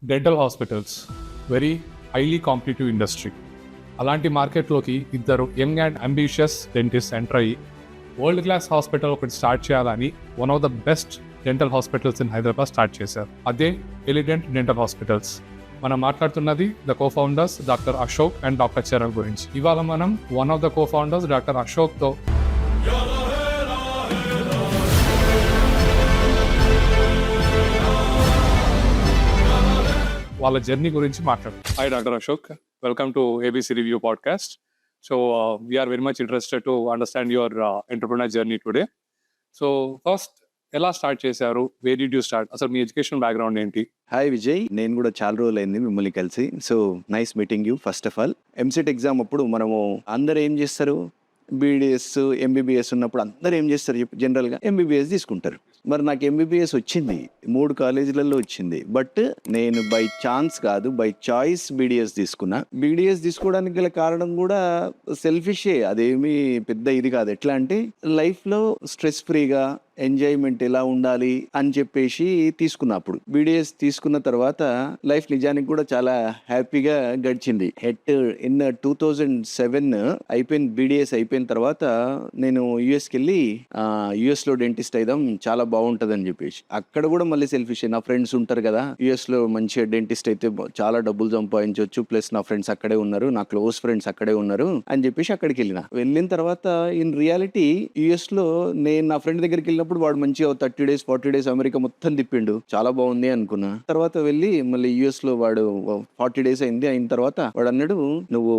Dental hospitals very highly competitive industry. అలాంటి మార్కెట్లోకి ఇద్దరు young and ambitious dentist enter అయ్యి వరల్డ్ క్లాస్ హాస్పిటల్ ఒకటి స్టార్ట్ చేయాలని one of the best dental hospitals in Hyderabad start చేశారు. అదే ఎలిడెంట్ డెంటల్ హాస్పిటల్స్. మనం మాట్లాడుతున్నది the co founders doctor Ashok and doctor Charan గురించి. ఇవాళ మనం one of the co founders doctor అశోక్తో వాళ్ళ జర్నీ గురించి మాట్లాడు. Hi doctor Ashok, welcome to ABC review podcast. So we are very much interested to understand your entrepreneur journey today. So first ఎలా start చేశారు? Where did you start? అసలు మీ education background ఏంటి? Hi Vijay, నేను కూడా చాలా రోజులు అయింది మిమ్మల్ని కలిసి. So nice meeting you. First of all EAMCET exam అప్పుడు మనము అందరు ఏం చేస్తారు, బీడీఎస్ ఎంబీబీఎస్ ఉన్నప్పుడు అందరు ఏం చేస్తారు, జనరల్గా ఎంబీబీఎస్ తీసుకుంటారు. మరి నాకు ఎంబీబీఎస్ వచ్చింది, 3 కాలేజీలలో వచ్చింది. బట్ నేను బై ఛాన్స్ కాదు, బై చాయిస్ బీడీఎస్ తీసుకున్నా. బీడీఎస్ తీసుకోవడానికి గల కారణం కూడా సెల్ఫిషే, అదేమీ పెద్ద ఇది కాదు. ఎట్లా అంటే లైఫ్లో స్ట్రెస్ ఫ్రీగా ఎంజాయ్మెంట్ ఎలా ఉండాలి అని చెప్పేసి తీసుకున్నప్పుడు బీడీఎస్ తీసుకున్న తర్వాత లైఫ్ నిజానికి కూడా చాలా హ్యాపీగా గడిచింది. ఇన్ 2007 అయిపోయింది. బీడీఎస్ అయిపోయిన తర్వాత నేను యుఎస్కి వెళ్ళి యుఎస్లో డెంటిస్ట్ అయిదాం, చాలా బాగుంటుంది అని చెప్పేసి. అక్కడ కూడా మళ్ళీ సెల్ఫిష్, నా ఫ్రెండ్స్ ఉంటారు కదా యుఎస్ లో, మంచిగా డెంటిస్ట్ అయితే చాలా డబ్బులు సంపాదించవచ్చు, ప్లస్ నా ఫ్రెండ్స్ అక్కడే ఉన్నారు, నా క్లోజ్ ఫ్రెండ్స్ అక్కడే ఉన్నారు అని చెప్పేసి అక్కడికి వెళ్ళిన తర్వాత ఇన్ రియాలిటీ యుఎస్ లో నేను నా ఫ్రెండ్ దగ్గరికి వెళ్ళినప్పుడు వాడు మంచిగా 30 days 40 days అమెరికా మొత్తం తిప్పిండు, చాలా బాగుంది అనుకున్నా. తర్వాత వెళ్ళి మళ్ళీ యుఎస్ లో వాడు 40 days అయింది. అయిన తర్వాత వాడు అన్నాడు, నువ్వు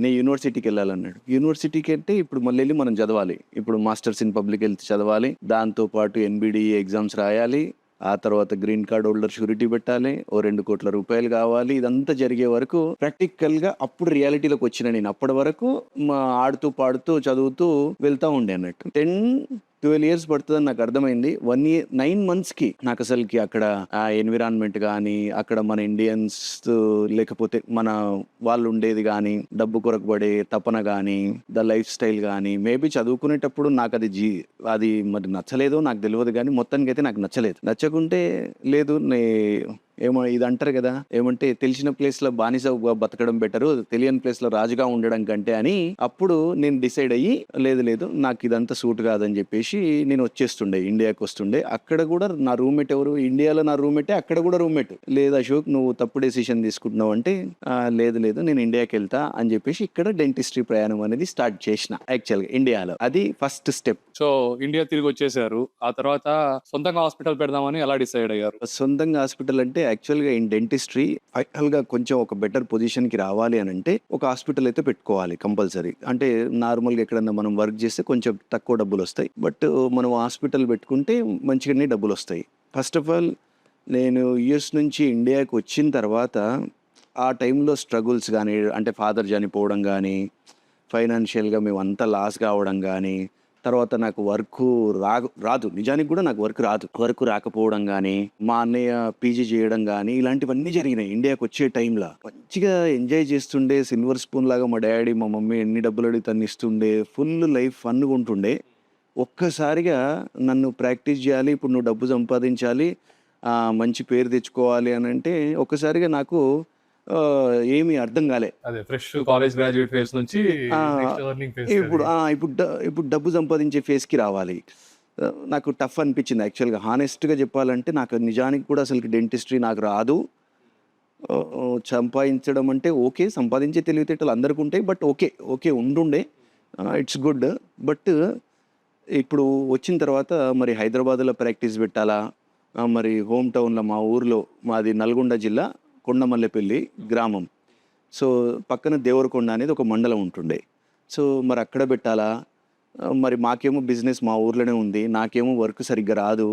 నీ యూనివర్సిటీకి వెళ్ళాలన్నాడు. యూనివర్సిటీకి అంటే ఇప్పుడు మళ్ళీ వెళ్ళి మనం చదవాలి, ఇప్పుడు మాస్టర్స్ ఇన్ పబ్లిక్ హెల్త్ చదవాలి, దాంతో పాటు ఎన్బిడిఈ ఎగ్జామ్స్ రాయాలి, ఆ తర్వాత గ్రీన్ కార్డ్ హోల్డర్ షూరిటీ పెట్టాలి, ఓ 2 కోట్ల రూపాయలు కావాలి. ఇదంతా జరిగే వరకు ప్రాక్టికల్ గా అప్పుడు రియాలిటీలోకి వచ్చిన నేను. అప్పటి వరకు ఆడుతూ పాడుతూ చదువుతూ వెళ్తా ఉండే అన్నట్టు. 10-12 years పడుతుందని నాకు అర్థమైంది. 1 year 9 months కి నాకు అసలుకి అక్కడ ఆ ఎన్విరాన్మెంట్ కానీ, అక్కడ మన ఇండియన్స్ లేకపోతే మన వాళ్ళు ఉండేది కానీ, డబ్బు కొరకు పడే తపన కానీ, ద లైఫ్ స్టైల్ కానీ, మేబీ చదువుకునేటప్పుడు నాకు అది మరి నచ్చలేదో నాకు తెలియదు, కానీ మొత్తానికి అయితే నాకు నచ్చకుంటే లేదు. ఏమో ఇది అంటారు కదా, ఏమంటే తెలిసిన ప్లేస్ లో బానిస బతకడం బెటరు, తెలియని ప్లేస్ లో రాజుగా ఉండడం కంటే అని. అప్పుడు నేను డిసైడ్ అయ్యి లేదు నాకు ఇదంతా సూట్ కాదని చెప్పేసి నేను వచ్చేస్తుండే, ఇండియాకి వస్తుండే. అక్కడ కూడా నా రూమ్మేట్ ఎవరు, ఇండియాలో నా రూమ్మేటే, అక్కడ కూడా రూమ్మేట్. లేదు అశోక్, నువ్వు తప్పు డెసిషన్ తీసుకుంటున్నావు అంటే, లేదు నేను ఇండియాకి వెళ్తా అని చెప్పేసి ఇక్కడ డెంటిస్ట్రీ ప్రయాణం అనేది స్టార్ట్ చేసిన. యాక్చువల్ గా ఇండియాలో అది ఫస్ట్ స్టెప్. సో ఇండియా తిరిగి వచ్చేసారు, ఆ తర్వాత సొంతంగా హాస్పిటల్ పెడదామని ఎలా డిసైడ్ అయ్యారు? సొంతంగా హాస్పిటల్ అంటే యాక్చువల్గా ఇన్ డెంటిస్ట్రీ ఫైనల్గా కొంచెం ఒక బెటర్ పొజిషన్కి రావాలి అని అంటే ఒక హాస్పిటల్ అయితే పెట్టుకోవాలి కంపల్సరీ. అంటే నార్మల్గా ఎక్కడన్నా మనం వర్క్ చేస్తే కొంచెం తక్కువ డబ్బులు వస్తాయి, బట్ మనం హాస్పిటల్ పెట్టుకుంటే మంచిగానే డబ్బులు వస్తాయి. ఫస్ట్ ఆఫ్ ఆల్ నేను యుఎస్ నుంచి ఇండియాకి వచ్చిన తర్వాత ఆ టైంలో స్ట్రగుల్స్ కానీ, అంటే ఫాదర్ చనిపోవడం కానీ, ఫైనాన్షియల్గా మేము అంతా లాస్ కావడం కానీ, తర్వాత నాకు వర్క్ రాదు, నిజానికి కూడా నాకు వర్క్ రాకపోవడం కానీ, మా అన్నయ్య పీజీ చేయడం కానీ, ఇలాంటివన్నీ జరిగినాయి. ఇండియాకి వచ్చే టైంలో మంచిగా ఎంజాయ్ చేస్తుండే, సిల్వర్ స్పూన్ లాగా మా డాడీ మా మమ్మీ ఎన్ని డబ్బులు అడిగి తను ఇస్తుండే, ఫుల్ లైఫ్ ఫన్గా ఉంటుండే. ఒక్కసారిగా నన్ను ప్రాక్టీస్ చేయాలి, ఇప్పుడు నువ్వు డబ్బు సంపాదించాలి, మంచి పేరు తెచ్చుకోవాలి అని అంటే ఒక్కసారిగా నాకు ఏమీ అర్థం కాలే. అదే ఫ్రెష్ కాలేజ్ గ్రాడ్యుయేట్ ఫేస్ నుంచి ఇప్పుడు డబ్బు సంపాదించే ఫేస్కి రావాలి. నాకు టఫ్ అనిపించింది యాక్చువల్గా. హానెస్ట్గా చెప్పాలంటే నాకు నిజానికి కూడా అసలు డెంటిస్ట్రీ నాకు రాదు. సంపాదించడం అంటే ఓకే, సంపాదించే తెలివితేటలు అందరికీ ఉంటాయి, బట్ ఓకే ఉండుండే, ఇట్స్ గుడ్. బట్ ఇప్పుడు వచ్చిన తర్వాత మరి హైదరాబాద్లో ప్రాక్టీస్ పెట్టాలా, మరి హోమ్ టౌన్లో మా ఊర్లో, మాది నల్గొండ జిల్లా కొండమల్లెపల్లి గ్రామం. సో పక్కన దేవరకొండ అనేది ఒక మండలం ఉంటుండే. సో మరి అక్కడ పెట్టాలా, మరి మాకేమో బిజినెస్ మా ఊర్లోనే ఉంది, నాకేమో వర్క్ సరిగ్గా రాదు,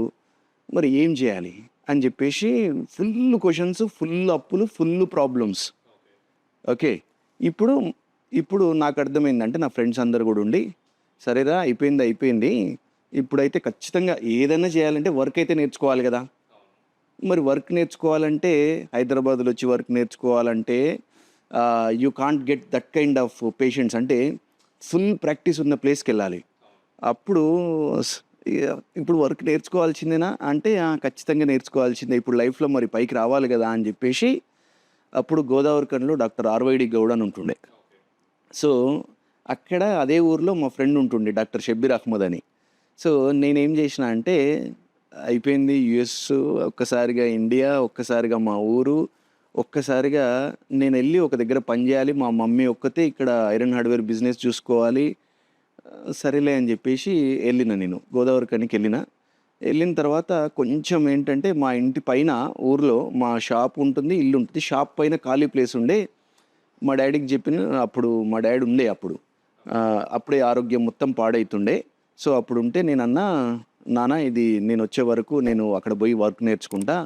మరి ఏం చేయాలి అని చెప్పేసి ఫుల్ క్వశ్చన్స్, ఫుల్ అప్పులు, ఫుల్ ప్రాబ్లమ్స్. ఓకే, ఇప్పుడు నాకు అర్థమైందంటే నా ఫ్రెండ్స్ అందరు కూడా ఉండి, సరేరా అయిపోయింది, ఇప్పుడైతే ఖచ్చితంగా ఏదైనా చేయాలంటే వర్క్ అయితే నేర్చుకోవాలి కదా. మరి వర్క్ నేర్చుకోవాలంటే హైదరాబాద్లో వచ్చి వర్క్ నేర్చుకోవాలంటే you can't get that kind of patients. అంటే ఫుల్ ప్రాక్టీస్ ఉన్న ప్లేస్కి వెళ్ళాలి. అప్పుడు ఇగ ఇప్పుడు వర్క్ నేర్చుకోవాల్సిందేనా అంటే, ఖచ్చితంగా నేర్చుకోవాల్సిందే. ఇప్పుడు లైఫ్‌లో మరి పైకి రావాలి గదా! అని జెప్పేసి అప్పుడు గోదావరిఖనిలో డాక్టర్ ఆర్‌వైడి గౌడ్ అని ఉంటుండే. సో, అక్కడ అదే ఊర్లో మా ఫ్రెండ్ ఉంటుండే డాక్టర్ షబ్బీర్ అహ్మద్ అని. సో, నేనేం జేసినా అంటే అయిపోయింది యూఎస్, ఒక్కసారిగా ఇండియా, ఒక్కసారిగా మా ఊరు, ఒక్కసారిగా నేనెళ్ళి ఒక దగ్గర పని జేయాలి. మా మమ్మీ ఒక్కతే ఇక్కడ ఐరన్ హార్డ్‌వేర్ బిజినెస్ చూసుకోవాలి. సరేలే అని జెప్పేసి ఎళ్ళిన నేను. గోదావరిఖనికెళ్ళిన. ఎళ్ళిన తర్వాత కొంచెం ఏంటంటే మా ఇంటి పైన ఊర్లో మా షాప్ ఉంటుంది, ఇల్లు ఉంటుంది. షాప్ పైన ఖాళీ ప్లేస్ ఉండే. మా డ్యాడీకి చెప్పిన అప్పుడు మా డ్యాడీ ఉండే అప్పుడు. అప్పుడే ఆరోగ్యం మొత్తం పాడైతుండే. సో, అప్పుడుంటే నేనన్నా, "నాన్న ఇది నేనొచ్చే వరకు నేను అక్కడ పోయి వర్క్ నేర్చుకుంటా.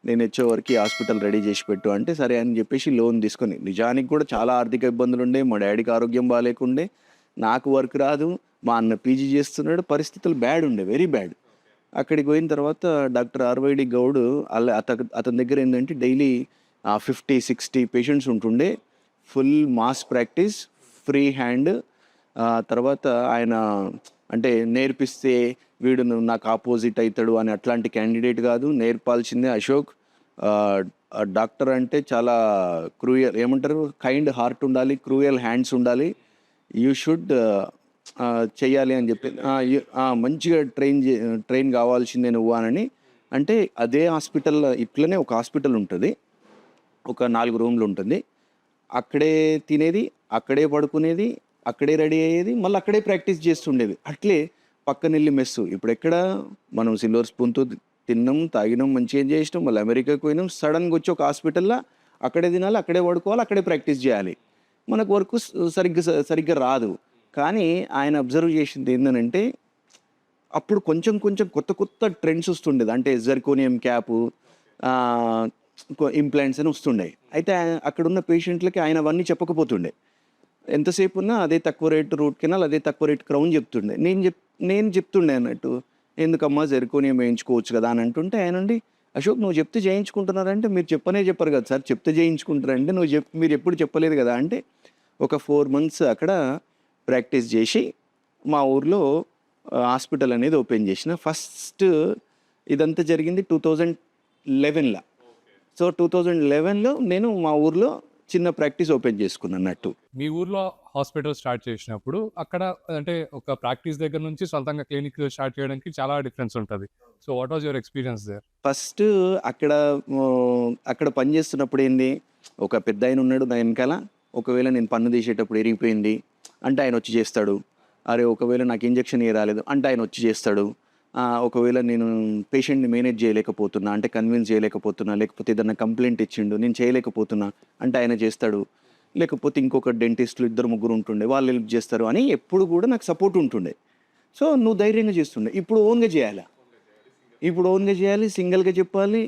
నేనొచ్చే వరకి హాస్పిటల్ రెడీ చేసి పెట్టు" అంటే సరే అని చెప్పేసి లోన్ తీసుకొని నిజానికి కూడా చాలా ఆర్థిక ఇబ్బందులుండే. మా డ్యాడీకి ఆరోగ్యం బాలేకుండే. నాకు వర్క్ రాదు. మా అన్న పీజీ చేస్తున్నాడు. పరిస్థితులు బ్యాడ్ ఉండే. Very bad. అక్కడికి పోయిన తర్వాత డాక్టర్ ఆర్‌వైడి గౌడ్ అతని దగ్గర ఏందంటే డైలీ 50, 60 పేషెంట్స్ ఉంటుండే. Full mass practice, free hand. తర్వాత ఆయన అంటే నేర్పిస్తే వీడు నాకు ఆపోజిట్ అయితాడు అని అట్లాంటి క్యాండిడేట్ కాదు. నేర్పాల్సిందే అశోక్. డాక్టర్ అంటే చాలా క్రూయల్ ఏమంటారు కైండ్ హార్ట్ ఉండాలి, క్రూయల్ హ్యాండ్స్ ఉండాలి. యూ షుడ్ చెయ్యాలి అని చెప్పి మంచిగా ట్రైన్ కావాల్సిందే నువ్వు అని. అంటే అదే హాస్పిటల్ ఇట్లనే ఒక హాస్పిటల్ ఉంటుంది. ఒక 4 రూమ్లు ఉంటుంది. అక్కడే తినేది, అక్కడే పడుకునేది, అక్కడే రెడీ అయ్యేది, మళ్ళీ అక్కడే ప్రాక్టీస్ చేస్తుండేది. అట్లే పక్కనెళ్ళి మెస్సు. ఇప్పుడెక్కడ మనం సిల్వర్ స్పూన్‌తో తిన్నాం, తాగినాం, మంచిగా ఎంజాయ్ చేసినాం. మళ్ళీ అమెరికాకి పోయినాం. సడన్‌గా వచ్చి ఒక హాస్పిటల్‌లో అక్కడే తినాలి, అక్కడే పడుకోవాలి, అక్కడే ప్రాక్టీస్ చేయాలి. మనకు వర్క్ సరిగ్గా రాదు. కానీ ఆయన అబ్జర్వ్ చేసింది ఏందనంటే, అప్పుడు కొంచెం కొంచెం కొత్త ట్రెండ్స్ వస్తుండేది. అంటే జెర్కోనియం క్యాపు, ఆహ్, ఇంప్లాంట్స్ అని వస్తుండేయి. అయితే అక్కడున్న పేషెంట్‌లకి ఆయన అవన్నీ చెప్పకపోతుండే. ఎంతసేపు ఉన్నా అదే తక్కువ రేట్ రూట్ కెనాల్, అదే తక్కువ రేట్ క్రౌన్ చెప్తుండే. నేను చెప్తుండే అన్నట్టు. "ఎందుకమ్మా జెర్కోనియం వేయించుకోవచ్చు కదా" అని అంటుంటే ఆయనుండి, "అశోక్ నువ్వు చెప్తే చేయించుకుంటున్నారంటే మీరు చెప్పరు కదా సార్. చెప్తే చేయించుకుంటారంటే మీరెప్పుడు చెప్పలేదు కదా" అంటే ఒక 4 మంత్స్ అక్కడ ప్రాక్టీస్ చేసి మా ఊర్లో హాస్పిటల్ అనేది ఓపెన్ చేసిన. ఫస్ట్ ఇదంతా జరిగింది 2011ల. సో, 2011లో నేను మా ఊర్లో చిన్న ప్రాక్టీస్ ఓపెన్ చేసుకున్నట్టు. మీ ఊర్లో హాస్పిటల్ స్టార్ట్ చేసినప్పుడు అక్కడ అంటే ఒక ప్రాక్టీస్ దగ్గర నుంచి సొంతంగా క్లినిక్ స్టార్ట్ చేయడానికి చాలా డిఫరెన్స్ ఉంటది. So, what was your experience there? First అక్కడ అక్కడ పని చేస్తున్నప్పుడు ఏంది, ఒక పెద్దాయన ఉన్నాడు నా ఎనకాల. ఒకవేళ నేను పన్ను తీసేటప్పుడు ఇరిగిపోయింది అంటే ఆయనొచ్చి చేస్తాడు. అరే! ఒకవేళ నాకు ఇంజెక్షన్ రాలేదు అంటే ఆయనొచ్చి చేస్తాడు. ఒకవేళ నేను పేషెంట్‌ని మేనేజ్ చేయలేకపోతున్నా అంటే కన్విన్స్ చేయలేకపోతున్నా, లేకపోతే ఏదన్నా కంప్లెయింట్ ఇచ్చిండు నేను చేయలేకపోతున్నా అంటే ఆయన చేస్తాడు. లేకపోతే ఇంకొక డెంటిస్ట్‌లు ఇద్దరు ముగ్గురు ఉంటుండే. వాళ్ళు హెల్ప్ చేస్తారు అని ఎప్పుడు కూడా నాకు సపోర్ట్ ఉంటుండే. సో, నువ్వు ధైర్యంగా చేస్తుండే. ఇప్పుడు ఓన్‌గా చేయాలా? ఇప్పుడు ఓన్‌గా చేయాలి, సింగిల్‌గా చెప్పాలి.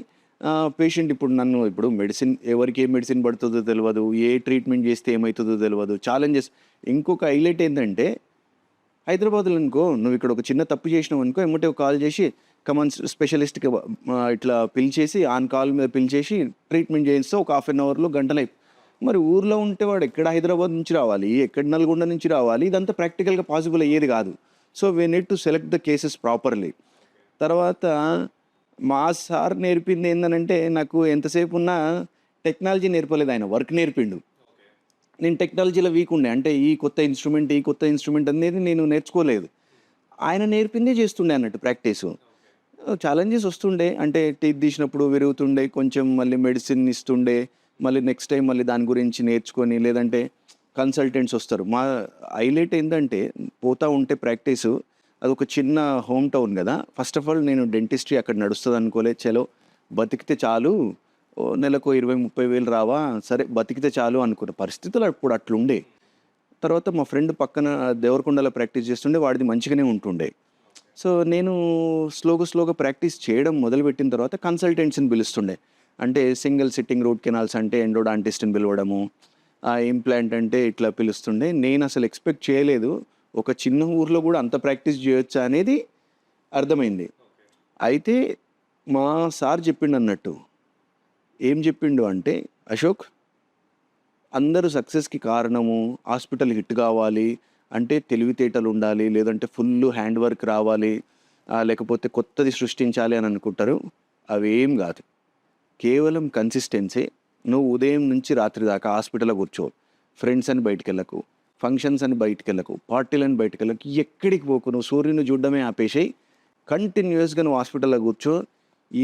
పేషెంట్ ఇప్పుడు మెడిసిన్ ఎవరికి ఏ మెడిసిన్ పడుతుందో తెలవదు. ఏ ట్రీట్మెంట్ చేస్తే ఏమైతుందో తెలవదు. ఛాలెంజెస్ ఇంకొక హైలైట్ ఏందంటే హైదరాబాద్‌లో అనుకో నువ్వు ఇక్కడ ఒక చిన్న తప్పు చేసినావనుకో ఎమ్మటే ఒక కాల్ చేసి కమాన్ స్పెషలిస్ట్‌కి ఇట్లా పిలిచేసి ఆన్ కాల్ మీద పిలిచేసి ట్రీట్మెంట్ చేయిస్తే ఒక హాఫ్ అన్ అవర్‌లో గంటలో మరి ఊర్లో ఉంటే వాడు ఎక్కడ హైదరాబాద్ నుంచి రావాలి, ఎక్కడ నల్గొండ నుంచి రావాలి. ఇదంతా ప్రాక్టికల్‌గా పాసిబుల్ అయ్యేది కాదు. So, we need to select the cases properly. తర్వాత మా సార్ నేర్పింది ఏందనంటే నాకు ఎంతసేపు ఉన్నా టెక్నాలజీ నేర్పలేదు ఆయన. వర్క్ నేర్పిండు. నేను టెక్నాలజీలో వీక్ ఉండే. అంటే ఈ కొత్త ఇన్‌స్ట్రుమెంట్ అనేది నేను నేర్చుకోలేదు. ఆయన నేర్పిందే చేస్తుండే అన్నట్టు ప్రాక్టీసు. ఛాలెంజెస్ వస్తుండే. అంటే టీత్ తీసినప్పుడు విరుగుతుండే. కొంచెం మళ్ళీ మెడిసిన్ ఇస్తుండే. మళ్ళీ నెక్స్ట్ టైమ్ మళ్ళీ దాని గురించి నేర్చుకొని లేదంటే కన్సల్టెంట్స్ వస్తారు. మా హైలైట్ ఏందంటే పోతా ఉంటే ప్రాక్టీసు అదొక చిన్న హోమ్ టౌన్ గదా! ఫస్ట్ ఆఫ్ ఆల్ నేను డెంటిస్ట్రీ అక్కడ నడుస్తదనుకోలే. చలో బతికితే చాలు. నెలకో 20, 30 వేలు రావా? సరే బతికితే చాలు అనుకున్న పరిస్థితులు అప్పుడు అట్లుండే. తర్వాత మా ఫ్రెండ్ పక్కన దేవరకొండలో ప్రాక్టీస్ చేస్తుండే. వాడిది మంచిగానే ఉంటుండే. సో, నేను స్లోగా ప్రాక్టీస్ చేయడం మొదలుపెట్టిన తర్వాత కన్సల్టెంట్స్‌ని పిలుస్తుండే. అంటే సింగిల్ సిట్టింగ్ రూట్ కెనాల్స్ అంటే ఎండోడాంటిస్ట్‌ని పిలవడము. ఇంప్లాంట్ అంటే ఇట్లా పిలుస్తుండే. నేనసలు ఎక్స్‌పెక్ట్ చేయలేదు. ఒక చిన్న ఊర్లో గూడా అంత ప్రాక్టీస్ జేయొచ్చా అనేది అర్థమైంది. అయితే మా సార్ చెప్పిండన్నట్టు. ఏం చెప్పిండు అంటే, "అశోక్ అందరూ సక్సెస్‌కి కారణము హాస్పిటల్ హిట్ గావాలి అంటే తెలివితేటలుండాలి. లేదంటే ఫుల్లు హ్యాండ్ వర్క్ రావాలి. లేకపోతే కొత్తది సృష్టించాలి అని అనుకుంటారు. అవేం కాదు. కేవలం కన్సిస్టెన్సీ. నువ్వు ఉదయం నుంచి రాత్రి దాకా హాస్పిటల్లో కూర్చో, ఫ్రెండ్స్ అని బయటికెళ్ళకు, ఫంక్షన్స్ అని బయటికెళ్ళకు, పార్టీలని బయటికెళ్ళకు, ఎక్కడికి పోకు, నువ్వు సూర్యుని చూడడమే ఆపేసేయి. కంటిన్యూస్గా నువ్వు హాస్పిటల్లో కూర్చో,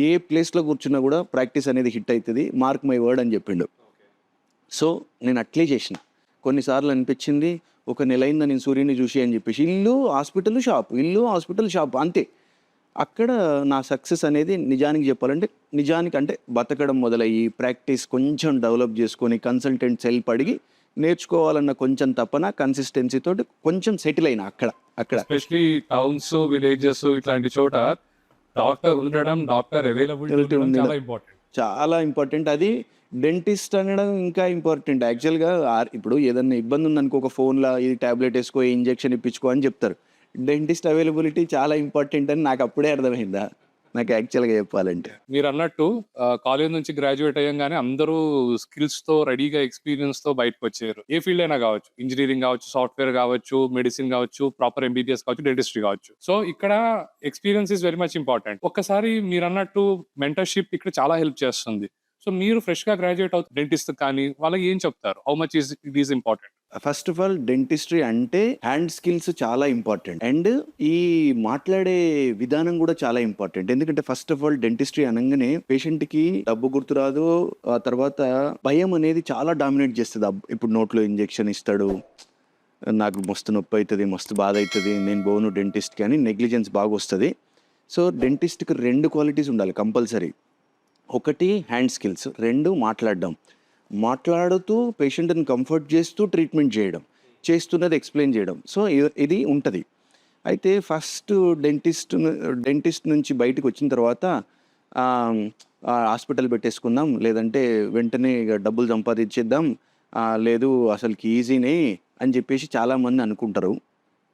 ఏ ప్లేస్లో కూర్చున్నా కూడా ప్రాక్టీస్ అనేది హిట్ అవుతుంది, మార్క్ మై వర్డ్ అని చెప్పిండు. సో నేను అట్లే చేసిన. కొన్నిసార్లు అనిపించింది ఒక నెల అయిందా నేను సూర్యుని చూసి అని చెప్పేసి, ఇల్లు హాస్పిటల్ షాప్, ఇల్లు హాస్పిటల్ షాప్ అంతే. అక్కడ నా సక్సెస్ అనేది నిజానికి చెప్పాలంటే, నిజానికి బతకడం మొదలయ్యి ప్రాక్టీస్ కొంచెం డెవలప్ చేసుకొని కన్సల్టెంట్స్ హెల్ప్ అడిగి నేర్చుకోవాలన్న కొంచెం తపన కన్సిస్టెన్సీ తోటి కొంచెం సెటిల్ అయినా అక్కడ. ఎస్పెషలీ టౌన్స్, విలేజెస్ ఇట్లాంటి చోట డాక్టర్ ఉండడం, డాక్టర్ అవైలబిలిటీ ఉండడం చాలా ఇంపార్టెంట్. చాలా ఇంపార్టెంట్. అది డెంటిస్ట్ అనడం ఇంకా ఇంపార్టెంట్. యాక్చువల్గా ఇప్పుడు ఏదన్నా ఇబ్బంది ఉందనుకో, ఒక ఫోన్లో ఇది ట్యాబ్లెట్ వేసుకో, ఇంజెక్షన్ ఇప్పించుకో అని చెప్తారు. డెంటిస్ట్ అవైలబిలిటీ చాలా ఇంపార్టెంట్ అని నాకు అప్పుడే అర్థమైందా, నాకు యాక్చువల్గా చెప్పాలంటే. మీరు అన్నట్టు కాలేజ్ నుంచి గ్రాడ్యుయేట్ అయ్యంగానే అందరూ స్కిల్స్ తో రెడీగా, ఎక్స్పీరియన్స్ తో బయటకు వచ్చారు. ఏ ఫీల్డ్ అయినా కావచ్చు, ఇంజనీరింగ్ కావచ్చు, సాఫ్ట్వేర్ కావచ్చు, మెడిసిన్ కావచ్చు, ప్రాపర్ ఎంబీబీఎస్ కావచ్చు, డెంటిస్ట్రీ కావచ్చు. సో ఇక్కడ experience is very much important. ఒక్కసారి మీరు అన్నట్టు మెంటర్షిప్ ఇక్కడ చాలా హెల్ప్ చేస్తుంది. సో మీరు ఫ్రెష్ గా గ్రాడ్యుయేట్ అవుతుంది డెంటిస్ట్ కానీ వాళ్ళకి ఏం చెప్తారు? How much it is important? First of all dentistry అంటే హ్యాండ్ స్కిల్స్ చాలా ఇంపార్టెంట్, అండ్ ఈ మాట్లాడే విధానం కూడా చాలా ఇంపార్టెంట్. ఎందుకంటే ఫస్ట్ ఆఫ్ ఆల్ డెంటిస్ట్రీ అనగానే పేషెంట్ కి డబ్బు గుర్తురాదు, ఆ తర్వాత భయం అనేది చాలా డామినేట్ చేస్తుంది. ఇప్పుడు నోట్లో ఇంజెక్షన్ ఇస్తాడు, నాకు మస్తు నొప్పి అవుతుంది, మస్తు బాధ అవుతుంది, నేను పోను డెంటిస్ట్కి అని నెగ్లిజెన్స్ బాగా వస్తుంది. సో డెంటిస్ట్కి 2 క్వాలిటీస్ ఉండాలి కంపల్సరీ. ఒకటి హ్యాండ్ స్కిల్స్, 2 మాట్లాడడం, మాట్లాడుతూ పేషెంట్ని కంఫర్ట్ చేస్తూ ట్రీట్మెంట్ చేయడం, చేస్తున్నది ఎక్స్ప్లెయిన్ చేయడం. సో ఇది ఉంటుంది. అయితే ఫస్ట్ డెంటిస్ట్ నుంచి బయటకు వచ్చిన తర్వాత హాస్పిటల్ పెట్టేసుకుందాం, లేదంటే వెంటనే డబ్బులు సంపాదించేద్దాం, లేదు అసలుకి ఈజీనే అని చెప్పేసి చాలామంది అనుకుంటారు.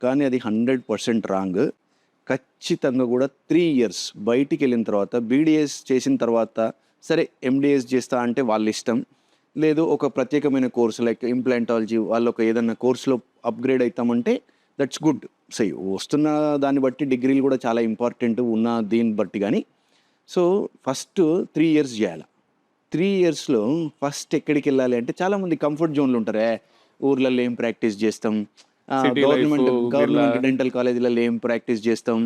కానీ అది 100% రాంగ్. ఖచ్చితంగా కూడా 3 years బయటికి వెళ్ళిన తర్వాత, బీడీఎస్ చేసిన తర్వాత, సరే ఎండిఎస్ చేస్తా అంటే వాళ్ళ ఇష్టం, లేదు ఒక ప్రత్యేకమైన కోర్సు లైక్ ఇంప్లాంటాలజీ వాళ్ళు ఒక ఏదన్నా కోర్సులో అప్గ్రేడ్ అవుతామంటే దట్స్ గుడ్. సై వస్తున్న దాన్ని బట్టి డిగ్రీలు కూడా చాలా ఇంపార్టెంట్ ఉన్న దీన్ని బట్టి. కానీ సో ఫస్ట్ 3 years చేయాలి. 3 yearsలో ఫస్ట్ ఎక్కడికి వెళ్ళాలి అంటే, చాలామంది కంఫర్ట్ జోన్లు ఉంటారే, ఊర్లలో ఏం ప్రాక్టీస్ చేస్తాం, గవర్నమెంట్ డెంటల్ కాలేజీలలో ఏం ప్రాక్టీస్ చేస్తాం,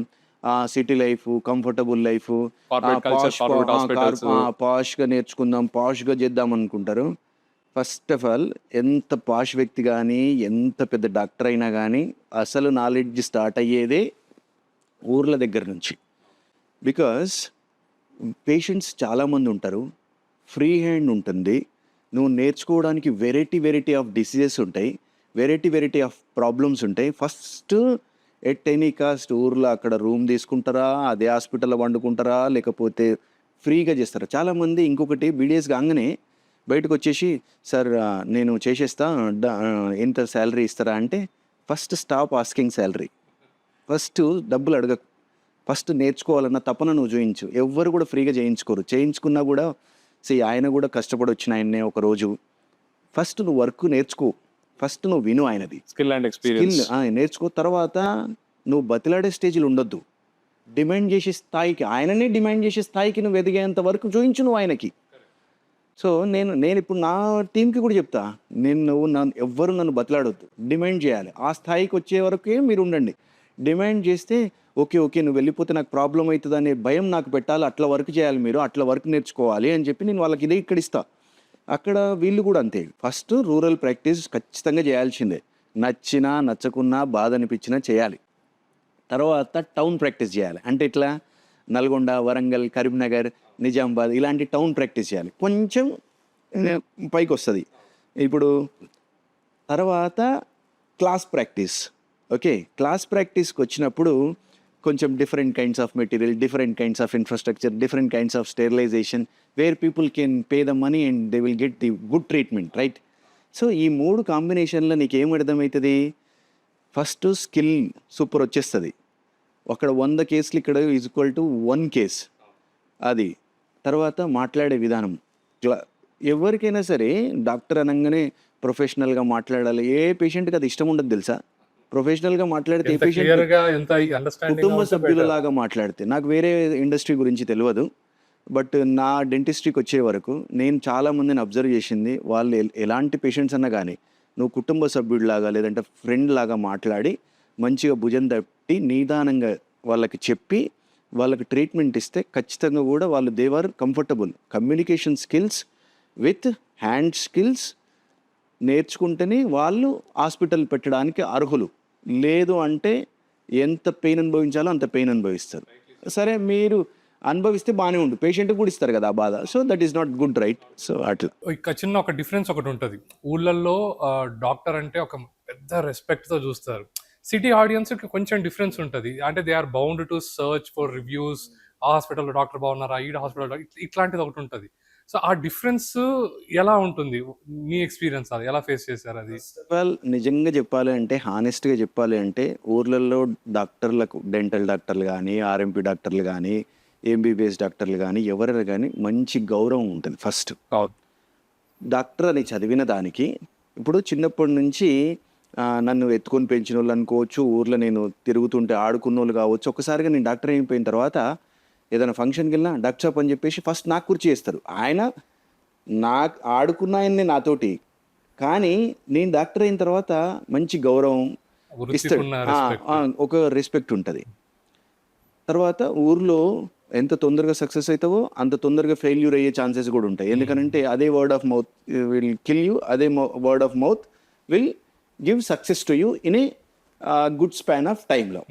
సిటీ లైఫ్, కంఫర్టబుల్ లైఫ్, పాష్గా నేర్చుకుందాం, పాష్గా చేద్దాం అనుకుంటారు. ఫస్ట్ ఆఫ్ ఆల్ ఎంత పాష్ వ్యక్తి కానీ, ఎంత పెద్ద డాక్టర్ అయినా కానీ అసలు నాలెడ్జ్ స్టార్ట్ అయ్యేదే ఊర్ల దగ్గర నుంచి. బికాస్ పేషెంట్స్ చాలామంది ఉంటారు, ఫ్రీ హ్యాండ్ ఉంటుంది, నువ్వు నేర్చుకోవడానికి వెరైటీ ఆఫ్ డిసీజెస్ ఉంటాయి, వెరైటీ ఆఫ్ ప్రాబ్లమ్స్ ఉంటాయి. ఫస్ట్ ఎట్ ఎనీ కాస్ట్ ఊర్లో అక్కడ రూమ్ తీసుకుంటారా, అదే హాస్పిటల్లో వండుకుంటారా, లేకపోతే ఫ్రీగా చేస్తారా? చాలామంది ఇంకొకటి బీడీఎస్ కాగానే బయటకు వచ్చేసి, సార్ నేను చేసేస్తా, ఎంత శాలరీ ఇస్తారా అంటే, first stop asking salary. First డబ్బులు అడగకు, ఫస్ట్ నేర్చుకోవాలన్న తపన నువ్వు చూయించు. ఎవ్వరు కూడా ఫ్రీగా చేయించుకోరు, చేయించుకున్నా కూడా ఆయన కూడా కష్టపడి వచ్చిన ఆయన్నే ఒకరోజు. ఫస్ట్ నువ్వు వర్క్ నేర్చుకో, ఫస్ట్ నువ్వు విను ఆయనది, స్కిల్ అండ్ ఎక్స్పీరియన్స్ నేర్చుకో. తర్వాత నువ్వు బతిలాడే స్టేజ్లో ఉండొద్దు, డిమాండ్ చేసే స్థాయికి, ఆయననే డిమాండ్ చేసే స్థాయికి నువ్వు ఎదిగేంత వరకు చూయించు నువ్వు ఆయనకి. సో నేను ఇప్పుడు నా టీంకి కూడా చెప్తా, ఎవ్వరు నన్ను బతిలాడొద్దు, డిమాండ్ చేయాలి. ఆ స్థాయికి వచ్చే వరకే మీరు ఉండండి. డిమాండ్ చేస్తే ఓకే నువ్వు వెళ్ళిపోతే నాకు ప్రాబ్లం అవుతుంది అనే భయం నాకు పెట్టాలి, అట్లా వర్క్ చేయాలి, మీరు అట్లా వర్క్ నేర్చుకోవాలి అని చెప్పి నేను వాళ్ళకి ఇదే ఇక్కడ ఇస్తా. అక్కడ వీళ్ళు కూడా అంతే. ఫస్ట్ రూరల్ ప్రాక్టీస్ ఖచ్చితంగా చేయాల్సిందే, నచ్చినా నచ్చకున్నా బాధ అనిపించినా చేయాలి. తర్వాత టౌన్ ప్రాక్టీస్ చేయాలి. అంటే ఇట్లా నల్గొండ, వరంగల్, కరీంనగర్, నిజామాబాద్ ఇలాంటి టౌన్ ప్రాక్టీస్ చేయాలి, కొంచెం పైకి వస్తుంది. ఇప్పుడు తర్వాత క్లాస్ ప్రాక్టీస్. ఓకే, క్లాస్ ప్రాక్టీస్కి వచ్చినప్పుడు కొంచెం different kinds of material, different kinds of infrastructure, different kinds of sterilization, where people can pay the money and they will get the good treatment, right? So ఈ 3 కాంబినేషన్లో నీకు ఏం అర్థమవుతుంది? First skill super వచ్చేస్తుంది. అక్కడ 100 కేసులు ఇక్కడ ఈక్వల్ టు 1 కేస్ అది. తర్వాత మాట్లాడే విధానం, ఎవరికైనా సరే డాక్టర్ అనగానే ప్రొఫెషనల్గా మాట్లాడాలి. ఏ పేషెంట్కి అది ఇష్టం ఉండదు తెలుసా? ప్రొఫెషనల్గా మాట్లాడితే ఎంత పేషెంట్ క్లియర్ గా ఎంత అండర్స్టాండింగ్ కుటుంబ సభ్యులలాగా మాట్లాడితే నాకు వేరే ఇండస్ట్రీ గురించి తెలియదు. బట్ నా డెంటిస్ట్రీకి వచ్చే వరకు నేను చాలామందిని అబ్జర్వ్ చేసింది, వాళ్ళు ఎలాంటి పేషెంట్స్ అన్నా కానీ నువ్వు కుటుంబ సభ్యుడిలాగా లేదంటే ఫ్రెండ్ లాగా మాట్లాడి మంచిగా భుజం తట్టి నిదానంగా వాళ్ళకి చెప్పి వాళ్ళకి ట్రీట్మెంట్ ఇస్తే ఖచ్చితంగా కూడా వాళ్ళు they are comfortable. Communication skills with hand skills నేర్చుకుంటేనే వాళ్ళు హాస్పిటల్ పెట్టడానికి అర్హులు. లేదు అంటే ఎంత పెయిన్ అనుభవించాలో అంత పెయిన్ అనుభవిస్తారు. సరే మీరు అనుభవిస్తే బాగానే ఉండు, పేషెంట్ కూడా ఇస్తారు కదా ఆ బాధ. So that is not good, right? So అట్లా ఇక చిన్న ఒక డిఫరెన్స్ ఒకటి ఉంటుంది. ఊళ్ళల్లో డాక్టర్ అంటే ఒక పెద్ద రెస్పెక్ట్ తో చూస్తారు. సిటీ ఆడియన్స్ కొంచెం డిఫరెన్స్ ఉంటుంది. అంటే they are bound to search for reviews. ఆ హాస్పిటల్లో డాక్టర్ బాగున్నారా, ఈ హాస్పిటల్ ఇట్లాంటిది ఒకటి ఉంటుంది. సో ఆ డిఫరెన్స్ ఎలా ఉంటుంది? మీ ఎక్స్పీరియన్స్ అది ఎలా ఫేస్ చేశారు అది? వెల్, నిజంగా చెప్పాలి అంటే, హానెస్ట్గా చెప్పాలి అంటే, ఊర్లలో డాక్టర్లకు, డెంటల్ డాక్టర్లు కానీ, ఆర్ఎంపీ డాక్టర్లు కానీ, ఎంబీబీఎస్ డాక్టర్లు కానీ, ఎవరైనా కానీ మంచి గౌరవం ఉంటుంది ఫస్ట్. డాక్టర్ అని చదివిన దానికి ఇప్పుడు చిన్నప్పటి నుంచి నన్ను ఎత్తుకొని పెంచిన వాళ్ళు అనుకోవచ్చు, ఊర్లో నేను తిరుగుతుంటే ఆడుకున్న వాళ్ళు కావచ్చు. ఒక్కసారిగా నేను డాక్టర్ అయిపోయిన తర్వాత ఏదైనా ఫంక్షన్కి వెళ్ళినా డాక్టర్ షాప్ అని చెప్పేసి ఫస్ట్ నాకు కుర్చీ చేస్తారు. ఆయన నాకు ఆడుకున్న ఆయన్నే నాతోటి, కానీ నేను డాక్టర్ అయిన తర్వాత మంచి గౌరవం ఇస్తాడు, ఒక రెస్పెక్ట్ ఉంటుంది. తర్వాత ఊర్లో ఎంత తొందరగా సక్సెస్ అవుతావో అంత తొందరగా ఫెయిల్యూర్ అయ్యే ఛాన్సెస్ కూడా ఉంటాయి. ఎందుకంటే అదే word of mouth will kill you, అదే word of mouth will give success to you in a good span of టైంలో.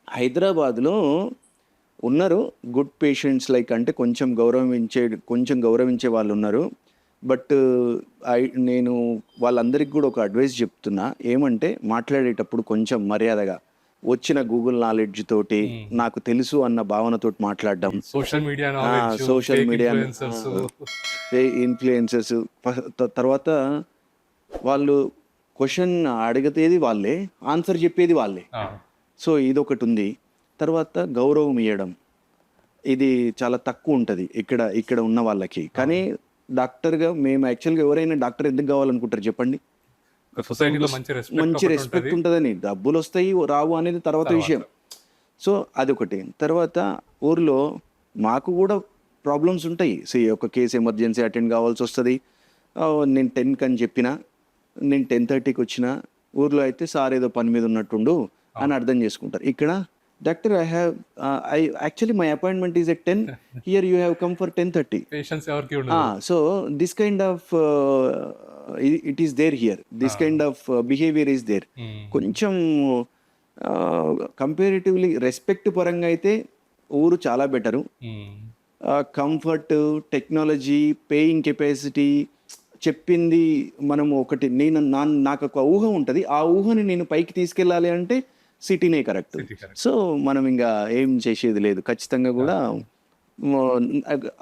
హైదరాబాద్లో ఉన్నారు గుడ్ పేషెంట్స్, లైక్ అంటే కొంచెం గౌరవించే వాళ్ళు ఉన్నారు. బట్ నేను వాళ్ళందరికీ కూడా ఒక అడ్వైస్ చెప్తున్నా, ఏమంటే మాట్లాడేటప్పుడు కొంచెం మర్యాదగా, వచ్చిన గూగుల్ నాలెడ్జ్ తోటి నాకు తెలుసు అన్న భావనతోటి మాట్లాడడం, సోషల్ మీడియా ఇన్ఫ్లుయెన్సర్స్. తర్వాత వాళ్ళు క్వశ్చన్ అడిగేది వాళ్ళే, ఆన్సర్ చెప్పేది వాళ్ళే. సో ఇదొకటి ఉంది. తర్వాత గౌరవం ఇవ్వడం, ఇది చాలా తక్కువ ఉంటుంది ఇక్కడ ఉన్న వాళ్ళకి. కానీ డాక్టర్గా మేము యాక్చువల్గా ఎవరైనా డాక్టర్ ఎందుకు కావాలనుకుంటారు చెప్పండి? సొసైటీలో మంచి రెస్పెక్ట్ ఉంటుందని. డబ్బులు వస్తాయి రావు అనేది తర్వాత విషయం. సో అదొకటి. తర్వాత ఊర్లో మాకు కూడా ప్రాబ్లమ్స్ ఉంటాయి. ఒక కేసు ఎమర్జెన్సీ అటెండ్ కావాల్సి వస్తుంది. నేను 10కి అని చెప్పినా, నేను 10:30కి వచ్చిన, ఊర్లో అయితే సార్ ఏదో పని మీద ఉన్నట్టుండు అని అర్థం చేసుకుంటారు. ఇక్కడ doctor I actually my appointment is at 10, here you have come for 10:30. So this kind of it is there here, this kind of behaviour is there. కొంచెం కంపారిటివ్లీ రెస్పెక్ట్ పరంగా అయితే ఊరు చాలా better. Comfort, technology, paying capacity, చెప్పింది మనము ఒకటి, నాకు ఒక ఊహ ఉంటుంది, ఆ ఊహని నేను పైకి తీసుకెళ్ళాలి అంటే సిటీనే కరెక్ట్. సో మనం ఇంకా ఏం చేసేది లేదు. ఖచ్చితంగా కూడా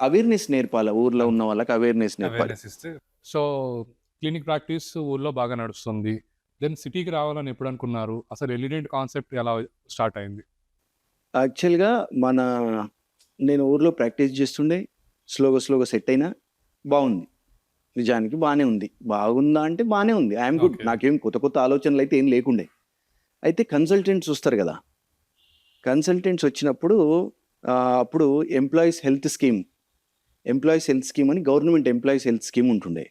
అవేర్నెస్ నేర్పాలి, ఊర్లో ఉన్న వాళ్ళకి అవేర్నెస్ నేర్పాలి. సో క్లినిక్ ప్రాక్టీస్ ఊర్లో బాగా నడుస్తుంది. దెన్ సిటీకి రావాలని ఎప్పుడు అనుకున్నారు? అసలు ఎలిడెంట్ కాన్సెప్ట్ ఎలా స్టార్ట్ అయింది? యాక్చువల్గా నేను ఊర్లో ప్రాక్టీస్ చేస్తుండే, స్లోగా సెట్ అయినా బాగుంది. నిజానికి బాగానే ఉంది. బాగుందా అంటే బాగానే ఉంది, ఐఎమ్ గుడ్. నాకేం కొత్త ఆలోచనలు అయితే ఏం లేకుండే. అయితే కన్సల్టెంట్స్ వస్తారు కదా, కన్సల్టెంట్స్ వచ్చినప్పుడు అప్పుడు ఎంప్లాయీస్ హెల్త్ స్కీమ్ అని గవర్నమెంట్ ఎంప్లాయీస్ హెల్త్ స్కీమ్ ఉంటుండే.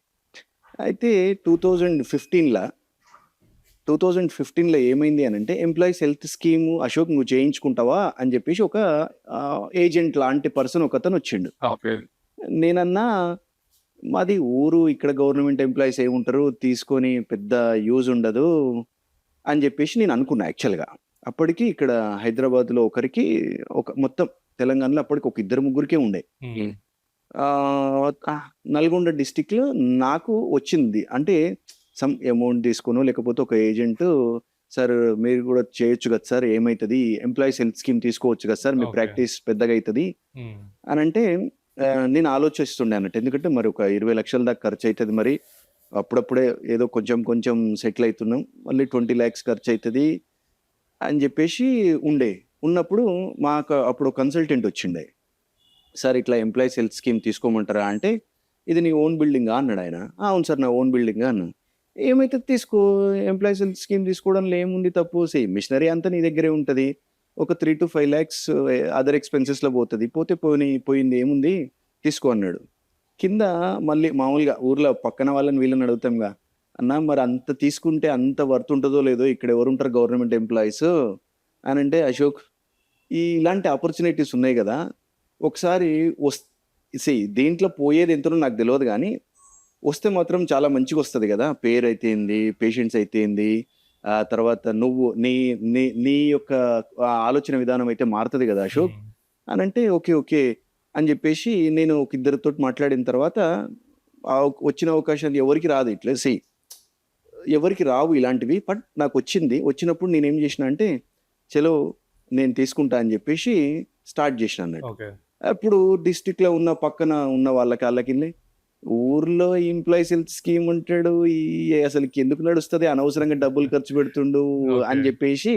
అయితే 2015లో ఏమైంది అని అంటే, ఎంప్లాయీస్ హెల్త్ స్కీమ్ అశోక్ నువ్వు చేయించుకుంటావా అని చెప్పేసి ఒక ఏజెంట్ లాంటి పర్సన్ ఒకతను వచ్చిండు. నేనన్నా మాది ఊరు, ఇక్కడ గవర్నమెంట్ ఎంప్లాయీస్ ఏముంటారు, తీసుకొని పెద్ద యూజ్ ఉండదు అని చెప్పేసి నేను అనుకున్నా యాక్చువల్గా. అప్పటికి ఇక్కడ హైదరాబాద్లో ఒకరికి, మొత్తం తెలంగాణలో అప్పటికి ఒక 2-3 ఉండే. నల్గొండ డిస్టిక్లో నాకు వచ్చింది అంటే సమ్ అమౌంట్ తీసుకునో లేకపోతే ఒక ఏజెంట్, సార్ మీరు కూడా చేయొచ్చు కదా సార్, ఏమవుతుంది, ఎంప్లాయీస్ హెల్త్ స్కీమ్ తీసుకోవచ్చు కదా సార్, మీ ప్రాక్టీస్ పెద్దగా అవుతుంది అని అంటే, నేను ఆలోచిస్తుండే అన్నట్టు. ఎందుకంటే మరి ఒక 20 లక్షల దాకా ఖర్చు అవుతుంది, మరి అప్పుడప్పుడే ఏదో కొంచెం సెటిల్ అవుతున్నాం, మళ్ళీ 20 lakhs ఖర్చు అవుతుంది అని చెప్పేసి ఉన్నప్పుడు మాకు అప్పుడు కన్సల్టెంట్ వచ్చిండే. సార్ ఇట్లా ఎంప్లాయీస్ హెల్త్ స్కీమ్ తీసుకోమంటారా అంటే, ఇది నీ ఓన్ బిల్డింగా అన్నాడు ఆయన. అవును సార్ నా ఓన్ బిల్డింగా అన్నా. ఏమైతే తీసుకో, ఎంప్లాయీస్ హెల్త్ స్కీమ్ తీసుకోవడంలో ఏముంది తప్పు? మిషనరీ అంతా నీ దగ్గరే ఉంటుంది, ఒక 3-5 lakhs అదర్ ఎక్స్పెన్సెస్లో పోతుంది, పోయింది ఏముంది తీసుకో అన్నాడు. కింద మళ్ళీ మామూలుగా ఊర్లో పక్కన వాళ్ళని వీళ్ళని అడుగుతాంగా, అన్న మరి అంత తీసుకుంటే అంత వర్త్ ఉంటుందో లేదో, ఇక్కడ ఎవరు ఉంటారు గవర్నమెంట్ ఎంప్లాయీస్ అని అంటే, అశోక్ ఇలాంటి ఆపర్చునిటీస్ ఉన్నాయి కదా, ఒకసారి దీంట్లో పోయేది ఎంతనో నాకు తెలియదు కానీ వస్తే మాత్రం చాలా మంచిగా వస్తుంది కదా, పేరు అయితే ఏంది, పేషెంట్స్ అయితే ఏంది, ఆ తర్వాత నువ్వు నీ నీ నీ యొక్క ఆలోచన విధానం అయితే మారుతుంది కదా అశోక్ అని అంటే, ఓకే ఓకే అని చెప్పేసి నేను ఒక ఇద్దరితో మాట్లాడిన తర్వాత వచ్చిన అవకాశం ఎవరికి రాదు, ఇట్లా ఎవరికి రావు ఇలాంటివి, బట్ నాకు వచ్చినప్పుడు నేనేం చేసిన అంటే, చలో నేను తీసుకుంటా అని చెప్పేసి స్టార్ట్ చేసిన అన్నట్టు. అప్పుడు డిస్ట్రిక్ట్లో ఉన్న పక్కన ఉన్న వాళ్ళకి ఊర్లో ఎంప్లాయీస్ హెల్త్ స్కీమ్ ఉంటాడు, అసలు ఎందుకు నడుస్తుంది, అనవసరంగా డబ్బులు ఖర్చు పెడుతుండు అని చెప్పేసి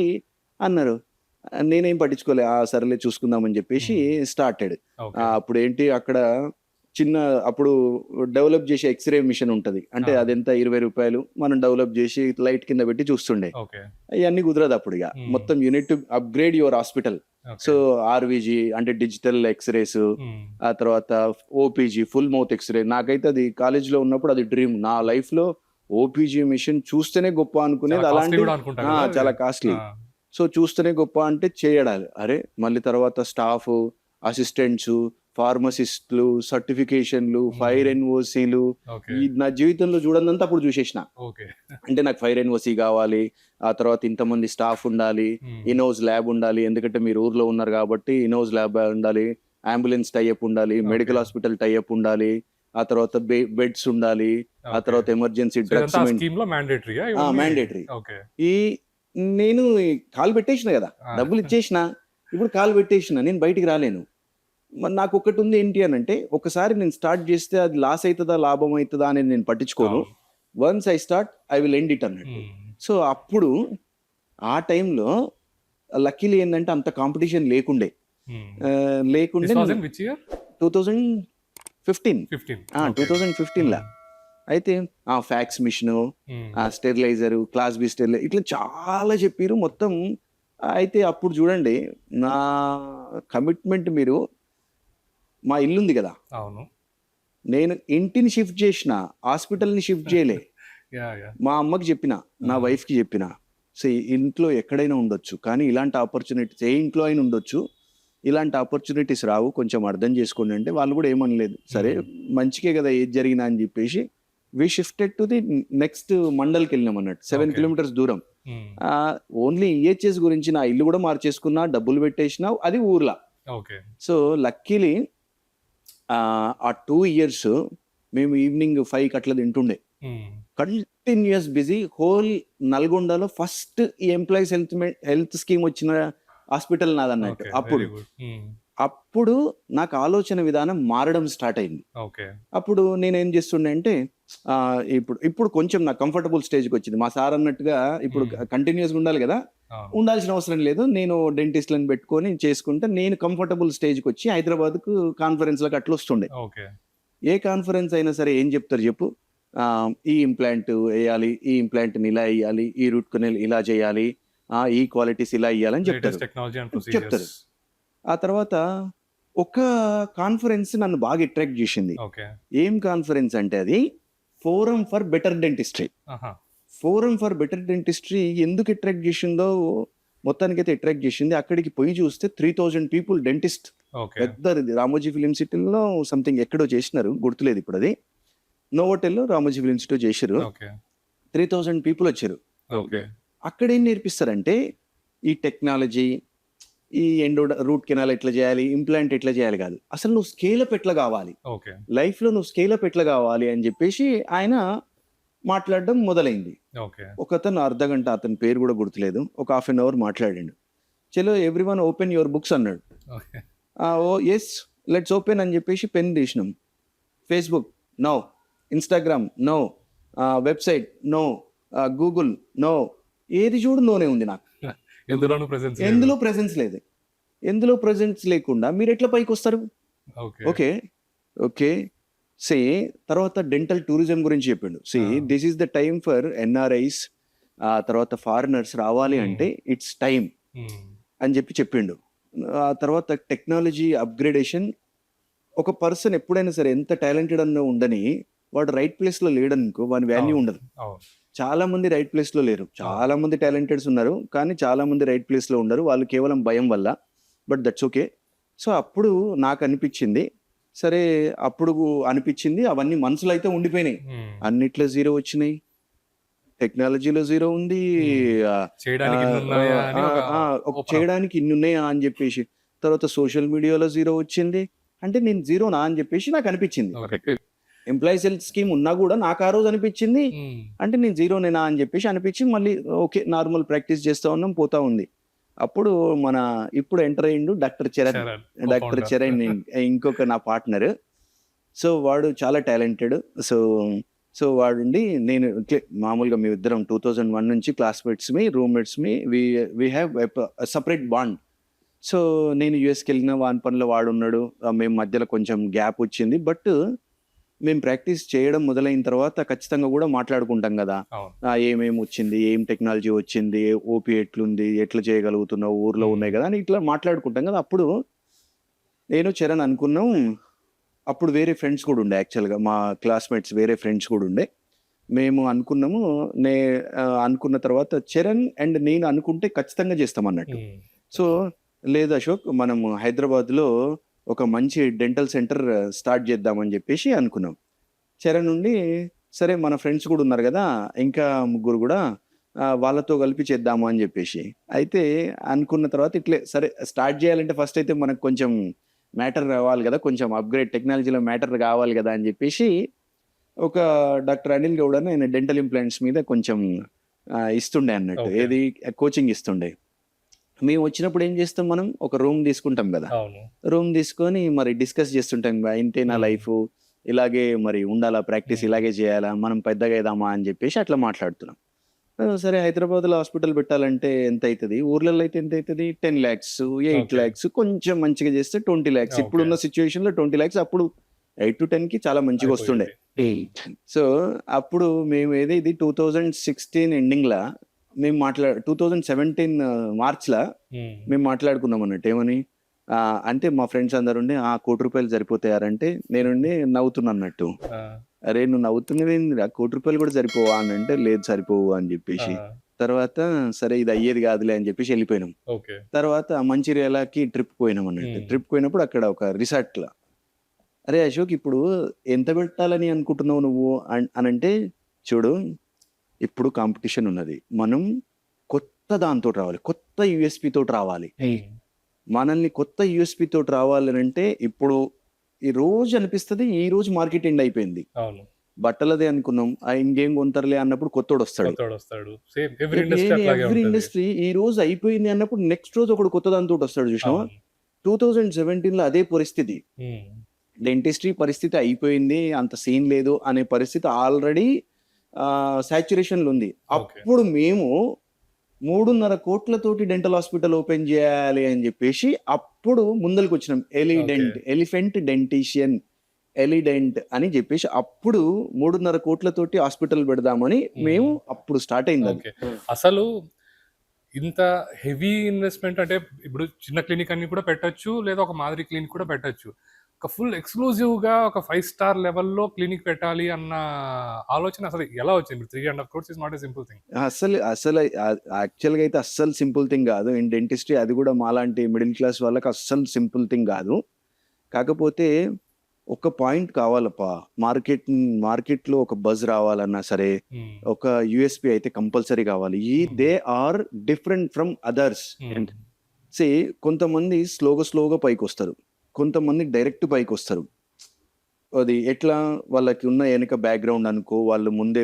అన్నారు. నేనేం పట్టించుకోలే, సరేలే చూసుకుందామని చెప్పేసి స్టార్టెడ్. అప్పుడు ఏంటి అక్కడ అప్పుడు డెవలప్ చేసే ఎక్స్రే మిషన్ ఉంటుంది, అంటే అదెంత 20 రూపాయలు, మనం డెవలప్ చేసి లైట్ కింద పెట్టి చూస్తుండే. అవన్నీ కుదరదు అప్పుడు, ఇక మొత్తం unit to upgrade your hospital. So RVG అంటే డిజిటల్ ఎక్స్రేస్, ఆ తర్వాత ఓపీజీ ఫుల్ మౌత్ ఎక్స్రే. నాకైతే అది కాలేజ్లో ఉన్నప్పుడు అది డ్రీమ్, నా లైఫ్ లో ఓపీజీ మిషన్ చూస్తేనే గొప్ప అనుకునేది. అలాంటి చాలా కాస్ట్లీ, సో చూస్తేనే గొప్ప అంటే చేయడాలి. అరే మళ్ళీ తర్వాత స్టాఫ్, అసిస్టెంట్స్, ఫార్మసిస్టులు, సర్టిఫికేషన్లు, ఫైర్ ఎన్ఓసీలు, నా జీవితంలో చూడనంతా అప్పుడు చూసేసిన. అంటే నాకు ఫైర్ ఎన్ఓసీ కావాలి, ఆ తర్వాత ఇంతమంది స్టాఫ్ ఉండాలి, ఇన్హౌస్ ల్యాబ్ ఉండాలి, ఎందుకంటే మీరు ఊర్లో ఉన్నారు కాబట్టి ఇన్హౌస్ ల్యాబ్ ఉండాలి, అంబులెన్స్ టైఅప్ ఉండాలి, మెడికల్ హాస్పిటల్ టైఅప్ ఉండాలి, ఆ తర్వాత బెడ్స్ ఉండాలి, ఆ తర్వాత ఎమర్జెన్సీ డ్రగ్స్ మ్యాండేటరీ. ఈ నేను కాలు పెట్టేసిన కదా, డబ్బులు ఇచ్చేసిన, ఇప్పుడు కాలు పెట్టేసిన, నేను బయటికి రాలేను. మరి నాకు ఒకటి ఉంది ఏంటి అని అంటే, ఒకసారి నేను స్టార్ట్ చేస్తే అది లాస్ అవుతుందా లాభం అవుతుందా అనేది నేను పట్టించుకోను. Once I start I will end it అన్నట్టు. సో అప్పుడు ఆ టైంలో లక్కీలీ ఏంటంటే అంత కాంపిటీషన్ లేకుండే 2015 అయితే ఆ ఫ్యాక్స్ మిషను, ఆ స్టెరిలైజరు, క్లాస్ బి స్టెరిలైజర్, ఇట్లా చాలా చెప్పారు మొత్తం. అయితే అప్పుడు చూడండి నా కమిట్మెంట్, మీరు మా ఇల్లుంది కదా, నేను ఇంటిని షిఫ్ట్ చేసిన, హాస్పిటల్ని షిఫ్ట్ చేయలే. మా అమ్మకి చెప్పిన, నా వైఫ్కి చెప్పిన, సో ఇంట్లో ఎక్కడైనా ఉండొచ్చు కానీ ఇలాంటి ఆపర్చునిటీస్ ఏ ఇంట్లో అయినా ఉండొచ్చు, ఇలాంటి ఆపర్చునిటీస్ రావు, కొంచెం అర్థం చేసుకోండి అంటే వాళ్ళు కూడా ఏమనలేదు. సరే మంచికే కదా ఏది జరిగినా అని చెప్పేసి we shifted to the next మండల్కి వెళ్ళినాం అన్నట్టు, 7 kilometers దూరం. ఓన్లీ ఈహెచ్ఎస్ గురించి నా ఇల్లు కూడా మార్చేసుకున్నా, డబ్బులు పెట్టేసిన, అది ఊర్లా. సో లక్కీలీ ఆ 2 years మేము ఈవినింగ్ 5 అట్లా తింటుండే, కంటిన్యూస్ బిజీ. హోల్ నల్గొండలో ఫస్ట్ ఈ ఎంప్లాయీస్ హెల్త్ స్కీమ్ వచ్చిన హాస్పిటల్ నాదన్నట్టు. అప్పుడు నాకు ఆలోచన విధానం మారడం స్టార్ట్ అయింది. అప్పుడు నేనేం చేస్తుండే అంటే, ఇప్పుడు కొంచెం నాకు కంఫర్టబుల్ స్టేజ్కి వచ్చింది. మా సార్ అన్నట్టుగా ఇప్పుడు కంటిన్యూస్గా ఉండాలి కదా, ఉండాల్సిన అవసరం లేదు, నేను డెంటిస్ట్లను పెట్టుకొని చేసుకుంటే నేను కంఫర్టబుల్ స్టేజ్కి వచ్చి హైదరాబాద్కు కాన్ఫరెన్స్లకు అట్లా వస్తుండే. ఏ కాన్ఫరెన్స్ అయినా సరే ఏం చెప్తారు చెప్పు, ఈ ఇంప్లాంట్ వేయాలి, ఈ ఇంప్లాంట్ని ఇలా వేయాలి, ఈ రూట్ కెనాల్ ఇలా చేయాలి, ఈ క్వాలిటీస్ ఇలా ఇవ్వాలని చెప్తారు. ఆ తర్వాత ఒక కాన్ఫరెన్స్ నన్ను బాగా అట్రాక్ట్ చేసింది. ఏం కాన్ఫరెన్స్ అంటే అది forum for better dentistry. Forum for better dentistry ఎందుకు అట్రాక్ట్ చేసిందో మొత్తానికైతే అట్రాక్ట్ చేసింది. అక్కడికి పోయి చూస్తే 3000 people డెంటిస్ట్, పెద్దది రామోజీ ఫిలిం సిటీలో సంథింగ్ ఎక్కడో చేసినారు, గుర్తులేదు ఇప్పుడు, అది నోవోటెల్లో రామోజీ ఫిలిం సిటీ చేశారు. 3000 people వచ్చారు. అక్కడ ఏం నేర్పిస్తారంటే ఈ టెక్నాలజీ, ఈ రూట్ కెనాల్ ఎట్లా చేయాలి, ఇంప్లాంట్ ఎట్లా చేయాలి కాదు, అసలు నువ్వు స్కేలప్ ఎట్లా కావాలి, లైఫ్లో నువ్వు స్కేలప్ ఎట్లా కావాలి అని చెప్పేసి ఆయన మాట్లాడడం మొదలైంది. ఒకతను అర్ధగంట, అతని పేరు కూడా గుర్తులేదు, ఒక 1/2 hour మాట్లాడిండు. చలో ఎవ్రీవన్ ఓపెన్ యువర్ బుక్స్ అన్నాడు. ఎస్ లెట్స్ ఓపెన్ అని చెప్పేసి పెన్ తీసినాం. Facebook no, Instagram no, website no, Google no, ఏది చూడు నోనే ఉంది. నాకు ఎందులో ప్రెజెన్స్ లేదు. ఎందులో ప్రెజెన్స్ లేకుండా మీరు ఎట్లా పైకి వస్తారు? ఓకే సే తర్వాత డెంటల్ టూరిజం గురించి చెప్పిండు. This is the time for NRIs, తర్వాత ఫారినర్స్ రావాలి అంటే ఇట్స్ టైం అని చెప్పిండు. ఆ తర్వాత టెక్నాలజీ అప్గ్రేడేషన్. ఒక పర్సన్ ఎప్పుడైనా సరే ఎంత టాలెంటెడ్ అన్న ఉండని, వాడు రైట్ ప్లేస్లో లేడనుకో వాని వాల్యూ ఉండదు. చాలా మంది రైట్ ప్లేస్లో లేరు, చాలా మంది టాలెంటెడ్స్ ఉన్నారు, కానీ చాలా మంది రైట్ ప్లేస్లో ఉండరు, వాళ్ళు కేవలం భయం వల్ల. But that's okay. సో అప్పుడు నాకు అనిపించింది, సరే అప్పుడు అనిపించింది, అవన్నీ మనసులో అయితే ఉండిపోయినాయి. అన్నిట్లో జీరో వచ్చినాయి, టెక్నాలజీలో జీరో ఉంది, చేయడానికి ఇన్ని ఉన్నాయా అని చెప్పేసి. తర్వాత సోషల్ మీడియాలో జీరో వచ్చింది. అంటే నేను జీరోనా అని చెప్పేసి నాకు అనిపించింది. ఎంప్లాయీస్ హెల్త్ స్కీమ్ ఉన్నా కూడా నాకు ఆ రోజు అనిపించింది, అంటే నేను జీరోనేనా అని చెప్పేసి అనిపించి మళ్ళీ ఓకే నార్మల్ ప్రాక్టీస్ చేస్తూ ఉన్నాం, పోతా ఉంది. అప్పుడు మన ఇప్పుడు ఎంటర్ అయ్యిండు డాక్టర్ చరణ్, ఇంకొక నా పార్ట్నర్. సో వాడు చాలా టాలెంటెడ్. సో వాడుండి నేను మామూలుగా మీ ఇద్దరం 2001 నుంచి క్లాస్మేట్స్మి, రూమ్మేట్స్మి, we have separate bond. So నేను యూఎస్కి వెళ్ళిన వాని పనిలో వాడున్నాడు, మేము మధ్యలో కొంచెం గ్యాప్ వచ్చింది. బట్ మేము ప్రాక్టీస్ చేయడం మొదలైన తర్వాత ఖచ్చితంగా కూడా మాట్లాడుకుంటాం కదా, ఏమేమి వచ్చింది, ఏం టెక్నాలజీ వచ్చింది, ఓపీ ఎట్లుంది, ఎట్లా చేయగలుగుతున్నావు, ఊర్లో ఉన్నాయి కదా అని ఇట్లా మాట్లాడుకుంటాం కదా. అప్పుడు నేను చరణ్ అనుకున్నాం, అప్పుడు వేరే ఫ్రెండ్స్ కూడా ఉండే, యాక్చువల్గా మా క్లాస్మేట్స్ వేరే ఫ్రెండ్స్ కూడా ఉండే. మేము అనుకున్నాము, అనుకున్న తర్వాత చరణ్ అండ్ నేను అనుకుంటే ఖచ్చితంగా చేస్తాం అన్నట్టు. సో లేదు అశోక్, మనము హైదరాబాద్లో ఒక మంచి డెంటల్ సెంటర్ స్టార్ట్ చేద్దామని చెప్పేసి అనుకున్నాం. చరణ్ నుండి సరే మన ఫ్రెండ్స్ కూడా ఉన్నారు కదా, ఇంకా ముగ్గురు కూడా, వాళ్ళతో కలిపి చేద్దాము అని చెప్పేసి. అయితే అనుకున్న తర్వాత ఇట్లే సరే స్టార్ట్ చేయాలంటే ఫస్ట్ అయితే మనకు కొంచెం మ్యాటర్ రావాలి కదా, కొంచెం అప్గ్రేడ్ టెక్నాలజీలో మ్యాటర్ కావాలి కదా అని చెప్పేసి ఒక డాక్టర్ అనిల్ గౌడ్ అని ఆయన డెంటల్ ఇంప్లాంట్స్ మీద కొంచెం ఇస్తుండే అన్నట్టు, ఏది కోచింగ్ ఇస్తుండే. మేము వచ్చినప్పుడు ఏం చేస్తాం, మనం ఒక రూమ్ తీసుకుంటాం కదా, రూమ్ తీసుకొని మరి డిస్కస్ చేస్తుంటాం, ఇంతే నా లైఫ్, ఇలాగే మరి ఉండాలా, ప్రాక్టీస్ ఇలాగే చేయాలా, మనం పెద్దగా అవుదామా అని చెప్పేసి అట్లా మాట్లాడుతున్నాం. సరే హైదరాబాద్లో హాస్పిటల్ పెట్టాలంటే ఎంత అవుతుంది, ఊర్లలో అయితే ఎంత అవుతుంది, 10 lakhs 8 lakhs, కొంచెం మంచిగా చేస్తే 20 lakhs. ఇప్పుడున్న సిచ్యువేషన్లో 20 lakhs, అప్పుడు 8 to 10కి చాలా మంచిగా వస్తుండే. సో అప్పుడు మేము ఇది 2016 ఎండింగ్లా మేము 2017 మార్చ్లా మేము మాట్లాడుకున్నాం అన్నట్టు. ఏమని అంటే మా ఫ్రెండ్స్ అందరు ఉండి, ₹1,00,00,000 సరిపోతాయారంటే నేనుండి నవ్వుతున్నా అన్నట్టు, అరే నువ్వు నవ్వుతున్నది ₹1,00,00,000 కూడా సరిపోవా అని అంటే, లేదు సరిపోవు అని చెప్పేసి. తర్వాత సరే ఇది అయ్యేది కాదులే అని చెప్పేసి వెళ్ళిపోయినాం. తర్వాత మంచిర్యాలకి ట్రిప్ పోయినాం అన్నట్టు. ట్రిప్ పోయినప్పుడు అక్కడ ఒక రిసార్ట్లో, అరే అశోక్ ఇప్పుడు ఎంత పెట్టాలని అనుకుంటున్నావు నువ్వు అని అంటే, చూడు ఇప్పుడు కాంపిటీషన్ ఉన్నది, మనం కొత్త దాంతో రావాలి, కొత్త యూఎస్పి తోటి రావాలి. మనల్ని కొత్త యూఎస్పి తోటి రావాలని అంటే ఇప్పుడు ఈ రోజు అనిపిస్తుంది, ఈ రోజు మార్కెట్ ఎండ్ అయిపోయింది, బట్టలదే అనుకున్నాం, ఇంకేం కొంటారులే అన్నప్పుడు కొత్తోడు వస్తాడు. ఎవ్రీ ఇండస్ట్రీ ఈ రోజు అయిపోయింది అన్నప్పుడు నెక్స్ట్ రోజు ఒకడు కొత్త దాంతో వస్తాడు. చూసినావా 2017లో అదే పరిస్థితి, డెంటిస్ట్రీ పరిస్థితి అయిపోయింది, అంత సీన్ లేదు అనే పరిస్థితి ఆల్రెడీ సాచురేషన్లో ఉంది. అప్పుడు మేము 3.5 కోట్లతోటి డెంటల్ హాస్పిటల్ ఓపెన్ చేయాలి అని చెప్పేసి అప్పుడు ముందరికి వచ్చినాం. ఎలిఫెంట్ డెంటిషియన్, ఎలిడెంట్ అని చెప్పేసి అప్పుడు 3.5 కోట్లతోటి హాస్పిటల్ పెడదామని మేము అప్పుడు స్టార్ట్ అయింది. అసలు ఇంత హెవీ ఇన్వెస్ట్మెంట్ అంటే ఇప్పుడు చిన్న క్లినిక్ అన్ని కూడా పెట్టచ్చు, లేదా ఒక మాదిరి క్లినిక్ కూడా పెట్టచ్చు. ఒక ఫుల్ ఎక్స్క్లూజివ్గా ఒక 5-star లెవెల్లో క్లినిక్ పెట్టాలి అన్న ఆలోచన అసలు ఎలా వచ్చింది? 3.5 crores is not a simple thing. అసలు యాక్చువల్గా అయితే అస్సలు సింపుల్ థింగ్ కాదు ఇన్ డెంటిస్ట్రీ. అది కూడా మాలాంటి మిడిల్ క్లాస్ వాళ్ళకి అస్సలు సింపుల్ థింగ్ కాదు. కాకపోతే ఒక పాయింట్ కావాలప్పా, మార్కెట్లో ఒక బజ్ రావాలన్నా సరే, ఒక యూఎస్పి అయితే కంపల్సరీ కావాలి. They are different from others. కొంతమంది స్లోగా పైకి వస్తారు, కొంతమంది డైరెక్ట్ పైకి వస్తారు. అది ఎట్లా, వాళ్ళకి ఉన్న వెనక బ్యాక్గ్రౌండ్ అనుకో, వాళ్ళు ముందే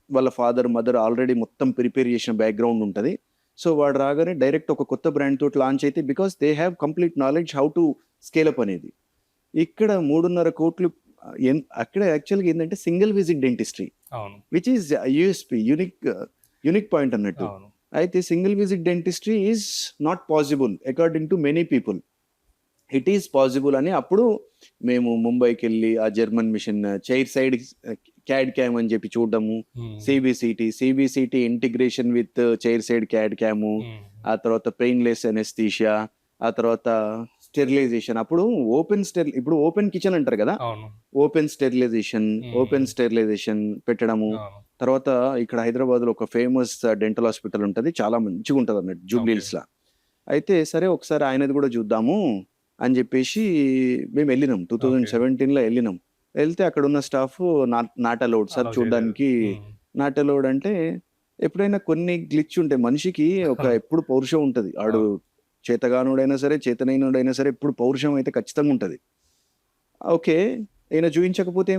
వాళ్ళ ఫాదర్ మదర్ ఆల్రెడీ మొత్తం ప్రిపేర్ చేసిన బ్యాక్గ్రౌండ్ ఉంటుంది. సో వాడు రాగానే డైరెక్ట్ ఒక కొత్త బ్రాండ్ తోటి లాంచ్ అయితే, because they have complete knowledge how to scale up అనేది. ఇక్కడ 3.5 కోట్లు అక్కడ యాక్చువల్గా ఏంటంటే single visit dentistry, which is USP, unique point అన్నట్టు. అయితే single visit dentistry is not possible according to many people. It is possible అని అప్పుడు మేము ముంబైకి వెళ్ళి ఆ German machine chair side CAD CAM అని చెప్పి చూడడము, CBCT integration with chair side CAD CAM, ఆ తర్వాత పెయిన్లెస్ అనెస్థీషియా, ఆ తర్వాత స్టెరిలైజేషన్. అప్పుడు ఇప్పుడు ఓపెన్ కిచెన్ అంటారు కదా, ఓపెన్ స్టెరిలైజేషన్ పెట్టడము. తర్వాత ఇక్కడ హైదరాబాద్ లో ఒక ఫేమస్ డెంటల్ హాస్పిటల్ ఉంటది, చాలా మంచిగా ఉంటది అన్నట్టు, జూబ్లీహిల్స్ లా. అయితే సరే ఒకసారి ఆయనది కూడా చూద్దాము అని చెప్పేసి మేము వెళ్ళినాం. 2017లో వెళ్ళినాం. వెళ్తే అక్కడ ఉన్న స్టాఫ్ నాట్ అలౌడ్ సార్ చూడడానికి. నాట్ అలౌడ్ అంటే ఎప్పుడైనా కొన్ని గ్లిచ్ ఉంటాయి మనిషికి, ఒక ఎప్పుడు పౌరుషం ఉంటది. ఆడు చేతగానుడైనా సరే చేతనైనడైనా సరే ఎప్పుడు పౌరుషం అయితే ఖచ్చితంగా ఉంటది. ఓకే, ఈయన చూపించకపోతే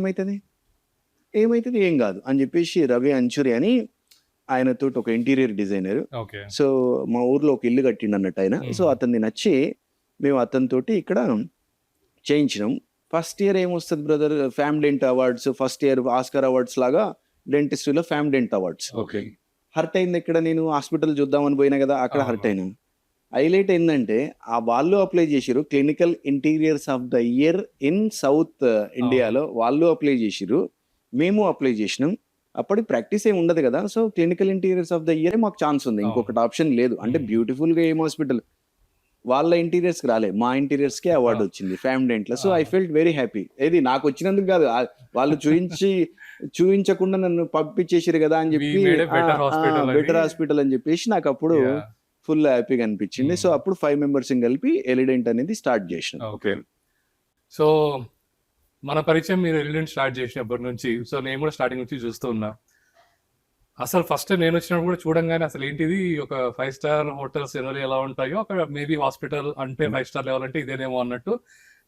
ఏమైతుంది ఏం కాదు అని చెప్పేసి రవి అంచురి అని ఆయనతో ఒక ఇంటీరియర్ డిజైనర్, సో మా ఊర్లో ఒక ఇల్లు కట్టిండు అన్నట్టు ఆయన. సో అతన్ని నచ్చి మేము అతనితోటి ఇక్కడ చేయించినాం. ఫస్ట్ ఇయర్ ఏమొస్తుంది brother, Famdent awards. First year Oscar awards లాగా డెంటిస్ట్రీలో ఫ్యామ్ డెంట్ అవార్డ్స్. హర్ట్ అయింది ఇక్కడ, నేను హాస్పిటల్ చూద్దామని పోయినా కదా, అక్కడ హర్ట్ అయినా. హైలైట్ ఏంటంటే ఆ వాళ్ళు అప్లై చేసిరు clinical interiors of the year in south ఇండియాలో, వాళ్ళు అప్లై చేసిరు, మేము అప్లై చేసినాం. అప్పటికి ప్రాక్టీస్ ఏమి ఉండదు కదా, so clinical interiors of the year మాకు ఛాన్స్ ఉంది, ఇంకొకటి ఆప్షన్ లేదు. అంటే బ్యూటిఫుల్ గా ఏం హాస్పిటల్, వాళ్ళ ఇంటీరియర్స్ కి రాలే, మా ఇంటీరియర్స్ కి అవార్డు వచ్చింది ఫ్యామ్ డెంట్ లో. So I felt very happy. ఏది నాకు వచ్చినందుకు కాదు, వాళ్ళు చూపించకుండా నన్ను పంపించేసారు కదా అని చెప్పి, బెటర్ హాస్పిటల్ అని చెప్పేసి నాకు అప్పుడు ఫుల్ హ్యాపీగా అనిపించింది. సో అప్పుడు 5 మెంబర్స్ కలిపి ఎలిడెంట్ అనేది స్టార్ట్ చేసినాం. ఓకే, సో మన పరిచయం మీరు ఎలిడెంట్ స్టార్ట్ చేసినప్పటి నుంచి, సో నేను కూడా స్టార్టింగ్ నుంచి చూస్తూ ఉన్నా. అసలు ఫస్ట్ నేను వచ్చినప్పుడు కూడా చూడంగానే అసలు ఏంటిది, ఒక 5 స్టార్ హోటల్స్ ఎలా ఉంటాయో అక్కడ మేబీ హాస్పిటల్ అంటే 5 స్టార్ లెవెల్ అంటే ఇదేనేమో అన్నట్టు,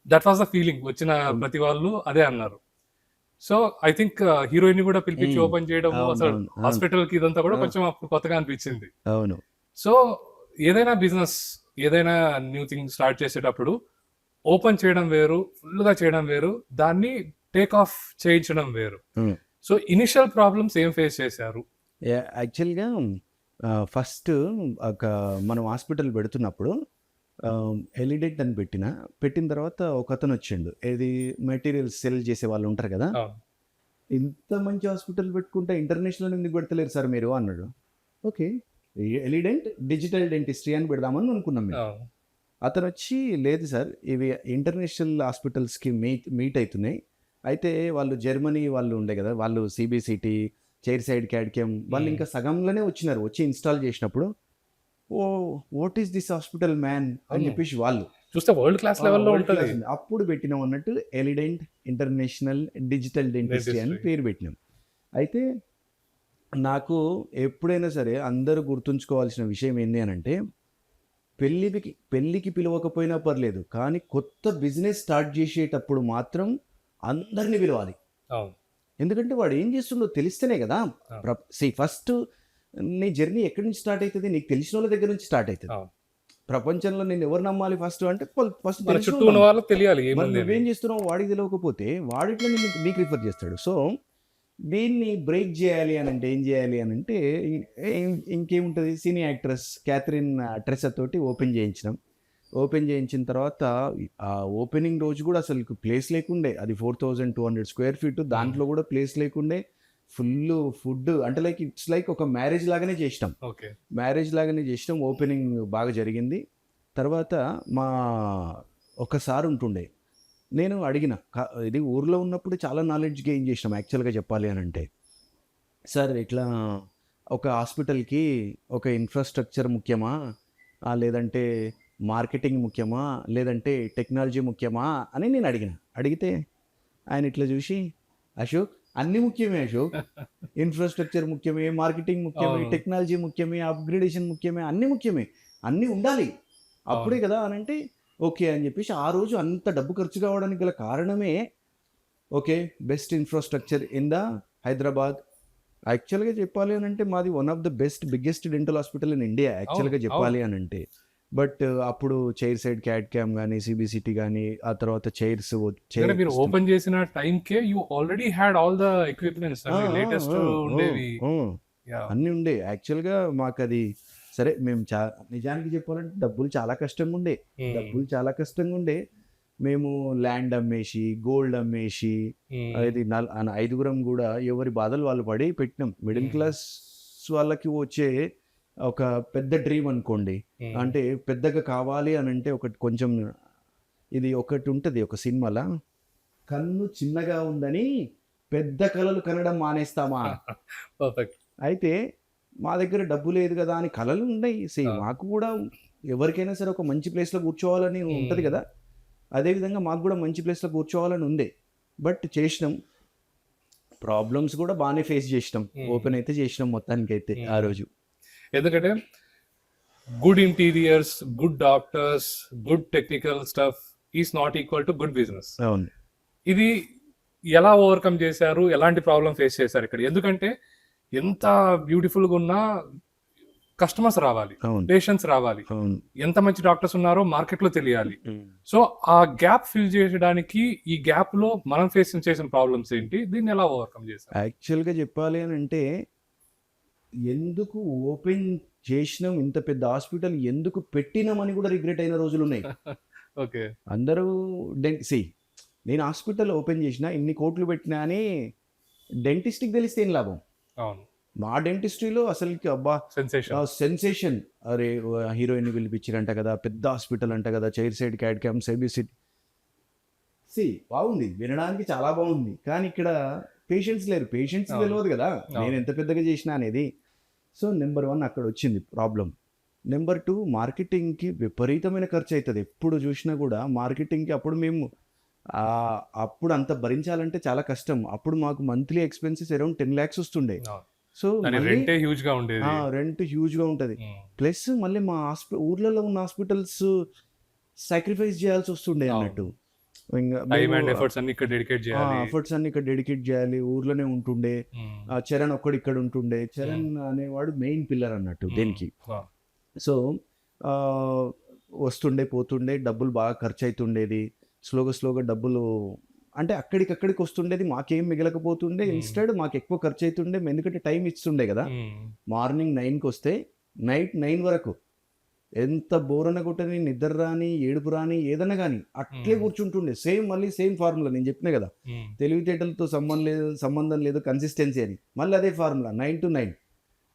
దట్ వాస్ ద ఫీలింగ్. వచ్చిన ప్రతి వాళ్ళు అదే అన్నారు. సో ఐ థింక్ హీరోయిన్ కూడా పిలిపించి ఓపెన్ చేయడం, అసలు హాస్పిటల్ కి ఇదంతా కూడా కొంచెం కొత్తగా అనిపించింది. అవును. సో ఏదైనా బిజినెస్, ఏదైనా న్యూ థింగ్ స్టార్ట్ చేసేటప్పుడు ఓపెన్ చేయడం వేరు, ఫుల్ గా చేయడం వేరు, దాన్ని టేక్ ఆఫ్ చేయించడం వేరు. సో ఇనిషియల్ ప్రాబ్లమ్స్ ఏం ఫేస్ చేశారు? యాక్చువల్గా ఫస్ట్ మనం హాస్పిటల్ పెడుతున్నప్పుడు ఎలిడెంట్ అని పెట్టిన తర్వాత ఒక అతను వచ్చిండు, ఏది మెటీరియల్స్ సెల్ చేసే వాళ్ళు ఉంటారు కదా, ఇంత మంచి హాస్పిటల్ పెట్టుకుంటే ఇంటర్నేషనల్ ఎందుకు పెడతలేరు సార్ మీరు అన్నాడు. ఓకే, ఎలిడెంట్ డిజిటల్ డెంటిస్ట్రీ అని పెడదామని అనుకున్నాం మేము. అతను వచ్చి లేదు సార్, ఇవి ఇంటర్నేషనల్ హాస్పిటల్స్కి మీట్ అవుతున్నాయి. అయితే వాళ్ళు జర్మనీ వాళ్ళు ఉండే కదా, వాళ్ళు సిబిసిటి చైర్ సైడ్ క్యాడ్క్యామ్ వాళ్ళు ఇంకా సగంలోనే వచ్చినారు. వచ్చి ఇన్స్టాల్ చేసినప్పుడు oh what is this hospital man అని చెప్పేసి వాళ్ళు చూస్తే వరల్డ్ క్లాస్ లెవెల్లో ఉంటుంది. అప్పుడు పెట్టినాం అన్నట్టు ఎలిడెంట్ ఇంటర్నేషనల్ డిజిటల్ డెంటిస్ట్రీ అని పేరు పెట్టినాం. అయితే నాకు ఎప్పుడైనా సరే అందరూ గుర్తుంచుకోవాల్సిన విషయం ఏంటి అని అంటే, పెళ్ళికి పిలవకపోయినా పర్లేదు, కానీ కొత్త బిజినెస్ స్టార్ట్ చేసేటప్పుడు మాత్రం అందరినీ పిలవాలి. ఎందుకంటే వాడు ఏం చేస్తుండో తెలిస్తేనే కదా. ఫస్ట్ నీ జర్నీ ఎక్కడి నుంచి స్టార్ట్ అవుతుంది, నీకు తెలిసిన వాళ్ళ దగ్గర నుంచి స్టార్ట్ అవుతుంది. ప్రపంచంలో నేను ఎవరు నమ్మాలి ఫస్ట్ అంటే ఫస్ట్ తెలియాలి. నువ్వేం చేస్తున్నావు వాడికి తెలియకపోతే వాడిట్లో నీకు రిఫర్ చేస్తాడు. సో దీన్ని బ్రేక్ చేయాలి అని అంటే ఏం చేయాలి అని అంటే, ఇంకేముంటుంది, సినీ యాక్ట్రెస్ క్యాథరిన్ ట్రెసా తోటి ఓపెన్ చేయించిన తర్వాత ఆ ఓపెనింగ్ రోజు కూడా అసలు ప్లేస్ లేకుండే, అది 4200 స్క్వేర్ ఫీట్, దాంట్లో కూడా ప్లేస్ లేకుండే, ఫుల్ ఫుడ్ అంటే ఇట్స్ లైక్ ఒక మ్యారేజ్ లాగానే చేసినాం. ఓపెనింగ్ బాగా జరిగింది. తర్వాత మా ఒకసారి ఉంటుండే, నేను అడిగిన, ఇది ఊర్లో ఉన్నప్పుడు చాలా నాలెడ్జ్ గెయిన్ చేసినాం యాక్చువల్గా చెప్పాలి అని అంటే, సార్ ఇట్లా ఒక హాస్పిటల్కి ఒక ఇన్ఫ్రాస్ట్రక్చర్ ముఖ్యమా, లేదంటే మార్కెటింగ్ ముఖ్యమా, లేదంటే టెక్నాలజీ ముఖ్యమా అని నేను అడిగితే ఆయన ఇట్లా చూసి, అశోక్ అన్ని ముఖ్యమే అశోక్, ఇన్ఫ్రాస్ట్రక్చర్ ముఖ్యమే, మార్కెటింగ్ ముఖ్యమే, టెక్నాలజీ ముఖ్యమే, అప్గ్రేడేషన్ ముఖ్యమే, అన్ని ముఖ్యమే, అన్నీ ఉండాలి అప్పుడే కదా అని అంటే, ఓకే అని చెప్పేసి ఆ రోజు అంత డబ్బు ఖర్చు కావడానికి గల కారణమే okay best infrastructure in the Hyderabad. యాక్చువల్గా చెప్పాలి అని అంటే మాది one of the biggest dental hospital in India యాక్చువల్గా చెప్పాలి అని అంటే. బట్ అప్పుడు చైర్ సైడ్ క్యాడ్క్యామ్ కానీ సిబిసిటీ కానీ, ఆ తర్వాత చైర్స్ మీరు ఓపెన్ చేసిన time K you already had all the equipments, latest ఉండేవి అన్నీ ఉండే. యాక్చువల్గా మాకు అది సరే మేము నిజానికి చెప్పాలంటే డబ్బులు చాలా కష్టంగా ఉండే, మేము ల్యాండ్ అమ్మేసి గోల్డ్ అమ్మేసి అది ఐదుగురం కూడా ఎవరి బాధలు వాళ్ళు పడి పెట్టినాం. మిడిల్ క్లాస్ వాళ్ళకి వచ్చే ఒక పెద్ద డ్రీమ్ అనుకోండి, అంటే పెద్దగా కావాలి అని అంటే ఒకటి కొంచెం ఇది ఒకటి ఉంటుంది ఒక సినిమాలో, కన్ను చిన్నగా ఉందని పెద్ద కళలు కనడం మానేస్తామా. అయితే మా దగ్గర డబ్బు లేదు కదా అని కళలు ఉన్నాయి. మాకు కూడా ఎవరికైనా సరే ఒక మంచి ప్లేస్లో కూర్చోవాలని ఉంటుంది కదా, అదేవిధంగా మాకు కూడా మంచి ప్లేస్లో కూర్చోవాలని ఉంది. బట్ చేసినాం, ప్రాబ్లమ్స్ కూడా బాగానే ఫేస్ చేసినాం, ఓపెన్ అయితే చేసినాం మొత్తానికి అయితే ఆ రోజు. ఎందుకంటే good interiors, good doctors, good technical stuff is not equal to good business. అవును. ఇది ఎలా ఓవర్కమ్ చేశారు, ఎలాంటి ప్రాబ్లం ఫేస్ చేశారు ఇక్కడ? ఎందుకంటే ఎంత బ్యూటిఫుల్గా ఉన్నా కస్టమర్స్ రావాలి, పేషెంట్స్ రావాలి, ఎంత మంచి డాక్టర్స్ ఉన్నారో మార్కెట్లో తెలియాలి. సో ఆ గ్యాప్ ఫిల్ చేయడానికి ఈ గ్యాప్ లో మనం ఫేస్ చేసిన ప్రాబ్లమ్స్ ఏంటి, దీన్ని ఎలా ఓవర్కమ్ చేశారు? యాక్చువల్గా చెప్పాలి అని అంటే ఎందుకు ఓపెన్ చేసినాం, ఇంత పెద్ద హాస్పిటల్ ఎందుకు పెట్టినామని కూడా రిగ్రెట్ అయిన రోజులు ఉన్నాయి. ఓకే, అందరూ నేను హాస్పిటల్ ఓపెన్ చేసిన ఇన్ని కోట్లు పెట్టినా అని డెంటిస్ట్కి తెలిస్తే ఏం లాభం. అవును, మా డెంటిస్ట్రీలో అసలుకి అబ్బా సెన్సేషన్, అరే హీరోయిన్ పిలిపించారంట కదా, పెద్ద హాస్పిటల్ అంట కదా, chair side CAD CAM city బాగుంది, వినడానికి చాలా బాగుంది, కానీ ఇక్కడ పేషెంట్స్ లేరు, పేషెంట్స్ తెలియదు కదా నేను ఎంత పెద్దగా చేసినా అనేది. సో నెంబర్ 1 అక్కడ వచ్చింది ప్రాబ్లం. నెంబర్ 2 మార్కెటింగ్కి విపరీతమైన ఖర్చు అవుతుంది. ఎప్పుడు చూసినా కూడా మార్కెటింగ్కి అప్పుడు అంత భరించాలంటే చాలా కష్టం. అప్పుడు మాకు మంత్లీ ఎక్స్పెన్సెస్ అరౌండ్ 10 lakhs వస్తుండే. సో రెంట్ హ్యూజ్గా ఉంటుంది. ప్లస్ మళ్ళీ మా ఊర్లలో ఉన్న హాస్పిటల్స్ సాక్రిఫైస్ చేయాల్సి వస్తుండే అన్నట్టు. ఎఫర్ట్స్ అన్ని ఇక్కడ డెడికేట్ చేయాలి, ఊర్లోనే ఉంటుండే. చరణ్ ఒక్కడు ఇక్కడ ఉంటుండే, చరణ్ అనేవాడు మెయిన్ పిల్లర్ అన్నట్టు దేనికి. సో వస్తుండే పోతుండే, డబ్బులు బాగా ఖర్చు అవుతుండేది. స్లోగా డబ్బులు అంటే అక్కడికి వస్తుండేది, మాకేం మిగలకపోతుండే. ఇన్స్టెడ్ మాకు ఎక్కువ ఖర్చు అవుతుండే, ఎందుకంటే టైం ఇస్తుండే కదా. మార్నింగ్ 9కి వస్తే నైట్ 9 వరకు ఎంత బోరన కొట్టని, నిద్ర రాని, ఏడుపు రాని, ఏదన్నా కానీ అట్లే కూర్చుంటుండే. సేమ్ ఫార్ములా నేను చెప్పినా కదా, తెలివితేటలతో సంబంధం లేదు, కన్సిస్టెన్సీ అని. మళ్ళీ అదే ఫార్ములా 9 to 9.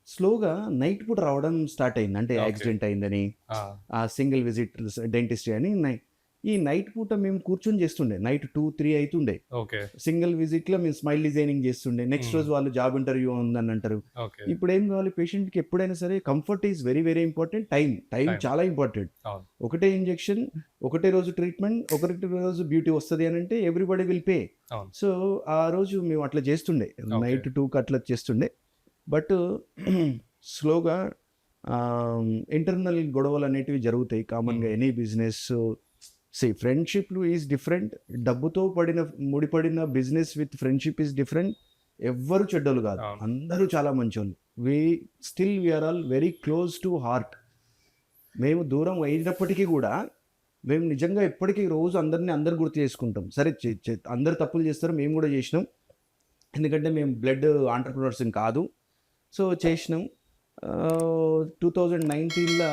స్లోగా నైట్ పూట రావడం స్టార్ట్ అయింది, అంటే యాక్సిడెంట్ అయిందని, సింగిల్ విజిట్ డెంటిస్ట్ అని. ఈ నైట్ పూట మేము కూర్చొని చేస్తుండే, నైట్ 2-3 అవుతుండే. సింగిల్ విజిట్ లో మేము స్మైల్ డిజైనింగ్ చేస్తుండే. నెక్స్ట్ రోజు వాళ్ళు జాబ్ ఇంటర్వ్యూ ఉందని అంటారు. ఇప్పుడు ఏం కావాలి పేషెంట్ కి, ఎప్పుడైనా సరే comfort is very very important. Time చాలా ఇంపార్టెంట్. ఒకటే ఇంజెక్షన్, ఒకటే రోజు ట్రీట్మెంట్, ఒకటే రోజు బ్యూటీ వస్తుంది అని అంటే ఎవ్రీబడి విల్ పే. సో ఆ రోజు మేము అట్లా చేస్తుండే, నైట్ 2కి అట్లా చేస్తుండే. బట్ స్లోగా ఇంటర్నల్ గొడవలు అనేటివి జరుగుతాయి కామన్గా any business. Friendship is different. డబ్బుతో ముడిపడిన business with friendship is different. ఎవ్వరు చెడ్డలు కాదు, అందరూ చాలా మంచోళ్ళు. We are all very close to heart. మేము దూరం అయినప్పటికీ కూడా మేము నిజంగా ఎప్పటికీ రోజు అందరు గుర్తు చేసుకుంటాం. సరే అందరు తప్పులు చేస్తారు, మేము కూడా చేసినాం, ఎందుకంటే మేము బ్లడ్ ఆంటర్ప్రినర్స్ కాదు. సో చేసినాం. 2019లో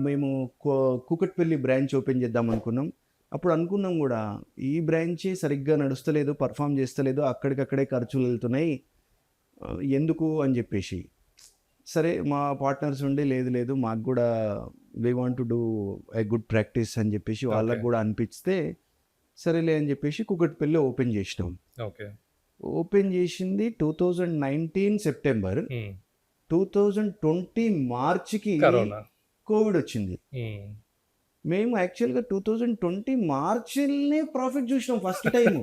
మేము కూకట్పల్లి బ్రాంచ్ ఓపెన్ చేద్దాం అనుకున్నాం. అప్పుడు అనుకున్నాం కూడా ఈ బ్రాంచే సరిగ్గా నడుస్తలేదు, పర్ఫామ్ చేస్తలేదు, అక్కడికక్కడే ఖర్చులు వెళ్తున్నాయి, ఎందుకు అని చెప్పేసి. సరే మా పార్ట్నర్స్ ఉండి లేదు మాకు కూడా we want to do a good practice అని చెప్పేసి వాళ్ళకు కూడా అనిపిస్తే సరేలే అని చెప్పేసి కూకట్పల్లి ఓపెన్ చేసినాం. ఓపెన్ చేసింది 2019 సెప్టెంబర్. 2020 మార్చికి కోవిడ్ వచ్చింది. మేము యాక్చువల్గా 2020 మార్చినే ప్రాఫిట్ చూసినాం ఫస్ట్ టైం.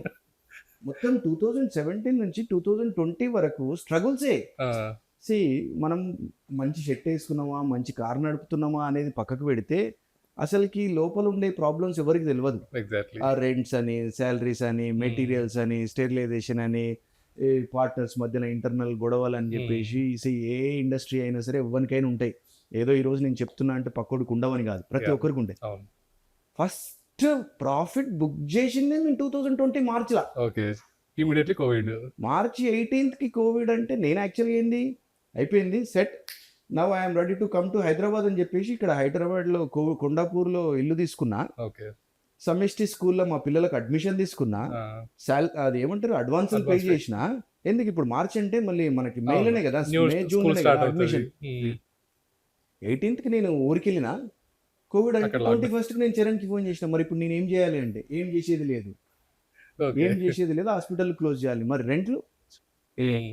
మొత్తం 2017 నుంచి 2020 వరకు స్ట్రగుల్సే. మనం మంచి షర్ట్ వేసుకున్నామా, మంచి కార్ నడుపుతున్నామా అనేది పక్కకు పెడితే అసలుకి లోపల ఉండే ప్రాబ్లమ్స్ ఎవరికి తెలియదు. ఆ రెంట్స్ అని, శాలరీస్ అని, మెటీరియల్స్ అని, స్టెరిలైజేషన్ అని, పార్ట్నర్స్ మధ్యన ఇంటర్నల్ గొడవలు అని చెప్పేసి. ఏ ఇండస్ట్రీ అయినా సరే ఎవరికైనా ఉంటాయి. ఏదో ఈరోజు నేను చెప్తున్నా అంటే పక్కోడికి ఉండవని కాదు, ప్రతి ఒక్కరికి ఉంటాయి. ఫస్ట్ ప్రాఫిట్ బుక్ చేసింది నేను 2020 మార్చిలో. మార్చి 18కి కోవిడ్ అంటే నేను యాక్చువల్గా అయిపోయింది set, now I'm ready to come to Hyderabad అని చెప్పేసి ఇక్కడ హైదరాబాద్లో కొండాపూర్లో ఇల్లు తీసుకున్నా. ఓకే. సమిష్టి స్కూల్లో మా పిల్లలకు అడ్మిషన్ తీసుకున్నా. అది ఏమంటారు అడ్వాన్స్ పే Advance pay. చేసిన. ఎందుకు ఇప్పుడు మార్చ్ అంటే మళ్ళీ మనకి అవును. మేలోనే కదా, న్యూ మే స్కూల్ జూన్లోనే స్టార్ట్ కదా అవుతుంది. అడ్మిషన్. 18th నేను ఊరికి వెళ్ళిన, కోవిడ్ అంటే అక్కడ lockdown. 21st నేను చరణ్కి ఫోన్ చేసిన. మరి ఇప్పుడు నేను ఏం చేయాలి అంటే ఏం చేసేది లేదు, ఓకే. ఏం చేసేది లేదు, హాస్పిటల్ క్లోజ్ చేయాలి. మరి రెంట్లు,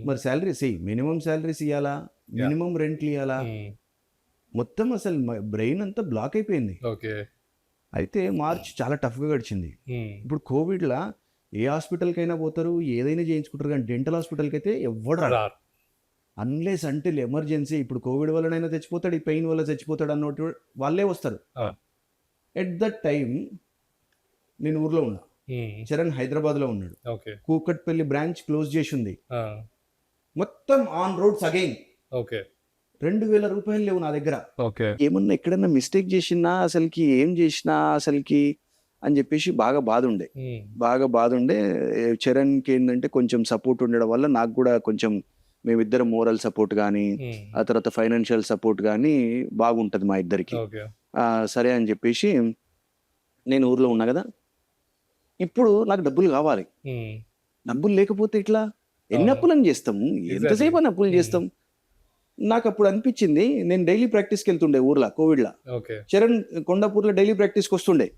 మరి శాలరీస్ మినిమం శాలరీస్ ఇవ్వాలా, మినిమం రెంట్లు ఇవ్వాలా, మొత్తం అసలు బ్రెయిన్ అంతా బ్లాక్ అయిపోయింది. ఓకే. అయితే మార్చ్ చాలా టఫ్గా గడిచింది. ఇప్పుడు కోవిడ్లా ఏ హాస్పిటల్కైనా పోతారు, ఏదైనా చేయించుకుంటారు, కానీ డెంటల్ హాస్పిటల్కి అయితే ఎవడు రాడు. అన్లెస్ అంటిల్ ఎమర్జెన్సీ, ఇప్పుడు కోవిడ్ వల్లనైనా చచ్చిపోతాడు, ఈ పెయిన్ వల్ల చచ్చిపోతాడు అన్నట్టు వాళ్ళే వస్తారు. ఎట్ దట్ టైం నేను ఊర్లో ఉన్నా, చరణ్ హైదరాబాద్లో ఉన్నాడు. ఓకే. కూకట్పల్లి బ్రాంచ్ క్లోజ్ చేసి ఉంది, మొత్తం ఆన్ రోడ్స్ అగైన్. ఓకే. 2,000 రూపాయలు లేవు నా దగ్గర. ఓకే. ఏమన్నా ఎక్కడన్నా మిస్టేక్ చేసినా అసలుకి ఏం చేసినా అసలుకి అని చెప్పేసి బాగా బాధ ఉండే. చరణ్కి ఏంటంటే కొంచెం సపోర్ట్ ఉండడం వల్ల నాకు కూడా కొంచెం మేమిద్దరం మోరల్ సపోర్ట్ కానీ ఆ తర్వాత ఫైనాన్షియల్ సపోర్ట్ కానీ బాగుంటుంది మా ఇద్దరికి. ఓకే. సరే అని చెప్పేసి నేను ఊర్లో ఉన్నా కదా, ఇప్పుడు నాకు డబ్బులు కావాలి. డబ్బులు లేకపోతే ఇట్లా ఎన్ని అప్పులని చేస్తాము, ఎంతసేపు అని అప్పులు చేస్తాం. నాకు అప్పుడు అనిపించింది, నేను డైలీ ప్రాక్టీస్కి వెళ్తుండే ఊర్లో కోవిడ్లో. ఓకే. చరణ్ కొండాపూర్లో డైలీ ప్రాక్టీస్కి వస్తుండే.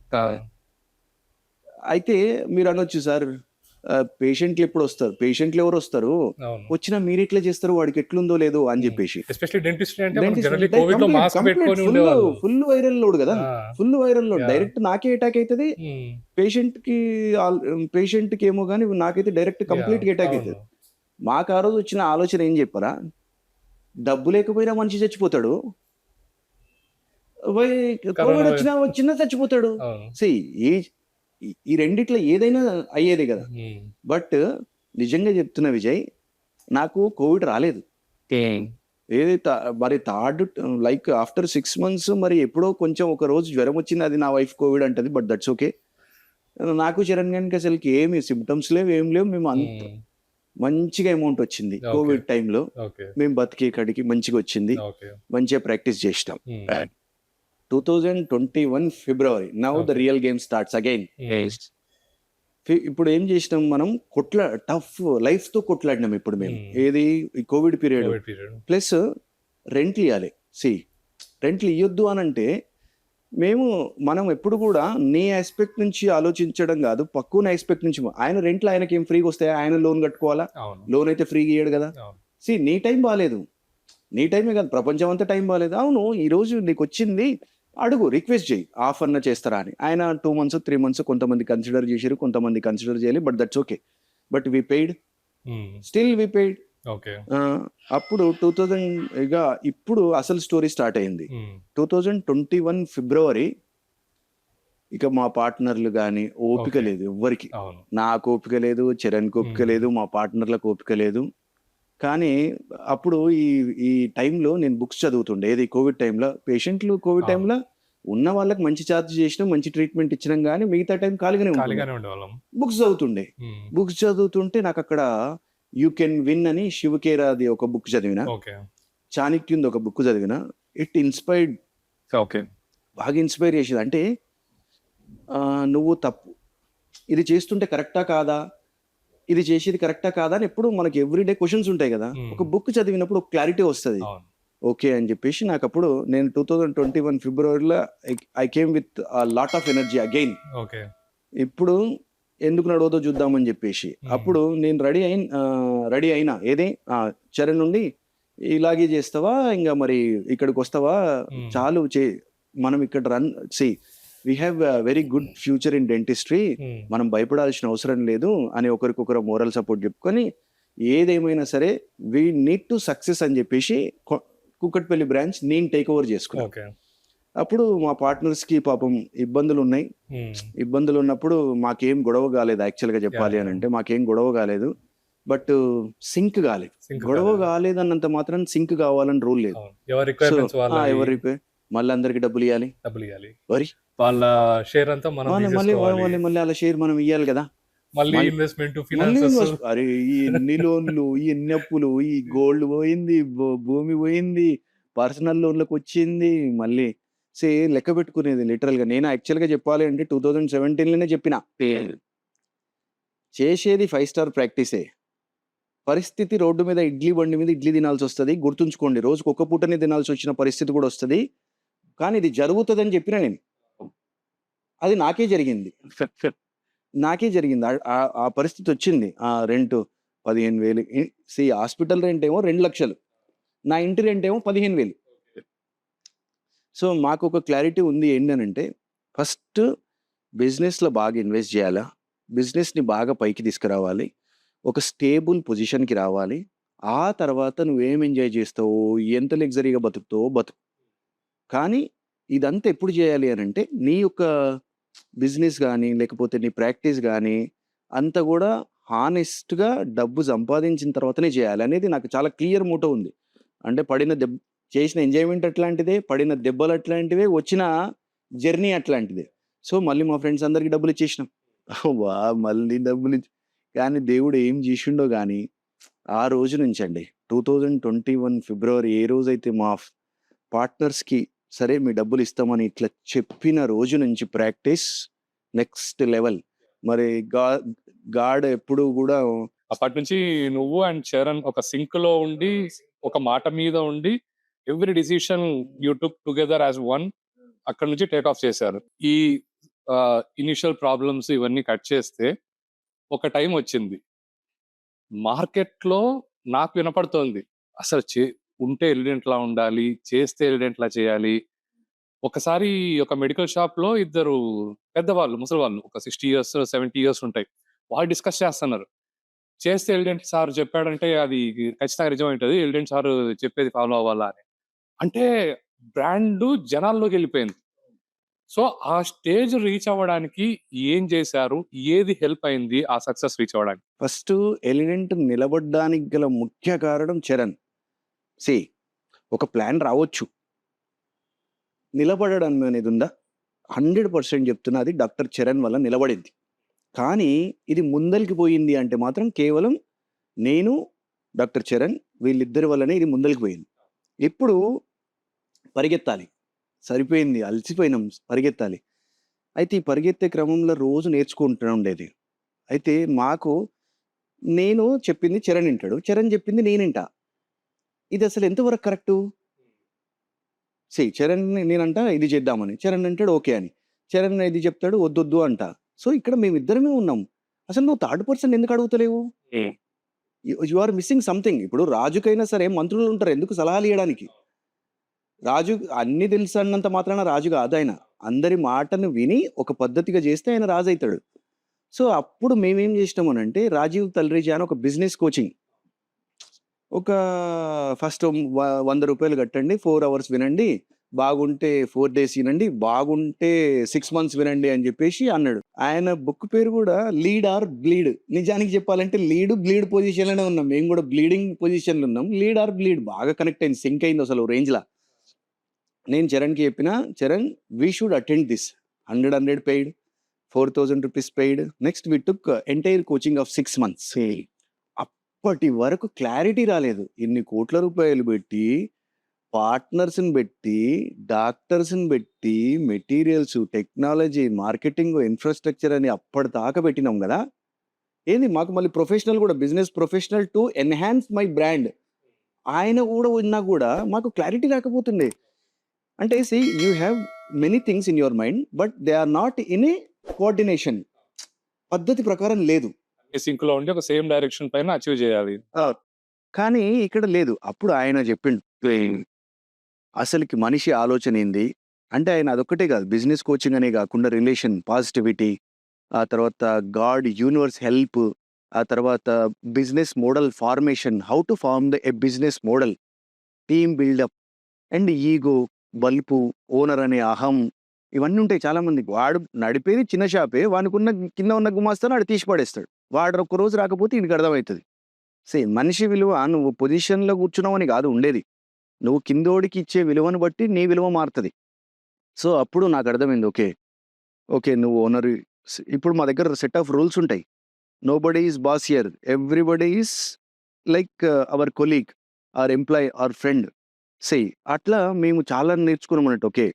అయితే మీరు అనొచ్చు సార్, పేషెంట్లు ఎప్పుడు వస్తారు, పేషెంట్లు ఎవరు వస్తారు, వచ్చినా మీరు ఎట్లా చేస్తారు, వాడికి ఎట్లుందో లేదో అని చెప్పేసి. ఎస్పెషల్లీ డెంటిస్ట్ అంటే మనం జనరల్లీ కోవిడ్ లో మాస్క్ పెట్టుకొని ఉండేవాళ్ళు. ఫుల్ వైరల్ లోడ్ కదా, ఫుల్ వైరల్ లోడ్. డైరెక్ట్ నాకే అటాక్ అవుతుంది, పేషెంట్ కి ఏమో కానీ నాకైతే డైరెక్ట్ కంప్లీట్ గా అటాక్ అవుతుంది. మాకు ఆ రోజు వచ్చిన ఆలోచన ఏం చెప్పరా, డబ్బు లేకపోయినా మనిషి చచ్చిపోతాడు, కోవిడ్ వచ్చినా చచ్చిపోతాడు. ఈ రెండిట్లో ఏదైనా అయ్యేదే కదా. బట్ నిజంగా చెప్తున్నా విజయ్, నాకు కోవిడ్ రాలేదు. ఏది మరి థర్డ్ లైక్ ఆఫ్టర్ 6 months మరి ఎప్పుడో కొంచెం ఒక రోజు జ్వరం వచ్చింది, అది నా వైఫ్ కోవిడ్ అంటది. But that's okay. నాకు చరణ్ గారికి అసలుకి ఏమి సిమ్టమ్స్ లేవు, ఏం లేవు. మేము అంత మంచిగా అమౌంట్ వచ్చింది కోవిడ్ టైంలో. మేము బతికే కాడికి మంచిగా వచ్చింది, మంచిగా ప్రాక్టీస్ చేసినాం. 2021 February now the real game starts again. ఇప్పుడు ఏం చేసినాం, మనం టఫ్ లైఫ్ తో కొట్లాడినాం ఇప్పుడు మేము. ఏది కోవిడ్ పీరియడ్ ప్లస్ రెంట్లు ఇవ్వాలి. రెంట్లు ఇవ్వద్దు అని అంటే మనం ఎప్పుడు కూడా నీ ఆస్పెక్ట్ నుంచి ఆలోచించడం కాదు, పక్కువ ఆస్పెక్ట్ నుంచి. ఆయన రెంట్లు ఆయనకి ఏం ఫ్రీగా వస్తాయి, ఆయన లోన్ కట్టుకోవాలా, లోన్ అయితే ఫ్రీగా ఇయ్యడు కదా. నీ టైం బాగాలేదు, నీ టైమే కాదు ప్రపంచం అంతా టైం బాగాలేదు. అవును, ఈ రోజు నీకు వచ్చింది, అడుగు, రిక్వెస్ట్ చేయి, ఆఫర్ చేస్తారా అని. ఆయన 2 months 3 months కొంతమంది కన్సిడర్ చేశారు, కొంతమంది కన్సిడర్ చేయాలి. But that's okay. But we paid, still we paid. అప్పుడు 2000 ఇక ఇప్పుడు అసలు స్టోరీ స్టార్ట్ అయింది. 2021 February ఇక మా పార్ట్నర్లు కానీ ఓపిక లేదు ఎవ్వరికి. నాకు ఓపిక లేదు, చరణ్కి ఓపిక లేదు, మా పార్ట్నర్లకు ఓపిక లేదు. కానీ అప్పుడు ఈ టైంలో నేను బుక్స్ చదువుతుండే. ఏది కోవిడ్ టైంలో పేషెంట్లు కోవిడ్ టైంలో ఉన్న వాళ్ళకి మంచి ఛార్జ్ చేసినాం, మంచి ట్రీట్మెంట్ ఇచ్చినాం, కానీ మిగతా టైం ఖాళీగానే ఉండేవాళ్ళం. బుక్స్ చదువుతుండే. బుక్స్ చదువుతుంటే నాకు అక్కడ యూ కెన్ విన్ అని శివకేరాది ఒక బుక్ చదివిన, చాణక్యుంది ఒక బుక్ చదివిన. ఇట్ ఇన్స్పైర్డ్, బాగా ఇన్స్పైర్ చేసేది. అంటే నువ్వు తప్పు ఇది చేస్తుంటే కరెక్టా కాదా, ఇది చేసేది కరెక్టా కాదా అని ఎప్పుడు మనకి ఎవ్రీడే క్వశ్చన్స్ ఉంటాయి కదా. ఒక బుక్ చదివినప్పుడు ఒక క్లారిటీ వస్తుంది. ఓకే అని చెప్పేసి నాకు అప్పుడు నేను 2021 February I came with lot of energy again. ఇప్పుడు ఎందుకు నడవదో చూద్దామని చెప్పేసి అప్పుడు నేను రెడీ అయినా. ఏదే చరణ్ నుండి ఇలాగే చేస్తావా, ఇంకా మరి ఇక్కడికి వస్తావా, చాలు మనం ఇక్కడ run we have very good future in dentistry, మనం భయపడాల్సిన అవసరం లేదు అని ఒకరికొకరు మోరల్ సపోర్ట్ చెప్పుకొని ఏదేమైనా సరే వీ నీడ్ టు సక్సెస్ అని చెప్పేసి కూకట్పల్లి బ్రాంచ్ నేను టేక్ ఓవర్ చేసుకున్నాను. అప్పుడు మా పార్ట్నర్స్ కి పాపం ఇబ్బందులు ఉన్నాయి. ఇబ్బందులు ఉన్నప్పుడు మాకేం గొడవ కాలేదు. యాక్చువల్గా చెప్పాలి అని అంటే మాకేం గొడవ కాలేదు, బట్ సింక్ కాలేదు. గొడవ కాలేదన్నంత మాత్రం సింక్ కావాలని రూల్ లేదు. ఎవరి మళ్ళీ అందరికి డబ్బులు ఇవ్వాలి, వరి వాళ్ళ షేర్ అంతా మళ్ళీ వాళ్ళ షేర్ మనం ఇవ్వాలి కదా. అరే ఈ ఎన్ని లోన్లు, ఈ ఎన్ని అప్పులు, ఈ గోల్డ్ పోయింది, భూమి పోయింది, పర్సనల్ లోన్‌లోకి వచ్చింది. మళ్ళీ లెక్క పెట్టుకునేది లిటరల్‌గా. నేను యాక్చువల్‌గా చెప్పాలి అంటే 2017లోనే చెప్పిన. చేసేది 5 స్టార్ ప్రాక్టీసే. పరిస్థితి రోడ్డు మీద ఇడ్లీ బండి మీద ఇడ్లీ తినాల్సొస్తది. గుర్తుంచుకోండి. రోజుకి ఒక్క పూటనే తినాల్సొచ్చిన పరిస్థితి కూడా వస్తది. కానీ ఇది జరుగుతదని చెప్పినా నేను. అది నాకే జరిగింది. నాకే జరిగింది. ఆ పరిస్థితొచ్చింది. Rent 15,000 hospital రెంటేమో 2,00,000. నా ఇంటి రెంటేమో 15,000. సో, మాకొక క్లారిటీ ఉంది ఏంటనంటే, ఫస్ట్ బిజినెస్‌లో బాగా ఇన్వెస్ట్ జేయాలా? బిజినెస్‌ని బాగా పైకి తీసుకురావాలి. ఒక స్టేబుల్ పొజిషన్‌కి రావాలి. ఆ తర్వాత నువ్వేం ఎంజాయ్ చేస్తావో, ఎంత లగ్జరీగా బతుకుతావో బతుకు. కానీ ఇదంతా ఎప్పుడు జేయాలి అనంటే, నీ యొక్క బిజినెస్ గానీ, లేకపోతే నీ ప్రాక్టీస్ గానీ, అంతా గూడా హానెస్ట్‌గా డబ్బు సంపాదించిన తర్వాతనే జేయాలి అనేది నాకు చాలా క్లియర్ మోటో ఉంది. అంటే చేసిన ఎంజాయ్‌మెంట్ అట్లాంటిదే, పడిన దెబ్బలు అట్లాంటివే, వచ్చిన జర్నీ అట్లాంటిదే. సో, మళ్ళీ మా ఫ్రెండ్స్ అందరికి డబ్బులిచ్చేసినాం. మళ్ళీ కానీ దేవుడు ఏం జేషిండో గానీ, ఆ రోజు నుంచండి 2021 ఫిబ్రవరి ఏ రోజైతే మా పార్ట్నర్స్‌కి సరే మీ డబ్బులిస్తామని ఇట్లా చెప్పిన రోజు నుంచి ప్రాక్టీస్ నెక్స్ట్ లెవెల్. మరి గాడ్ ఎప్పుడు గూడా అప్పటి నుంచి నువ్వు అండ్ చరణ్ ఒక సింక్‌లో ఉండి, ఒక మాట మీద ఉండి, every decision you took together as one. అక్కడి నుంచి టేక్ ఆఫ్ చేశారు. ఈ ఇనిషియల్ ప్రాబ్లమ్స్ ఇవన్నీ కట్ చేస్తే ఒక టైం వచ్చింది. మార్కెట్‌లో నాకు వినపడుతోంది. అసలు ఉంటే ఎలిడెంట్‌లా ఉండాలి, చేస్తే ఎలిడెంట్‌లా చేయాలి. ఒకసారి ఒక మెడికల్ షాప్‌లో ఇద్దరు పెద్దవాళ్ళు, ముసలివాళ్ళు ఒక 60 ఇయర్స్, 70 ఇయర్స్ ఉంటాయి. వాళ్ళు డిస్కస్ చేస్తున్నారు. చేస్తే ఎలిడెంట్ సార్ చెప్పాడంటే అది ఖచ్చితంగా నిజమైంటది. ఎలిడెంట్ సార్ చెప్పేది ఫాలో అవ్వాలా అని. అంటే బ్రాండ్ జనాల్లోకెళ్ళిపోయింది. సో, ఆ స్టేజ్ రీచ్ అవ్వడానికి ఏం చేశారు? ఏది హెల్ప్ అయింది ఆ సక్సెస్ రీచ్ అవ్వడానికి? ఫస్టు ఎలిడెంట్ నిలబడ్డానికి గల ముఖ్య కారణం చరణ్. సీ ఒక ప్లాన్ రావచ్చు. నిలబడడం అనేదుందా? 100% చెప్తున్నా అది డాక్టర్ చరణ్ వల్ల నిలబడింది. కానీ ఇది ముందలకి పోయింది అంటే మాత్రం కేవలం నేను, డాక్టర్ చరణ్ వీళ్ళిద్దరి వల్లనే ఇది ముందలకి పోయింది. ఇప్పుడు పరిగెత్తాలి. సరిపోయింది. అలసిపోయినాం. పరిగెత్తాలి. అయితే ఈ పరిగెత్తే క్రమంలో రోజు నేర్చుకుంటూ ఉండేది. అయితే నేను చెప్పింది చరణ్ ఇంటాడు. చరణ్ చెప్పింది నేనింటా. ఇదసలు ఎంతవరకు కరెక్టు? చరణ్‌ని నేనంటా ఇది చేద్దామని. చరణ్ అంటాడు ఓకే అని. చరణ్ ఇది చెప్తాడు వద్దొద్దు అంటా. సో, ఇక్కడ మేమిద్దరమే ఉన్నాం. అసలు నువ్వు థర్డ్ పర్సన్ ఎందుకు అడుగుతలేవు? You are missing something. ఇప్పుడు రాజుకైనా సరే మంత్రులుంటారు ఎందుకు సలహాలియ్యడానికి. రాజు అన్నీ తెలుసన్నంత మాత్రాన రాజు కాదాయన. అందరి మాటను విని ఒక పద్ధతిగా చేస్తే ఆయన రాజైతాడు. సో, అప్పుడు మేమేం చేసినామనంటే రాజీవ్ తల్రేజా అని ఒక బిజినెస్ కోచింగ్. ఒక ఫస్ట్ ₹100 కట్టండి. 4 అవర్స్ వినండి. బాగుంటే 4 డేస్ వినండి. బాగుంటే 6 మంత్స్ వినండి అని చెప్పేసి అన్నాడు. ఆయన బుక్ పేరు కూడా లీడ్ ఆర్ బ్లీడ్. నిజానికి చెప్పాలంటే బ్లీడ్ పొజిషన్‌లోనే ఉన్నాం. మేము కూడా బ్లీడింగ్ పొజిషన్‌లో ఉన్నాం. లీడ్ ఆర్ బ్లీడ్ బాగా కనెక్ట్ అయింది. సింక్ అయింది అసలు రేంజ్‌లా. నేను చరణ్‌కి చెప్పిన, Charan we should attend this. 100 paid. ₹4,000 paid. Next we took entire coaching of 6 months. అప్పటి వరకు క్లారిటీ రాలేదు. ఇన్ని కోట్ల రూపాయలు పెట్టి, పార్ట్నర్స్‌ని పెట్టి, డాక్టర్స్‌ని పెట్టి, మెటీరియల్స్, టెక్నాలజీ, మార్కెటింగ్, ఇన్‌ఫ్రాస్ట్రక్చర్ అని అప్పటిదాకా పెట్టినాం గదా! ఏంది మాకు మళ్ళీ ప్రొఫెషనల్ గూడా business professional to enhance my brand. ఆయన గూడా ఉన్నా గూడా మాకు క్లారిటీ రాకపోతుండే. అంటే you have many things in your mind. But they are not in a coordination. పద్ధతి ప్రకారం లేదు. సింక్‌లో ఉండి ఒక సేమ్ డైరెక్షన్ పైన అచీవ్ చేయాలి. కానీ ఇక్కడ లేదు. అప్పుడు ఆయన చెప్పిండు. అసలుకి మనిషి ఆలోచన ఏంది? అంటే ఆయన అదొక్కటే కాదు. బిజినెస్ కోచింగ్ అనే కాకుండా రిలేషన్, పాజిటివిటీ, ఆ తర్వాత గాడ్, యూనివర్స్ హెల్ప్, ఆ తర్వాత business model formation, how to form a business model, team buildup and ego, బల్పు, ఓనర్ అనే అహం, ఇవన్నీ ఉంటాయి చాలా మందికి. వాడు నడిపేది చిన్న షాపే. వానికున్న కింద ఉన్న గుమాస్తాను ఆడు తీసి పడేస్తాడు. వాడు ఒక్క రోజు రాకపోతే ఈయనకి అర్థమవుతది. మనిషి విలువ నువ్వు పొజిషన్‌లో కూర్చున్నావని కాదు ఉండేది. నువ్వు కిందోడికి ఇచ్చే విలువను బట్టి నీ విలువ మారుతది. సో, అప్పుడు నాకు అర్థమైంది. ఓకే. నువ్వు ఓనర్. ఇప్పుడు మా దగ్గర సెట్ ఆఫ్ రూల్స్ ఉంటాయి. Nobody is boss here. Everybody is like our colleague, our employee, our friend. Say అట్లా మేము చాలా నేర్చుకున్నాం అన్నట్టు. Okay.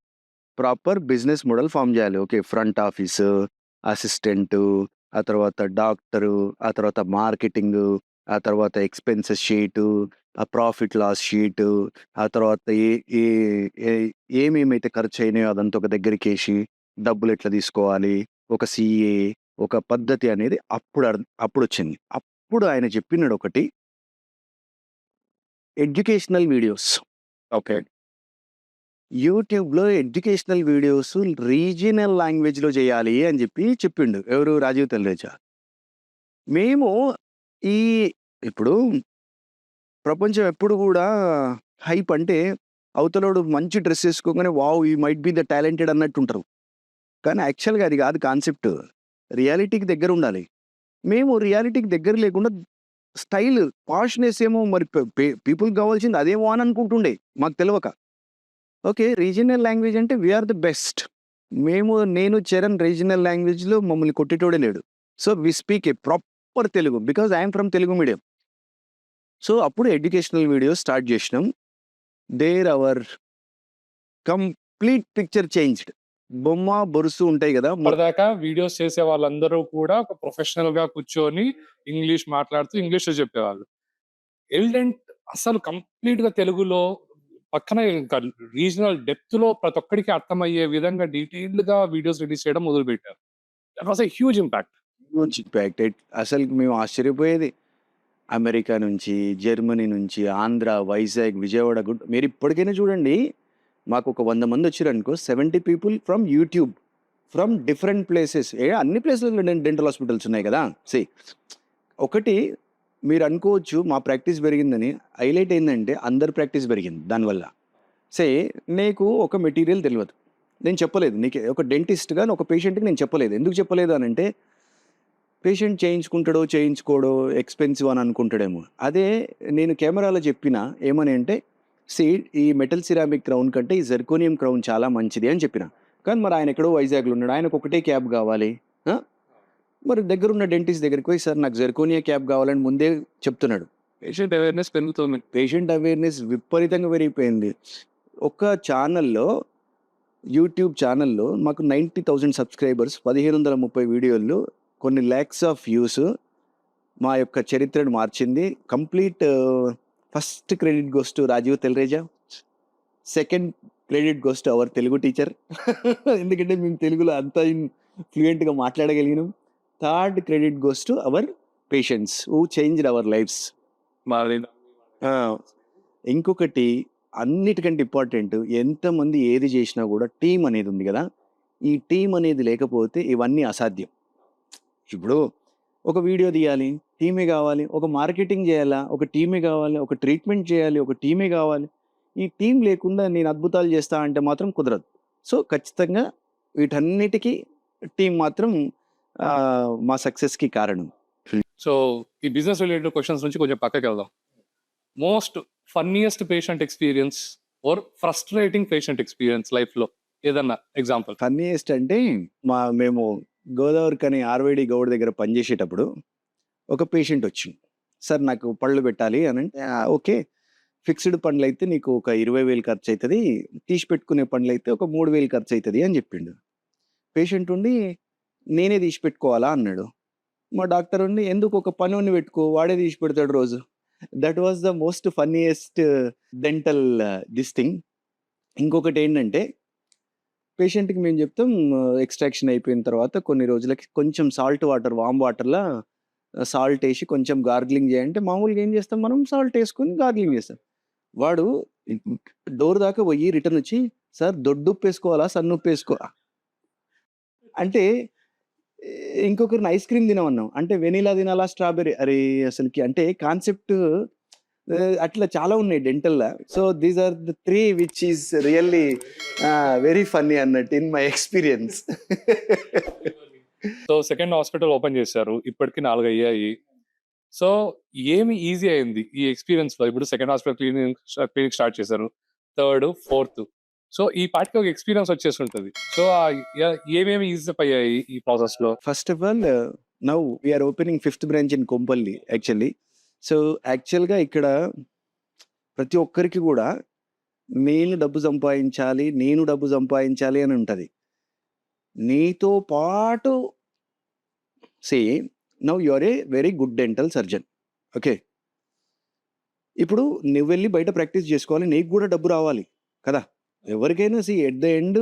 Proper business model form చేయాలి. ఓకే. ఫ్రంట్ ఆఫీసు, అసిస్టెంటు, ఆ తర్వాత డాక్టరు, ఆ తర్వాత మార్కెటింగు, ఆ తర్వాత ఎక్స్‌పెన్సెస్ షీటు, ఆ ప్రాఫిట్ లాస్ షీటు, ఆ తర్వాత ఏ ఏ ఏ ఏమేమైతే ఖర్చయినాయో అదంతా ఒక దగ్గరికేసి డబ్బులెట్లా తీసుకోవాలి, ఒక సీఏ, ఒక పద్ధతి అనేది అప్పుడొచ్చింది. అప్పుడు ఆయన చెప్పినడొకటి ఎడ్యుకేషనల్ వీడియోస్. ఓకే. యూట్యూబ్‌లో ఎడ్యుకేషనల్ వీడియోస్ రీజినల్ లాంగ్వేజ్‌లో చేయాలి అని చెప్పిండు. ఎవరు? రాజీవ్ తల్రేజా. మేము ఈ ఇప్పుడు ప్రపంచం ఎప్పుడు గూడా హైప్ అంటే అవతలోడు మంచి డ్రెస్ ఏసుకోగానే wow! You might be the talented అన్నట్టుంటరు. కానీ యాక్చువల్‌గా అది గాదు కాన్సెప్ట్. రియాలిటీకి దగ్గరుండాలి. మేము రియాలిటీకి దగ్గర లేకుండా స్టైల్, పాష్‌నెస్ ఏమో మరి పీపుల్‌కి గావాల్సింది అదేమో అని అనుకుంటుండే మాకు తెలవక. ఓకే. రీజినల్ లాంగ్వేజ్ అంటే వి ఆర్ ది బెస్ట్. నేను, చరణ్ రీజినల్ లాంగ్వేజ్‌లో మమ్మల్ని కొట్టేటోడే లేడు. So, we speak a proper Telugu. Because I am from Telugu medium. So, అప్పుడు ఎడ్యుకేషనల్ వీడియోస్ స్టార్ట్ జేసినాం. There our complete picture changed. బొమ్మ, బొరుసు ఉంటాయి గదా! ఇప్పటిదాకా వీడియోస్ చేసే వాళ్ళందరూ కూడా ఒక ప్రొఫెషనల్‌గా కూర్చొని ఇంగ్లీష్ మాట్లాడుతూ ఇంగ్లీష్‌లో చెప్పేవాళ్ళు. ఎలిడెంట్ అసలు కంప్లీట్‌గా తెలుగులో పక్కన ఇంకా రీజనల్ డెప్త్‌లో ప్రతి ఒక్కడికి అర్థమయ్యే విధంగా డీటెయిల్డ్‌గా వీడియోస్ రిలీజ్ చేయడం మొదలుపెట్టారు. That was a huge impact. Huge impact. అసలుకి మేము ఆశ్చర్యపోయేది. అమెరికా నుంచి, జర్మనీ నుంచి, ఆంధ్ర, వైజాగ్, విజయవాడ మీరిప్పటికైనా చూడండి. మాకొక 100 మందొచ్చిరనుకో 70 people from YouTube. From different places. అన్ని ప్లేస్‌లలో డెంటల్ హాస్పిటల్స్ ఉన్నాయి గదా! ఒకటి మీరనుకోవచ్చు మా ప్రాక్టీస్ పెరిగిందని. హైలైట్ ఏందంటే అందరి ప్రాక్టీస్ పెరిగింది దానివల్ల. సే నీకు ఒక మెటీరియల్ తెలవదు. నేను చెప్పలేదు. ఒక డెంటిస్ట్‌గా ఒక పేషెంట్‌కి నేను చెప్పలేదు. ఎందుకు చెప్పలేదు అనంటే పేషెంట్ చేయించుకుంటాడో, చేయించుకోడో, ఎక్స్‌పెన్సివ్ అని అనుకుంటాడేమో. అదే నేను కెమెరాలో చెప్పినా ఏమని అంటే, సీ ఈ మెటల్ సిరామిక్ క్రౌన్ కంటే ఈ జెర్కోనియం క్రౌన్ చాలా మంచిది అని చెప్పిన. కానీ మరి ఆయన ఎక్కడో వైజాగ్‌లో ఉన్నాడు. ఆయనకు ఒకటే క్యాప్ కావాలి. ఆ! మరి దగ్గరున్న డెంటిస్ట్ దగ్గరికి పోయి, సార్ నాకు జెర్కోనియా క్యాప్ కావాలని ముందే చెప్తున్నాడు. పేషెంట్ అవేర్‌నెస్ పెరుగుతుంది. పేషెంట్ అవేర్‌నెస్ విపరీతంగా పెరిగిపోయింది. ఒక ఛానల్‌లో యూట్యూబ్ ఛానల్‌లో మాకు 90,000 సబ్‌స్క్రైబర్స్, 1530 వీడియోలు, కొన్ని లాక్స్ ఆఫ్ వ్యూస్. మా యొక్క చరిత్రను మార్చింది. Complete first credit goes to Rajeev Telreja. Second credit goes to our Telugu teacher. ఎందుకంటే మేము తెలుగులో అంత ఫ్లూయెంట్‌గా మాట్లాడగలిగినాం. Third credit goes to our patients who changed our lives. మరి ఆ! ఇంకొకటి అన్నిటికంటే ఇంపార్టెంట్ ఎంతమంది ఏది చేసినా గూడా టీమ్ అనేది ఉంది గదా! ఈ టీమ్ అనేది లేకపోతే ఇవన్నీ అసాధ్యం. ఇప్పుడు ఒక వీడియో తీయాలి, టీమే గావాలి. ఒక మార్కెటింగ్ జేయాలా, ఒక టీమే గావాలి. ఒక ట్రీట్మెంట్ చేయాలి, ఒక టీమే గావాలి. ఈ టీమ్ లేకుండా నేను అద్భుతాలు చేస్తా అంటే మాత్రం కుదరదు. సో, ఖచ్చితంగా వీటన్నిటికి టీమ్ మాత్రం మా సక్సెస్‌కి కారణం. సో, ఈ బిజినెస్ రిలేటెడ్ క్వెషన్స్ నుంచి కొంచెం పక్కకెళ్దాం. Most funniest patient experience or frustrating patient experience లైఫ్‌లో ఏదన్నా ఎగ్జాంపుల్? ఫన్నీయెస్ట్ అంటే మేము గోదావరిఖని ఆర్‌వైడి గౌడ్ దగ్గర పనిజేసేటప్పుడు ఒక పేషెంట్ వచ్చిండు. సార్ నాకు పళ్ళు పెట్టాలి అనంటే, ఓకే. ఫిక్స్‌డ్ పనులైతే నీకు ఒక 20,000 ఖర్చయితది. తీసి పెట్టుకునే పనులైతే ఒక 3,000 ఖర్చయితది అని జెప్పిండు. పేషెంట్ ఉండి, నేనే తీసి పెట్టుకోవాలా అన్నాడు. మా డాక్టర్ ఉండి, ఎందుకు ఒక పనోడిని పెట్టుకో వాడే తీసి పెడతాడు రోజు. That was the most funniest dental thing. ఇంకొకటేంటంటే పేషెంట్‌కి మేము చెప్తాం ఎక్స్‌ట్రాక్షన్ అయిపోయిన తర్వాత కొన్ని రోజులకి కొంచెం సాల్ట్ వాటర్, వార్మ్ వాటర్‌లా సాల్ట్ ఏసి కొంచెం గార్గ్లింగ్ చేయంటే మామూలుగా ఏం చేస్తాం మనం సాల్ట్ ఏసుకొని గార్గ్లింగ్ చేస్తాం. వాడు డోర్ దాకా పోయి రిటర్న్ వచ్చి, "సార్ దొడ్డుప్పేసుకోవాలా? సన్నుప్పేసుకోవాలా?" అంటే ఇంకొకరిని ఐస్ క్రీమ్ తినమన్నాం. అంటే వెనిలా తినాలా? స్ట్రాబెర్రీ అరే! అసలకి అంటే కాన్సెప్ట్ అట్లా చాలా ఉన్నాయి డెంటల్‌ల. So, these are the 3 which is really very funny అన్నట్టు in my experience. So, second hospital open చేశారు. ఇప్పటికి 4 అయ్యాయి. సో, ఏమి ఈజీ అయింది ఈ ఎక్స్‌పీరియన్స్‌లో? ఇప్పుడు సెకండ్ హాస్పిటల్ క్లినిక్ స్టార్ట్ చేశారు. Third, fourth. సో, ఈ పాటికి ఒక ఎక్స్‌పీరియన్స్ వచ్చేసుంటది. సో, ఏమేమి ఈజ్ అప్ అయ్యాయి ఈ ప్రాసెస్‌లో? First of all now we are opening fifth branch in Kompally actually. So, యాక్చువల్‌గా ఇక్కడ ప్రతి ఒక్కరికి గూడా నేను డబ్బు సంపాదించాలి, నేను డబ్బు సంపాదించాలి అని ఉంటది. నీతో పాటు see now you are a very good dental surgeon. Okay. ఇప్పుడు నువ్వెళ్ళి బయట ప్రాక్టీస్ చేసుకోవాలి. నీకు గూడా డబ్బు రావాలి కదా! ఎవరికైనా ఎట్ ద ఎండ్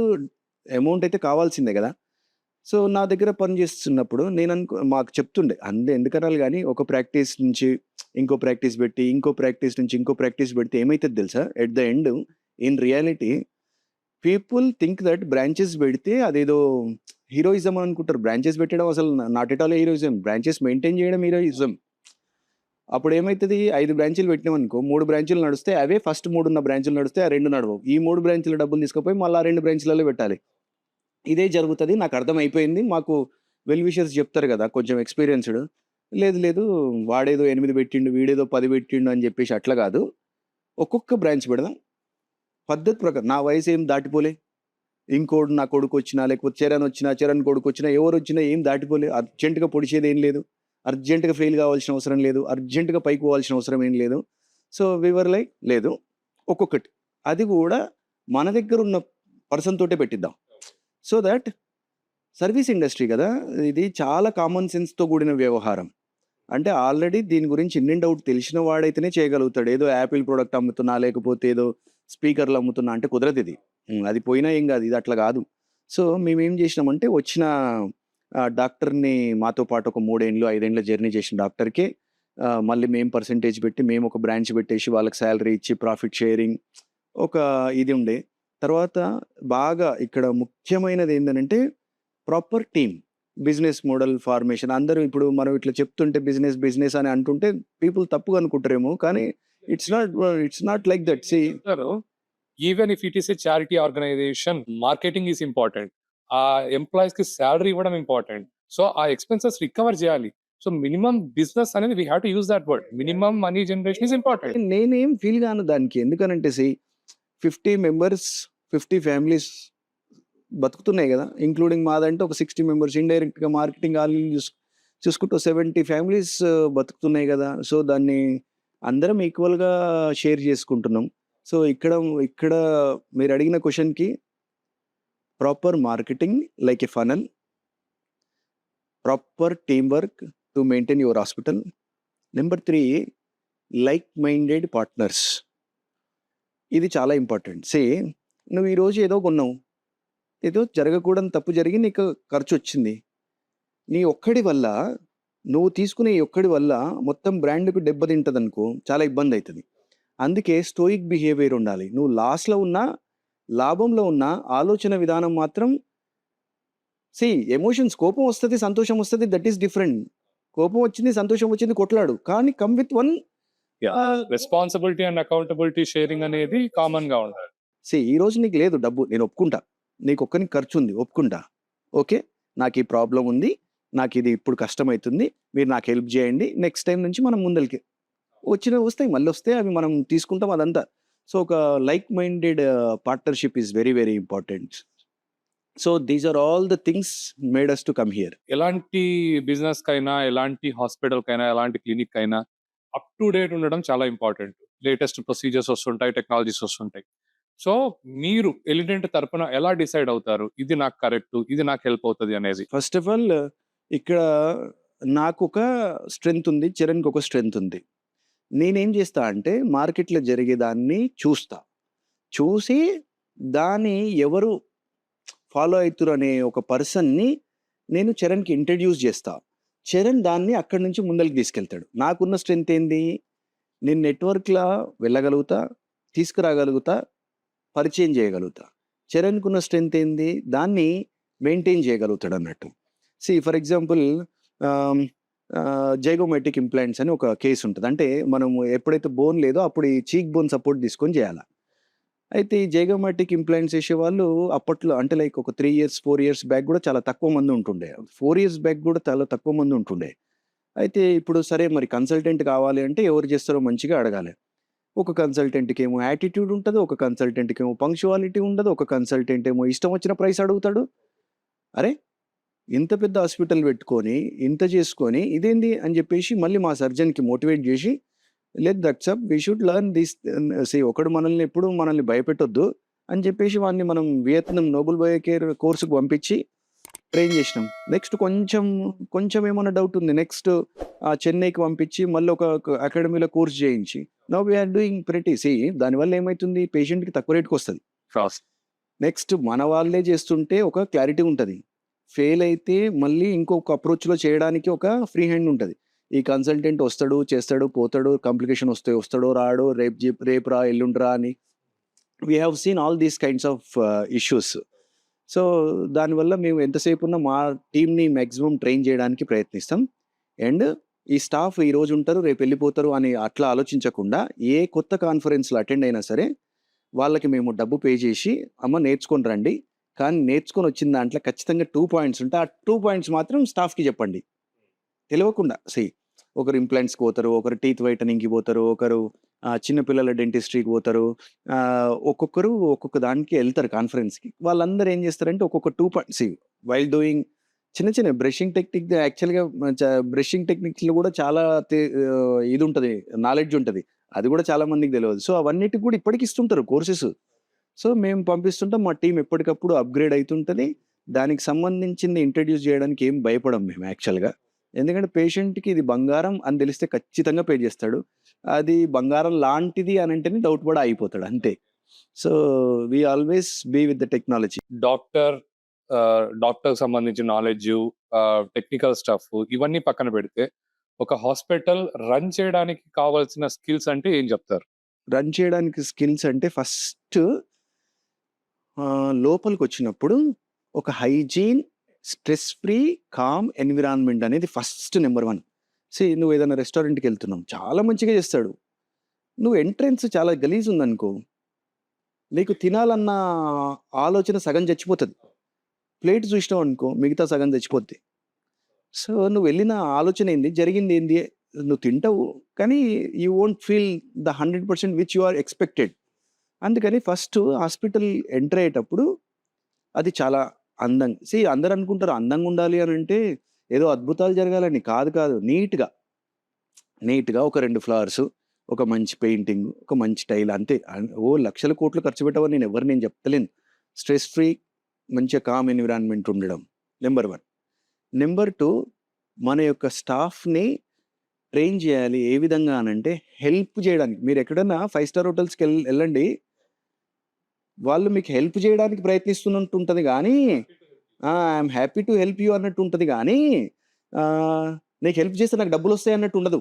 అమౌంట్ అయితే కావాల్సిందే గదా! సో, నా దగ్గర పని చేస్తున్నప్పుడు మాకు చెప్తుండే. ఎందుకనాలి గానీ, ఒక ప్రాక్టీస్ నుంచి ఇంకో ప్రాక్టీస్ పెట్టి, ఇంకో ప్రాక్టీస్ నుంచి ఇంకో ప్రాక్టీస్ పెడితే ఏమైతది తెలుసా? At the end in reality people think that branches పెడితే అదేదో హీరోయిజం అనుకుంటారు. బ్రాంచెస్ పెట్టడం అసలు not at all heroism. Branches maintain చేయడం హీరోయిజం. అప్పుడేమైతది 5 బ్రాంచీలు పెట్టినామనుకో, 3 బ్రాంచీలు నడుస్తాయి. అవే ఫస్ట్ 3 ఉన్న బ్రాంచీలు నడుస్తాయి. ఆ 2 నడవవు. ఈ 3 బ్రాంచీల డబ్బులు తీసుకుపోయి మళ్ళా ఆ 2 బ్రాంచీలలో పెట్టాలి. ఇదే జరుగుతది. నాకర్థమైపోయింది. మాకు వెల్ విషర్స్ చెప్తారు గదా! కొంచెం ఎక్స్‌పీరియన్స్‌డ్. లేదు, లేదు వాడేదో 8 పెట్టిండు, వీడేదో 10 పెట్టిండు అని జెప్పేసి అట్లా గాదు. ఒక్కొక్క బ్రాంచ్ పెడదాం. పద్ధతి ప్రకారం నా వయసేం దాటిపోలే. ఇంకోడు నా కొడుకొచ్చినా, లేకపోతే చరణ్ కొడుకొచ్చినా, ఎవరొచ్చినా ఏం దాటిపోలే. అర్జెంట్‌గా పొడిచేదేం లేదు. అర్జెంట్‌గా ఫెయిల్ గావాల్సిన అవసరం లేదు. అర్జెంట్‌గా పైకి పోవాల్సిన అవసరం ఏం లేదు. సో, వి వర్ లైక్ లేదు. ఒక్కొక్కటి. అది గూడా మన దగ్గరున్న పర్సన్ తోటే పెట్టిద్దాం. సో దట్ సర్వీస్ ఇండస్ట్రీ గదా! ఇది చాలా కామన్ సెన్స్‌తో కూడిన వ్యవహారం. అంటే ఆల్రెడీ దీని గురించి ఇన్ అండ్ ఔట్ తెలిసిన వాడైతేనే చేయగలుగుతాడు. ఏదో యాపిల్ ప్రొడక్ట్ అమ్ముతున్నా, లేకపోతే ఏదో స్పీకర్‌లు అమ్ముతున్నా అంటే కుదరదిది. అది పోయినా ఏం గాదు. ఇది అట్లా గాదు. సో, మేమేం జేసినామంటే వచ్చిన డాక్టర్‌ని మాతో పాటు ఒక 3 ఏండ్లు, 5 ఏండ్ల జర్నీ చేసిన డాక్టర్‌కే మళ్ళీ మేము పర్సెంటేజ్ పెట్టి మేము ఒక బ్రాంచ్ పెట్టేసి వాళ్ళకి సాలరీ ఇచ్చి ప్రాఫిట్ షేరింగ్ ఒక ఇది ఉండే. తర్వాత బాగా ఇక్కడ ముఖ్యమైనదేందనంటే proper team. Business model formation. అందరూ ఇప్పుడు మనం ఇట్లా చెప్తుంటే బిజినెస్ అని అంటుంటే పీపుల్ తప్పుగా అనుకుంటారేమో. కానీ ఇట్స్ నాట్ లైక్ దట్. చెప్తారు. Even if it is a charity organization, marketing is important. ఆ ఎంప్లాయీస్ కి సాలరీ ఇవ్వడం ఇంపార్టెంట్. సో ఆ ఎక్స్‌పెన్సెస్ రికవర్ చేయాలి. సో మినిమమ్ బిజినెస్ అనేది we have to use that word. Minimum money generation is important. నేనేం feel గాను దానికి. ఎందుకనంటే 50 మెంబర్స్, 50 ఫ్యామిలీస్ బతుకుతున్నాయి గదా! ఇంక్లూడింగ్ మాదంటే ఒక 60 మెంబర్స్ ఇండైరెక్ట్‌గా మార్కెటింగ్ చూసుకుంటే 70 ఫ్యామిలీస్ బతుకుతున్నాయి గదా! సో, దాన్ని అందరం ఈక్వల్‌గా షేర్ చేసుకుంటున్నాం. సో, ఇక్కడ మీరడిగిన క్వెషన్‌కి proper marketing like a funnel, proper team work to maintain your hospital. Number 3 like minded partners. ఇది చాలా ఇంపార్టెంట్. నువ్వు ఈరోజు ఏదో కొన్నావు. ఏదో జరగకూడని తప్పు జరిగి నీకు ఖర్చొచ్చింది. నువ్వు తీసుకునే ఈ ఒక్కడి వల్ల మొత్తం బ్రాండ్‌కు దెబ్బతింటదనుకో చాలా ఇబ్బందయితది. అందుకే స్టోయిక్ బిహేవియర్ ఉండాలి. నువ్వు లాస్‌లో ఉన్నా, లాభంలో ఉన్నా ఆలోచన విధానం మాత్రం ఎమోషన్స్ కోపం వస్తది, సంతోషం వస్తది. That is different. కోపం వచ్చింది, సంతోషం వచ్చింది కొట్లాడు. కానీ come with one responsibility and accountability sharing అనేది కామన్ గా ఉండాలి. ఈరోజు నీకు లేదు డబ్బు. నేను ఒప్పుకుంటా. నీకొక్కనికి ఖర్చుంది. ఒప్పుకుంటా. ఓకే. నాకీ ప్రాబ్లమ్ ఉంది. నాకిది ఇప్పుడు కష్టమైతుంది. మీరు నాకు హెల్ప్ జేయండి. నెక్స్ట్ టైమ్ నుంచి మనం ముందలకి వస్తాయి. మళ్ళొస్తాయి. అవి మనం తీసుకుంటాం అదంతా. సో, ఒక like minded partnership is very, very important. So, these are all the things made us to come here. ఎలాంటి బిజినెస్ కైనా, ఎలాంటి హాస్పిటల్ కైనా, ఎలాంటి క్లినిక్ కైనా అప్ టు డేట్ ఉండడం చాలా ఇంపార్టెంట్. లేటెస్ట్ ప్రొసీజర్స్ వస్తుంటాయి, టెక్నాలజీస్ వస్తుంటాయి. సో మీరు ఎలిడెంట్ తరపున ఎలా డిసైడ్ అవుతారు? ఇది నాకు కరెక్ట్, ఇది నాకు హెల్ప్ అవుతది అనేది. ఫస్ట్ ఆఫ్ ఆల్ ఇక్కడ నాకొక స్ట్రెంగ్త్ ఉంది. చరణ్‌కి ఒక స్ట్రెంగ్త్ ఉంది. నేనేం చేస్తా అంటే మార్కెట్‌లో జరిగేదాన్ని చూస్తా. చూసి దాన్ని ఎవరు ఫాలో అయితురు అనే ఒక పర్సన్‌ని నేను చరణ్‌కి ఇంట్రడ్యూస్ చేస్తా. చరణ్ దాన్ని అక్కడి నుంచి ముందలకి తీసుకెళ్తాడు. నాకున్న స్ట్రెంగ్త్ ఏంది? నేను నెట్‌వర్క్‌లా వెళ్ళగలుగుతా, తీసుకురాగలుగుతా, పరిచయం చేయగలుగుతా. చరణ్‌కున్న స్ట్రెంగ్త్ ఏంది? దాన్ని మెయింటైన్ చేయగలుగుతాడన్నట్టు. ఫర్ ఎగ్జాంపుల్ జైగోమాటిక్ ఇంప్లాంట్స్ అని ఒక కేస్ ఉంటది. అంటే మనము ఎప్పుడైతే బోన్ లేదో అప్పుడు ఈ చీక్ బోన్ సపోర్ట్ తీసుకొని చేయాల. అయితే ఈ జైగోమాటిక్ ఇంప్లాంట్స్ చేసేవాళ్ళు అప్పట్లో అంటే లైక్ ఒక 3 ఇయర్స్, 4 ఇయర్స్ బ్యాక్ గూడా చాలా తక్కువ మంది ఉంటుండే. 4 ఇయర్స్ బ్యాక్ గూడా చాలా తక్కువ మంది ఉంటుండే. అయితే ఇప్పుడు సరే మరి కన్సల్టెంట్ కావాలి అంటే ఎవరు చేస్తారో మంచిగా అడగాలి. ఒక కన్సల్టెంట్‌కేమో యాటిట్యూడ్ ఉంటది. ఒక కన్సల్టెంట్‌కేమో పంక్చువాలిటీ ఉండదు. ఒక కన్సల్టెంట్ ఏమో ఇష్టం వచ్చిన ప్రైస్ అడుగుతాడు. అరే! ఇంత పెద్ద హాస్పిటల్ పెట్టుకొని, ఇంత చేసుకొని ఇదేంది అని చెప్పేసి మళ్ళీ మా సర్జన్‌కి మోటివేట్ చేసి, that's up we should learn this. ఒకడు మనల్ని భయపెట్టొద్దు అని చెప్పేసి వాడిని మనం వియత్నాం నోబెల్ బయోకేర్ కోర్సుకు పంపించి ట్రైన్ చేసినాం. నెక్స్ట్ కొంచెం ఏమన్నా డౌట్ ఉంది, నెక్స్ట్ చెన్నైకి పంపించి మళ్ళీ ఒక అకాడమీలో కోర్స్ చేయించి నౌ వీఆర్ డూయింగ్ ప్రెటీ. దానివల్ల ఏమవుతుంది, పేషెంట్కి తక్కువ రేట్కి వస్తుంది. నెక్స్ట్ మన వాళ్ళే చేస్తుంటే ఒక క్లారిటీ ఉంటుంది. ఫెయిల్ అయితే మళ్ళీ ఇంకొక అప్రోచ్లో చేయడానికి ఒక ఫ్రీ హ్యాండ్ ఉంటుంది. ఈ కన్సల్టెంట్ వస్తాడు, చేస్తాడు, పోతాడు, కాంప్లికేషన్ వస్తాడో రాడో, రేపు రా ఎల్లుండ్రా అని we have seen all these kinds of issues. So దానివల్ల మేము ఎంతసేపు ఉన్నా మా టీమ్ని మ్యాక్సిమం ట్రైన్ చేయడానికి ప్రయత్నిస్తాం. అండ్ ఈ స్టాఫ్ ఈ రోజు ఉంటారు రేపు వెళ్ళిపోతారు అని అట్లా ఆలోచించకుండా ఏ కొత్త కాన్ఫరెన్స్లో అటెండ్ అయినా సరే వాళ్ళకి మేము డబ్బు పే చేసి అమ్మ నేర్చుకొని రండి, కానీ నేర్చుకొని వచ్చిన దాంట్లో ఖచ్చితంగా 2 పాయింట్స్ ఉంటాయి. ఆ 2 పాయింట్స్ మాత్రం స్టాఫ్కి చెప్పండి. తెలియకుండా ఒకరు ఇంప్లాంట్స్కి పోతారు, ఒకరు టీత్ వైటనింగ్కి పోతారు, ఒకరు చిన్నపిల్లల డెంటిస్ట్రీకి పోతారు, ఒక్కొక్కరు ఒక్కొక్క దానికి వెళ్తారు కాన్ఫరెన్స్కి. వాళ్ళందరూ ఏం చేస్తారంటే ఒక్కొక్క 2 పాయింట్స్ వైల్ డూయింగ్ చిన్న బ్రషింగ్ టెక్నిక్. యాక్చువల్గా బ్రషింగ్ టెక్నిక్స్లో కూడా చాలా ఇది ఉంటుంది, నాలెడ్జ్ ఉంటుంది. అది కూడా చాలా మందికి తెలియదు. సో అవన్నిటికి కూడా ఇప్పటికి ఇస్తుంటారు కోర్సెస్. సో మేము పంపిస్తుంటాం, మా టీం ఎప్పటికప్పుడు అప్గ్రేడ్ అవుతుంటుంది. దానికి సంబంధించింది ఇంట్రడ్యూస్ చేయడానికి ఏం భయపడం మేము యాక్చువల్గా. ఎందుకంటే పేషెంట్కి ఇది బంగారం అని తెలిస్తే ఖచ్చితంగా పే చేస్తాడు. అది బంగారం లాంటిది అని అంటేనే డౌట్ కూడా అయిపోతాడు అంతే. So we always be with the technology. Doctor సంబంధించిన నాలెడ్జ్, టెక్నికల్ స్టఫ్ ఇవన్నీ పక్కన పెడితే ఒక హాస్పిటల్ రన్ చేయడానికి కావాల్సిన స్కిల్స్ అంటే ఏం చెప్తారు? రన్ చేయడానికి స్కిల్స్ అంటే ఫస్ట్ లోపలికి వచ్చినప్పుడు ఒక hygiene, stress free, calm environment అనేది ఫస్ట్ నెంబర్ 1. నువ్వు ఏదైనా రెస్టారెంట్కి వెళ్తున్నావు, చాలా మంచిగా చేస్తాడు, నువ్వు ఎంట్రెన్స్ చాలా గలీజ్ ఉందనుకో, నీకు తినాలన్న ఆలోచన సగం చచ్చిపోతుంది. ప్లేట్ చూసినావు అనుకో, మిగతా సగం చచ్చిపోద్ది. సో నువ్వు వెళ్ళిన ఆలోచన ఏంది, జరిగింది ఏంది, నువ్వు తింటావు కానీ you won't feel the 100% which you are expected. అందుకని ఫస్ట్ హాస్పిటల్ ఎంటర్ అయ్యేటప్పుడు అది చాలా అందంగా. అందరు అనుకుంటారు అందంగా ఉండాలి అని అంటే ఏదో అద్భుతాలు జరగాలని. కాదు, నీట్గా ఒక 2 ఫ్లవర్స్, ఒక మంచి పెయింటింగ్, ఒక మంచి టైల్ అంతే. లక్షల కోట్లు ఖర్చు పెట్టవని నేను చెప్తలేను. స్ట్రెస్ ఫ్రీ, మంచిగా కామ్ ఎన్విరాన్మెంట్ ఉండడం నెంబర్ 1. నెంబర్ 2, మన యొక్క స్టాఫ్ని ట్రైన్ చేయాలి. ఏ విధంగా అనంటే హెల్ప్ చేయడానికి. మీరు ఎక్కడన్నా 5 స్టార్ హోటల్స్కి వెళ్ళండి, వాళ్ళు మీకు హెల్ప్ చేయడానికి ప్రయత్నిస్తున్నట్టు ఉంటుంది కానీ I'm happy to help you అన్నట్టు ఉంటుంది కానీ నీకు హెల్ప్ చేస్తే నాకు డబ్బులు వస్తాయి అన్నట్టు ఉండదు.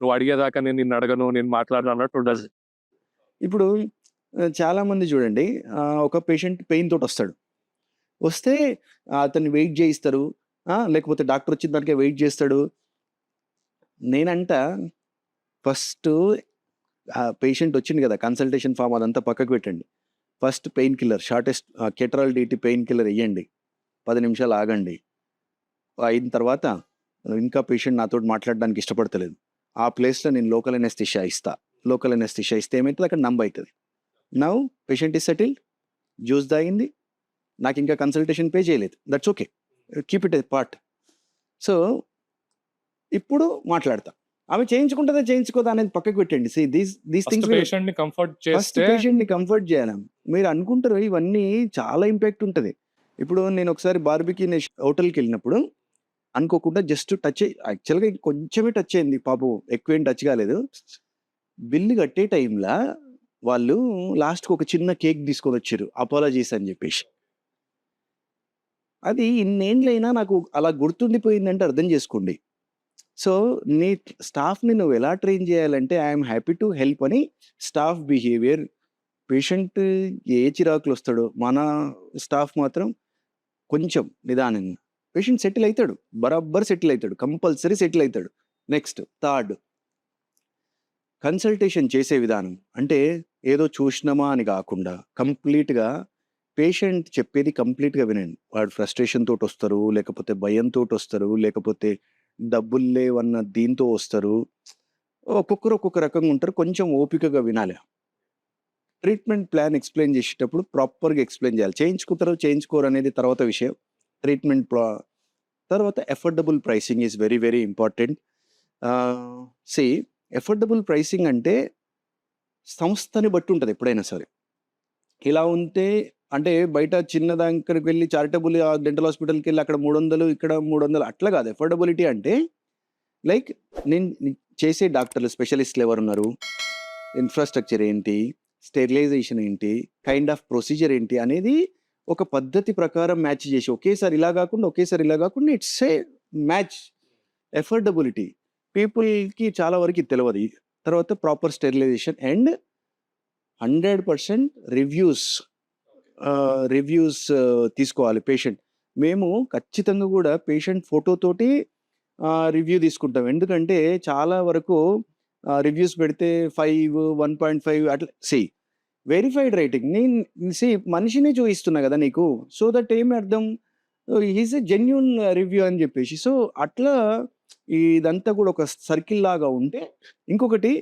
నువ్వు అడిగేదాకా నేను నిన్ను అడగను, నేను మాట్లాడను అన్నట్టు ఉండదు. ఇప్పుడు చాలామంది చూడండి, ఒక పేషెంట్ పెయిన్ తోటి వస్తే అతన్ని వెయిట్ చేయిస్తారు, లేకపోతే డాక్టర్ వచ్చిన దానికే వెయిట్ చేస్తాడు. నేనంట ఫస్ట్ పేషెంట్ వచ్చింది కదా, కన్సల్టేషన్ ఫామ్ అదంతా పక్కకు పెట్టండి. First pain killer, shortest Ketorol DT pain killer ఇవ్వండి, 10 నిమిషాలు ఆగండి. అయిన తర్వాత ఇంకా పేషెంట్ నాతో మాట్లాడడానికి ఇష్టపడతలేదు, ఆ ప్లేస్లో నేను లోకల్ ఎనెస్థీషియా ఇస్తా. లోకల్ ఎనెస్థీషియా ఇస్తే ఏమవుతుంది, అక్కడ నంబ్ అవుతుంది. Now patient is settled, juice తాగింది, నాకు ఇంకా కన్సల్టేషన్ పే చేయలేదు, that's okay, keep it a part. So ఇప్పుడు మాట్లాడతా, ఆమె చేయించుకోదా అనేది పక్కకు పెట్టండి. దీస్ థింగ్స్ పేషెంట్ ని కంఫర్ట్ ఫస్ట్ పేషెంట్ని కంఫర్ట్ చేయాలి. మీరు అనుకుంటారు ఇవన్నీ చాలా ఇంపాక్ట్ ఉంటుంది. ఇప్పుడు నేను ఒకసారి బార్బిక్యూ హోటల్కి వెళ్ళినప్పుడు అనుకోకుండా జస్ట్ టచ్ యాక్చువల్గా కొంచెమే టచ్ అయింది, పాపం ఎక్కువేం టచ్ కాలేదు. బిల్లు కట్టే టైంలో వాళ్ళు లాస్ట్కి ఒక చిన్న కేక్ తీసుకొని వచ్చారు, అపాలజీస్ అని చెప్పేసి. అది ఇన్నేళ్ళైనా నాకు అలా గుర్తుండిపోయిందంటే అర్థం చేసుకోండి. సో నీ స్టాఫ్ని నువ్వు ఎలా ట్రైన్ చేయాలంటే ఐఎమ్ హ్యాపీ టు హెల్ప్ అని స్టాఫ్ బిహేవియర్. పేషెంట్ ఏ చిరాకులు వస్తాడో, మన స్టాఫ్ మాత్రం కొంచెం నిదానంగా, పేషెంట్ సెటిల్ అవుతాడు, బరాబర్ సెటిల్ అవుతాడు, కంపల్సరీ సెటిల్ అవుతాడు. నెక్స్ట్ 3rd, కన్సల్టేషన్ చేసే విధానం. అంటే ఏదో చూసినామా అని కాకుండా కంప్లీట్గా పేషెంట్ చెప్పేది కంప్లీట్గా వినండి. వాడు ఫ్రస్ట్రేషన్ తోటి వస్తారు, లేకపోతే భయంతో వస్తారు, లేకపోతే డబ్బులు లేవన్న దీంతో వస్తారు. ఒక్కొక్కరు ఒక్కొక్క రకంగా ఉంటారు. కొంచెం ఓపికగా వినాలి. ట్రీట్మెంట్ ప్లాన్ ఎక్స్ప్లెయిన్ చేసేటప్పుడు ప్రాపర్గా ఎక్స్ప్లెయిన్ చేయాలి. చేయించుకోరు అనేది తర్వాత విషయం. ట్రీట్మెంట్ తర్వాత affordable pricing is very very important. Affordable pricing అంటే సంస్థని బట్టి ఉంటది ఎప్పుడైనా సరే. ఇలా ఉంటే అంటే బయట చిన్న దగ్గరికి వెళ్లి చారిటబుల్ డెంటల్ హాస్పిటల్‌కెళ్ళి అక్కడ 300 ఇక్కడ 300 అట్లా కాదు. ఎఫోర్డబిలిటీ అంటే లైక్ నేను చేసే డాక్టర్లు స్పెషలిస్ట్‌లు ఎవరున్నారు? ఇన్‌ఫ్రాస్ట్రక్చర్ ఏంటి? స్టెరిలైజేషన్ ఏంటి? కైండ్ ఆఫ్ ప్రొసీజర్ ఏంటి? అనేది ఒక పద్ధతి ప్రకారం మ్యాచ్ చేసి ఒకేసారి ఇలా గాకుండా, ఒకేసారి ఇలా గాకుండా ఇట్స్ ఏ మ్యాచ్. ఎఫోర్డబిలిటీ పీపుల్‌కి చాలా వరకు ఇది తెలవది. తర్వాత proper sterilization and 100% reviews. Reviews తీసుకోవాలి పేషెంట్. మేము ఖచ్చితంగా గూడా పేషెంట్ ఫోటోతోటి రివ్యూ తీసుకుంటాం. ఎందుకంటే చాలా వరకు రివ్యూస్ పెడితే 5, 1.5 అట్లా వెరిఫైడ్ రేటింగ్. మనిషినే చూయిస్తున్నా గదా నీకు. సో దట్ ఏమి అర్థం? ఈజ్ ఎ జెన్యూన్ రివ్యూ అని జెప్పేసి. సో అట్లా ఇదంతా గూడా ఒక సర్కిల్ లాగా ఉంటే ఇంకొకటి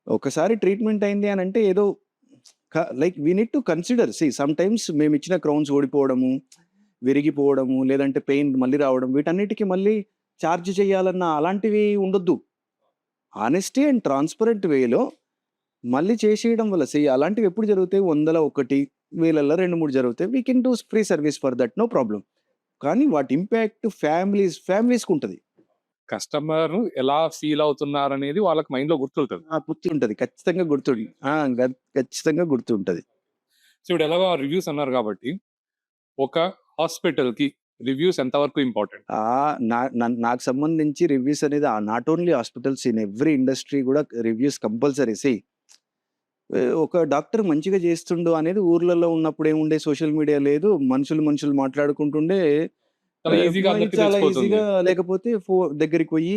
ఒకసారి ట్రీట్మెంట్ అయింది అనంటే ఏదో like we need to consider sometimes మేమిచ్చిన క్రౌన్స్ ఓడిపోవడము, విరిగిపోవడము, లేదంటే పెయిన్ మళ్ళీ రావడం వీటన్నిటికి మళ్ళీ చార్జ్ చేయాలన్న అలాంటివి ఉండొద్దు. హానెస్టీ అండ్ ట్రాన్స్‌పరెంట్ వేలో మళ్ళీ చేసేయడం వల్ల అలాంటివి ఎప్పుడు జరుగుతాయి? 100లో 1, 1000లో 2, 3 జరుగుతాయి. We can do free service for that no problem. కానీ వాటి ఇంపాక్ట్ ఫ్యామిలీస్‌కుంటది. కస్టమర్ ఎలా ఫీల్ అవుతున్నారనేది వాళ్ళకి మైండ్‌లో గుర్తుంటది. గుర్తుంటది. ఖచ్చితంగా గుర్తుండి ఖచ్చితంగా గుర్తుంటది. సో ఇప్పుడు ఎలాగో రివ్యూస్ అన్నారు కాబట్టి, ఒక హాస్పిటల్‌కి రివ్యూస్ ఎంతవరకు ఇంపార్టెంట్? నాకు సంబంధించి రివ్యూస్ అనేది not only hospitals in every industry గూడా రివ్యూస్ కంపల్సరీ. ఒక డాక్టర్ మంచిగా చేస్తుండు అనేది ఊర్లలో ఉన్నప్పుడు ఏముండే సోషల్ మీడియా లేదు. మనుషులు మాట్లాడుకుంటుండే చాలా ఈజీగా అందరికి చాలా తెలిసిపోతుంది. ఈజీగా లేకపోతే దగ్గరికి పోయి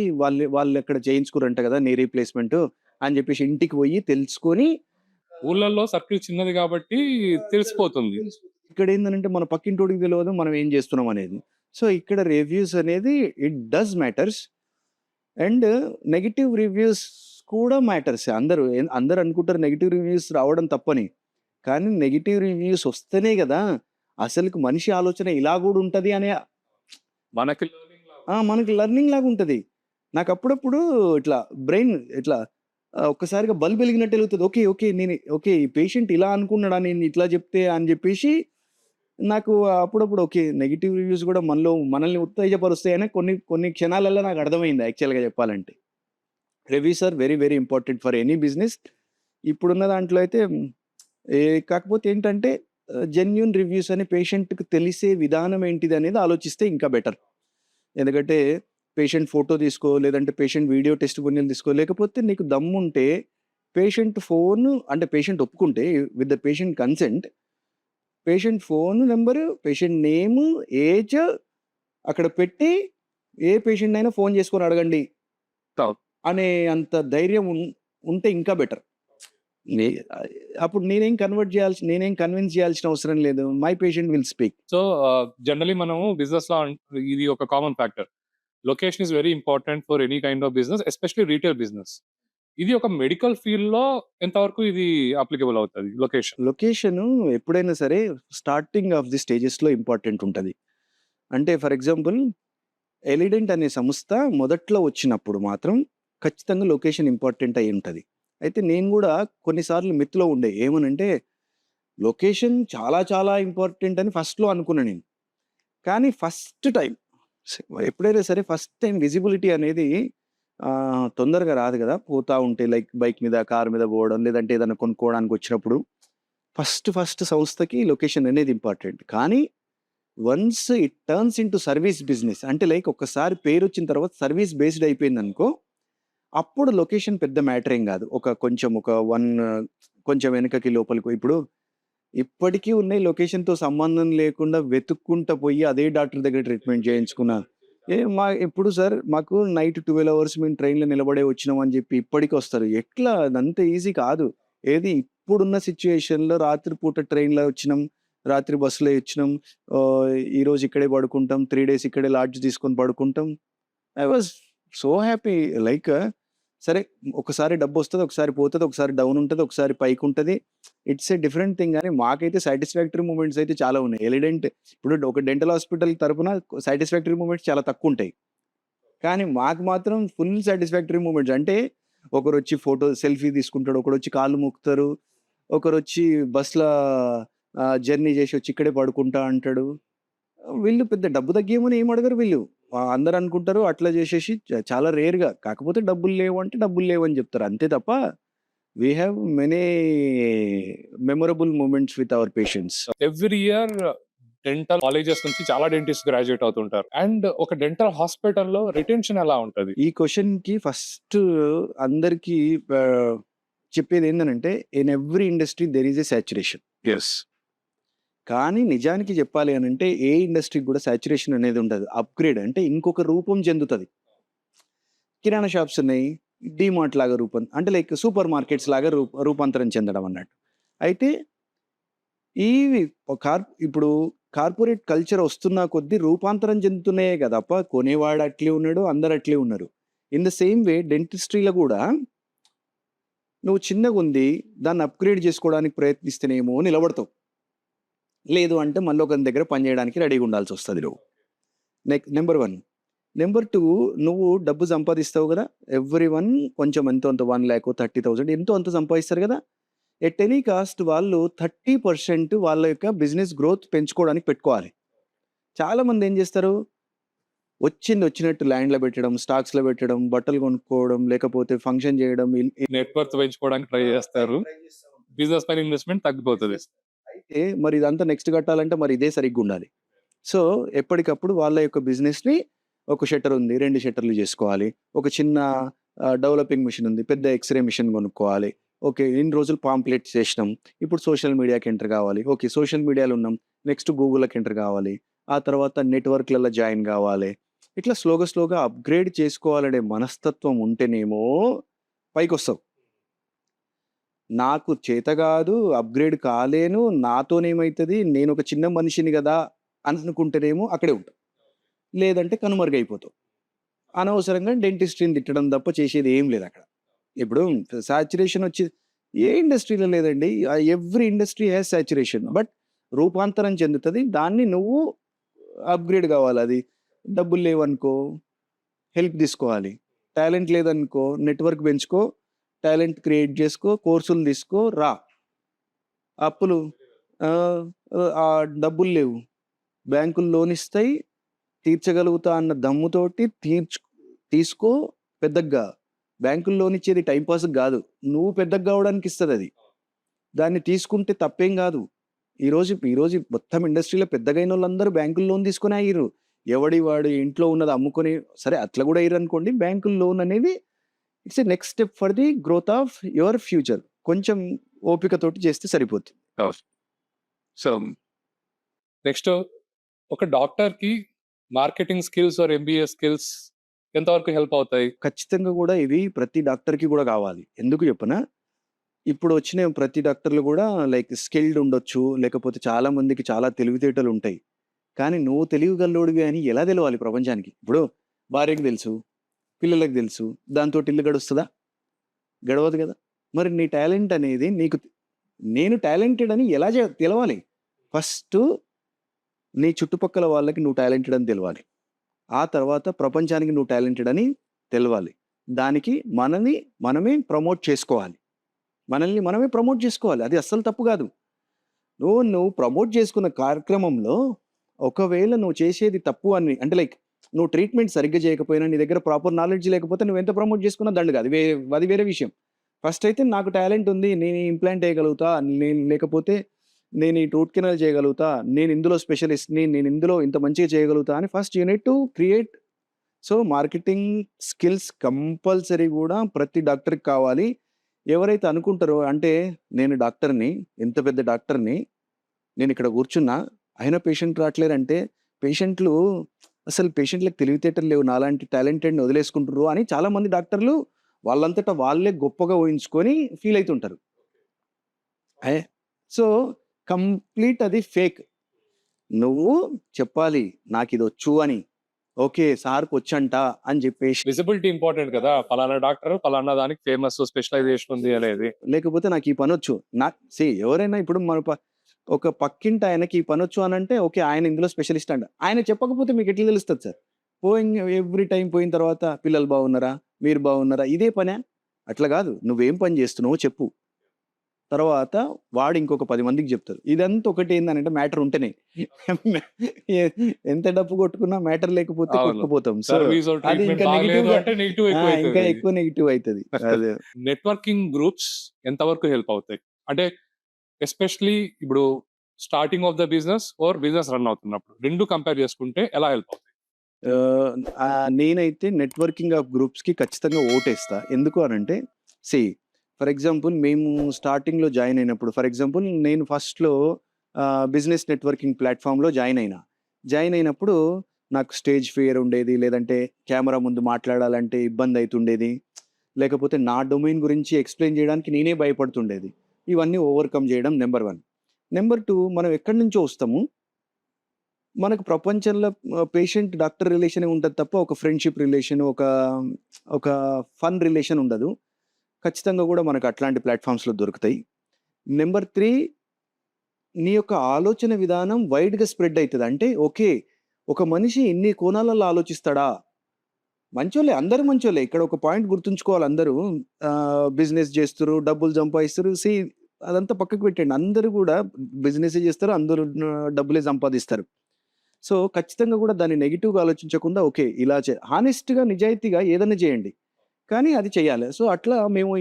వాళ్ళెక్కడ చేయించుకురంట కదా! నీ రీప్లేస్‌మెంట్ అని చెప్పేసి ఇంటికి పోయి తెలుసుకొని ఊర్లలో సర్కిల్ చిన్నది కాబట్టి తెలిసిపోతుంది. ఇక్కడేందనంటే మన పక్కింటోడికి తెలవదు మనం ఏం చేస్తున్నాం అనేది. సో, ఇక్కడ రివ్యూస్ అనేది it does matters. And negative reviews కూడా మ్యాటర్స్. అందరూ అనుకుంటారు నెగెటివ్ రివ్యూస్ రావడం తప్పని. కానీ నెగెటివ్ రివ్యూస్ వస్తేనే గదా! అసలుకు మనిషి ఆలోచన ఇలా గూడా ఉంటది అనే మనకి మనకి లెర్నింగ్ లాగా ఉంటది. నాకు అప్పుడప్పుడు ఇట్లా బ్రెయిన్ ఇట్లా ఒక్కసారిగా బల్బ్ వెలిగినట్టు ఎలుగుతది. ఓకే. ఈ పేషెంట్ ఇలా అనుకున్నాడా నేను ఇట్లా చెప్తే అని చెప్పేసి నాకు అప్పుడప్పుడు ఓకే. నెగెటివ్ రివ్యూస్ గూడా మనల్ని ఉత్తేజపరుస్తాయని కొన్ని క్షణాలలో నాకు అర్థమైంది యాక్చువల్‌గా చెప్పాలంటే. Reviews are very, very important for any business. ఇప్పుడున్న దాంట్లో అయితే కాకపోతే ఏంటంటే జెన్యూన్ రివ్యూస్ అని పేషెంట్‌కి తెలిసే విధానం ఏంటిదనేది ఆలోచిస్తే ఇంకా బెటర్. ఎందుకంటే పేషెంట్ ఫోటో తీసుకో, లేదంటే పేషెంట్ వీడియో టెస్టిమోనియల్ తీసుకో, లేకపోతే నీకు దమ్ముంటే పేషెంట్ ఫోను అంటే పేషెంట్ ఒప్పుకుంటే with the patient consent, patient phone number, patient name, age అక్కడ పెట్టి ఏ పేషెంట్‌నైనా ఫోను చేసుకొని అడగండి అనే అంత ధైర్యం ఉంటే ఇంకా బెటర్. నే అప్పుడు నేనేం కన్విన్స్ చేయాల్సిన అవసరం లేదు. My patient will speak. So generally మనము బిజినెస్‌లో ఇది ఒక common factor. Location is very important for any kind of business, especially retail business. ఇది ఒక మెడికల్ ఫీల్డ్‌లో ఎంతవరకు ఇది అప్లికబుల్ అవుతది లొకేషన్? లొకేషను ఎప్పుడైనా సరే స్టార్టింగ్ ఆఫ్ ది స్టేజెస్‌లో ఇంపార్టెంట్ ఉంటది. అంటే ఫర్ ఎగ్జాంపుల్ ఎలిడెంట్ అనే సంస్థ మొదట్లో వచ్చినప్పుడు మాత్రం ఖచ్చితంగా లొకేషన్ ఇంపార్టెంట్ అయ్యి ఉంటది. అయితే నేను గూడా కొన్నిసార్లు మిత్‌లో ఉండే. ఏమనంటే లొకేషన్ చాలా చాలా ఇంపార్టెంట్ అని ఫస్ట్‌లో అనుకున్నా నేను. కానీ ఎప్పుడైనా సరే ఫస్ట్ టైమ్ విజిబిలిటీ అనేది తొందరగా రాదు గదా! పోతా ఉంటే లైక్ బైక్ మీద, కార్ మీద పోవడం, లేదంటే ఏదైనా కొనుక్కోవడానికొచ్చినప్పుడు ఫస్ట్ సంస్థకి లొకేషన్ అనేది ఇంపార్టెంట్. కానీ once it turns into service business అంటే లైక్ ఒక్కసారి పేరొచ్చిన తర్వాత సర్వీస్ బేస్డ్ అయిపోయిందనుకో, అప్పుడు లొకేషన్ పెద్ద మ్యాటర్ ఏం గాదు. కొంచెం వెనకకి లోపలికి ఇప్పుడు ఇప్పటికీ ఉన్నాయి లొకేషన్‌తో సంబంధం లేకుండా వెతుక్కుంటా పోయి అదే డాక్టర్ దగ్గర ట్రీట్మెంట్ చేయించుకున్నా. ఎప్పుడు సార్ మాకు నైట్ 12 అవర్స్ మేము ట్రైన్‌లో నిలబడే వచ్చినాం అని చెప్పి ఇప్పటికొస్తారు. ఎట్లా అదంత ఈజీ కాదు. ఇప్పుడున్న సిట్యుయేషన్‌లో రాత్రి పూట ట్రైన్‌లో వచ్చినాం, రాత్రి బస్సులో వచ్చినాం. ఈరోజు ఇక్కడే పడుకుంటాం. 3 డేస్ ఇక్కడే లాడ్జ్ తీసుకొని పడుకుంటాం. I was so happy like సరే ఒకసారి డబ్బొస్తది, ఒకసారి పోతది, ఒకసారి డౌన్ ఉంటది, ఒకసారి పైకుంటది. ఇట్స్ ఎ డిఫరెంట్ థింగ్ గానీ మాకైతే సాటిస్ఫాక్టరీ మూమెంట్స్ అయితే చాలా ఉన్నాయి. ఇప్పుడు ఒక డెంటల్ హాస్పిటల్ తరపున సాటిస్ఫాక్టరీ మూమెంట్స్ చాలా తక్కువుంటాయి. కానీ మాకు మాత్రం ఫుల్ సాటిస్ఫాక్టరీ మూమెంట్స్. అంటే ఒకరొచ్చి ఫోటో సెల్ఫీ తీసుకుంటాడు, ఒకడొచ్చి కాళ్ళు మొక్కుతారు, ఒకరొచ్చి బస్‌ల జర్నీ చేసి వచ్చి ఇక్కడే పడుకుంటా అంటాడు. వీళ్ళు పెద్ద డబ్బు తగ్గేయమని ఏమి అడగరు వీళ్ళు. అందరూ అనుకుంటారు అట్లా చేసేసి చాలా రేర్‌గా కాకపోతే డబ్బులు లేవు అంటే డబ్బులు లేవని చెప్తారు. అంతే తప్ప we have many memorable moments with our patients. Every year dental colleges నుంచి చాలా డెంటిస్ట్ గ్రాడ్యుయేట్ అవుతుంటారు. అండ్ ఒక డెంటల్ హాస్పిటల్‌లో రిటెన్షన్ ఎలా ఉంటది? ఈ క్వెషన్‌కి ఫస్ట్ అందరికీ చెప్పేదేందనంటే in every industry there is a saturation. Yes. కానీ నిజానికి చెప్పాలి అనంటే ఏ ఇండస్ట్రీకి కూడా సాచురేషన్ అనేది ఉండదు. అప్‌గ్రేడ్ అంటే ఇంకొక రూపం చెందుతది. కిరాణా షాప్స్ ఉన్నాయి. డీమార్ట్ లాగా అంటే లైక్ సూపర్ మార్కెట్స్ లాగా రూపాంతరం చెందడం అన్నట్టు. అయితే ఇవి ఇప్పుడు కార్పొరేట్ కల్చర్ వస్తున్న కొద్దీ రూపాంతరం చెందుతున్నాయే కదా! కొనేవాడు అట్లే ఉన్నాడు. అందరూ అట్లే ఉన్నారు. ఇన్ ద సేమ్ వే డెంటిస్ట్రీలో కూడా నువ్వు చిన్నగుంది దాన్ని అప్‌గ్రేడ్ చేసుకోవడానికి ప్రయత్నిస్తేనేమో నిలబడతావు. లేదు అంటే మళ్ళీ ఒకని దగ్గర పని చేయడానికి రెడీగా ఉండాల్సొస్తది నువ్వు. నంబర్ 1. నంబర్ 2 నువ్వు డబ్బు సంపాదిస్తావు గదా! ఎవ్రీవన్ కొంచెం ఎంతో అంత 1,00,000 30,000 ఎంతో అంత సంపాదిస్తారు గదా! ఎట్ ఎనీ కాస్ట్ వాళ్ళు 30% వాళ్ళ యొక్క బిజినెస్ గ్రోత్ పెంచుకోవడానికి పెట్టుకోవాలి. చాలామంది ఏం చేస్తారు? వచ్చినట్టు ల్యాండ్‌లో పెట్టడం, స్టాక్స్‌లో పెట్టడం, బట్టలు కొనుక్కోవడం, లేకపోతే ఫంక్షన్ చేయడం నెట్ వర్త్ పెంచుకోవడానికి ట్రై చేస్తారు. బిజినెస్ పైన ఇన్వెస్ట్‌మెంట్ తగ్గిపోతది. అయితే మరి ఇదంతా నెక్స్ట్ కట్టాలంటే మరి ఇదే సరిగ్గుండాలి. సో, ఎప్పటికప్పుడు వాళ్ళ యొక్క బిజినెస్‌ని ఒక షట్టర్ ఉంది. 2 షట్టర్‌లు చేసుకోవాలి. ఒక చిన్న డెవలపింగ్ మెషిన్ ఉంది. పెద్ద ఎక్స్‌రే మెషిన్ కొనుక్కోవాలి. ఓకే. ఇన్ని రోజులు పాంప్లెట్స్ చేసినాం. ఇప్పుడు సోషల్ మీడియాకి ఎంటర్ కావాలి. ఓకే. సోషల్ మీడియాలో ఉన్నాం. నెక్స్ట్ గూగుల్‌లోకి ఎంటర్ కావాలి. ఆ తర్వాత నెట్‌వర్క్‌లలో జాయిన్ కావాలి. ఇట్లా స్లోగా అప్‌గ్రేడ్ చేసుకోవాలనే మనస్తత్వం ఉంటేనేమో పైకొస్తావు. నాకు చేత కాదు, అప్‌గ్రేడ్ కాలేను, నాతోనేమైతది, నేనొక చిన్న మనిషిని గదా అని అనుకుంటేనేమో అక్కడే ఉంటావు. లేదంటే కనుమరుగైపోతావు. అనవసరంగా డెంటిస్ట్‌ని తిట్టడం తప్ప చేసేది ఏం లేదక్కడ. ఇప్పుడు సాచురేషన్ వచ్చి ఏ ఇండస్ట్రీలో లేదండి. Every industry has saturation. But రూపాంతరం చెందుతది. దాన్ని నువ్వు అప్‌గ్రేడ్ కావాలది. డబ్బులు లేవనుకో హెల్ప్ తీసుకోవాలి. టాలెంట్ లేదనుకో నెట్‌వర్క్ పెంచుకో, టాలెంట్ క్రియేట్ చేసుకో, కోర్సులు తీసుకో, రా. అప్పులు ఆహ్, డబ్బులు లేవు. బ్యాంకులు లోన్ ఇస్తాయి. తీర్చగలుగుతా అన్న దమ్ముతోటి తీసుకో, పెద్దగా. బ్యాంకులు లోన్ ఇచ్చేది టైమ్ పాస్‌కి గాదు. నువ్వు పెద్దగా కావడానికి ఇస్తదది. దాన్ని తీసుకుంటే తప్పేం గాదు. ఈరోజు మొత్తం ఇండస్ట్రీలో పెద్దగైనోళ్ళందరూ బ్యాంకులు లోన్ తీసుకొనే అయ్యిర్రు. వాడు ఇంట్లో ఉన్నది అమ్ముకొని సరే అట్లా గూడా అయ్యిర్రనుకోండి. బ్యాంకులు లోన్ అనేది it's a next step for the growth of your future. కొంచెం ఓపికతోటి చేస్తే సరిపోద్ది. సో, నెక్స్ట్ ఒక డాక్టర్‌కి marketing skills or MBA skills ఎంతవరకు హెల్ప్ అవుతాయి? ఖచ్చితంగా గూడా ఇవి ప్రతి డాక్టర్‌కి గూడా కావాలి. ఎందుకు చెప్పనా? ఇప్పుడు వచ్చిన ప్రతి డాక్టర్‌లు గూడా లైక్ స్కిల్డ్ ఉండొచ్చు. లేకపోతే చాలా మందికి చాలా తెలివితేటలుంటాయి. కానీ నువ్వు తెలివిగల్లోడివి అని ఎలా తెలవాలి ప్రపంచానికి? ఇప్పుడు భార్యకి తెలుసు, పిల్లలకి తెలుసు. దాంతోటి ఇల్లు గడుస్తదా? గడవదు గదా! మరి నీ టాలెంట్ అనేది నేను టాలెంటెడ్ అని ఎలా తెలవాలి? ఫస్టు నీ చుట్టుపక్కల వాళ్ళకి నువ్వు టాలెంటెడ్ అని తెలవాలి. ఆ తర్వాత ప్రపంచానికి నువ్వు టాలెంటెడ్ అని తెలవాలి. దానికి మనమే ప్రమోట్ చేసుకోవాలి. మనల్ని మనమే ప్రమోట్ చేసుకోవాలి. అది అస్సలు తప్పు గాదు. నువ్వు ప్రమోట్ చేసుకున్న కార్యక్రమంలో ఒకవేళ నువ్వు చేసేది తప్పు అని అంటే లైక్ నువ్వు ట్రీట్మెంట్ సరిగ్గా చేయకపోయినా, నీ దగ్గర ప్రాపర్ నాలెడ్జ్ లేకపోతే నువ్వెంత ప్రమోట్ చేసుకున్నా దండగ. అది వేరే విషయం. ఫస్ట్ అయితే నాకు టాలెంట్ ఉంది. నేను ఇంప్లాంట్ చేయగలుగుతా. లేకపోతే నేను ఈ రూట్ కెనాల్ చేయగలుగుతా. నేను ఇందులో స్పెషలిస్ట్‌ని. నేను ఇందులో ఇంత మంచిగా చేయగలుగుతా అని first you need to create. So, marketing skills compulsory గూడా ప్రతి డాక్టర్‌కి కావాలి. ఎవరైతే అనుకుంటారో అంటే నేను డాక్టర్‌ని, ఎంత పెద్ద డాక్టర్‌ని, నేనిక్కడ కూర్చున్నా, అయినా పేషెంట్ రావట్లేరంటే పేషెంట్‌లకి తెలివితేటలు లేవు. నాలాంటి టాలెంటెడ్‌ని వదిలేసుకుంటుర్రు అని చాలామంది డాక్టర్లు వాళ్ళంతట వాళ్ళే గొప్పగా ఊహించుకొని ఫీల్ అయితుంటారు. సో, కంప్లీట్ అది ఫేక్. నువ్వు చెప్పాలి నాకిదొచ్చు అని. ఓకే. సార్‌కొచ్చంట అని జెప్పేసి. విజిబిలిటీ ఇంపార్టెంట్ కదా! పలానా డాక్టర్ పలానా దానికి ఫేమస్ స్పెషలైజేషన్ ఉంది అనేది. లేకపోతే నాకీ పనొచ్చు. ఎవరైనా ఇప్పుడు ఒక పక్కింటి ఆయనకి ఈ పనొచ్చు అనంటే ఓకే. ఆయన ఇందులో స్పెషలిస్ట్ అంట. ఆయన చెప్పకపోతే మీకెట్లా తెలుస్తది సార్? ఎవ్రీ టైమ్ పోయిన తర్వాత పిల్లలు బాగున్నారా? మీరు బాగున్నారా? ఇదే పనా? అట్లా కాదు, నువ్వేం పని చేస్తున్నావో చెప్పు, తర్వాత వాడు ఇంకొక 10 మందికి చెప్తారు. ఇదంతా ఒకటి ఏందనంటే మ్యాటర్ ఉంటేనే. ఎంత డప్పు కొట్టుకున్నా మ్యాటర్ లేకపోతే అవును. కొట్టుకుపోతాం. సో సర్వీస్ అది ట్రీట్మెంట్ ఇంకా బాగలేదు నెగెటివ్‌గా అంటే నెగెటివ్ ఇంకా ఎక్కువైతది. ఎక్కువ నెగెటివ్ అయితది. అదే. నెట్వర్కింగ్ గ్రూప్స్ ఎంతవరకు హెల్ప్ అవుతాయి? అంటే ఎస్పెషల్లీ ఇప్పుడు starting of the business or business run అవుతున్నప్పుడు 2 కంపేర్ చేసుకుంటే ఎలా హెల్ప్ అవుతాయి? నేనైతే నెట్వర్కింగ్ ఆఫ్ గ్రూప్స్‌కి ఖచ్చితంగా ఓటేస్తా. ఎందుకు అనంటే సీ ఫర్ ఎగ్జాంపుల్ మేము స్టార్టింగ్‌లో జాయిన్ అయినప్పుడు ఫర్ ఎగ్జాంపుల్ నేను ఫస్ట్‌లో బిజినెస్ నెట్వర్కింగ్ ప్లాట్‌ఫామ్‌లో జాయిన్ అయినా. జాయిన్ అయినప్పుడు నాకు స్టేజ్ ఫియర్ ఉండేది. లేదంటే కెమెరా ముందు మాట్లాడాలంటే ఇబ్బంది అయితుండేది. లేకపోతే నా డొమైన్ గురించి ఎక్స్‌ప్లెయిన్ చేయడానికి నేనే భయపడుతుండేది. ఇవన్నీ ఓవర్‌కమ్ చేయడం నంబర్ 1. నంబర్ 2 మనం ఎక్కడి నుంచో వస్తాము. మనకు ప్రపంచంలో పేషెంట్ డాక్టర్ రిలేషనే ఉంటది తప్ప, ఒక ఫ్రెండ్‌షిప్ రిలేషన్, ఒక ఫన్ రిలేషన్ ఉండదు. ఖచ్చితంగా గూడా మనకు అట్లాంటి ప్లాట్‌ఫామ్స్‌లో దొరుకుతాయి. నంబర్ 3 నీ యొక్క ఆలోచన విధానం వైడ్‌గా స్ప్రెడ్ అయితది. అంటే ఓకే, ఒక మనిషి ఇన్ని కోణాలలో ఆలోచిస్తాడా? మంచోళ్ళే, అందరూ మంచోళ్ళే. ఇక్కడ ఒక పాయింట్ గుర్తుంచుకోవాలి అందరూ. బిజినెస్ జేస్తుర్రు, డబ్బులు సంపాదిస్తుర్రు. అదంతా పక్కకు పెట్టండి. అందరూ గూడా బిజినెసే జేస్తారు. అందరూ డబ్బులే సంపాదిస్తారు. సో, ఖచ్చితంగా గూడా దాన్ని నెగెటివ్‌గా ఆలోచించకుండా ఓకే, ఇలా హానెస్ట్‌గా, నిజాయితీగా ఏదన్నా జేయండి. కానీ అది చెయ్యాలి. సో, అట్లా మేము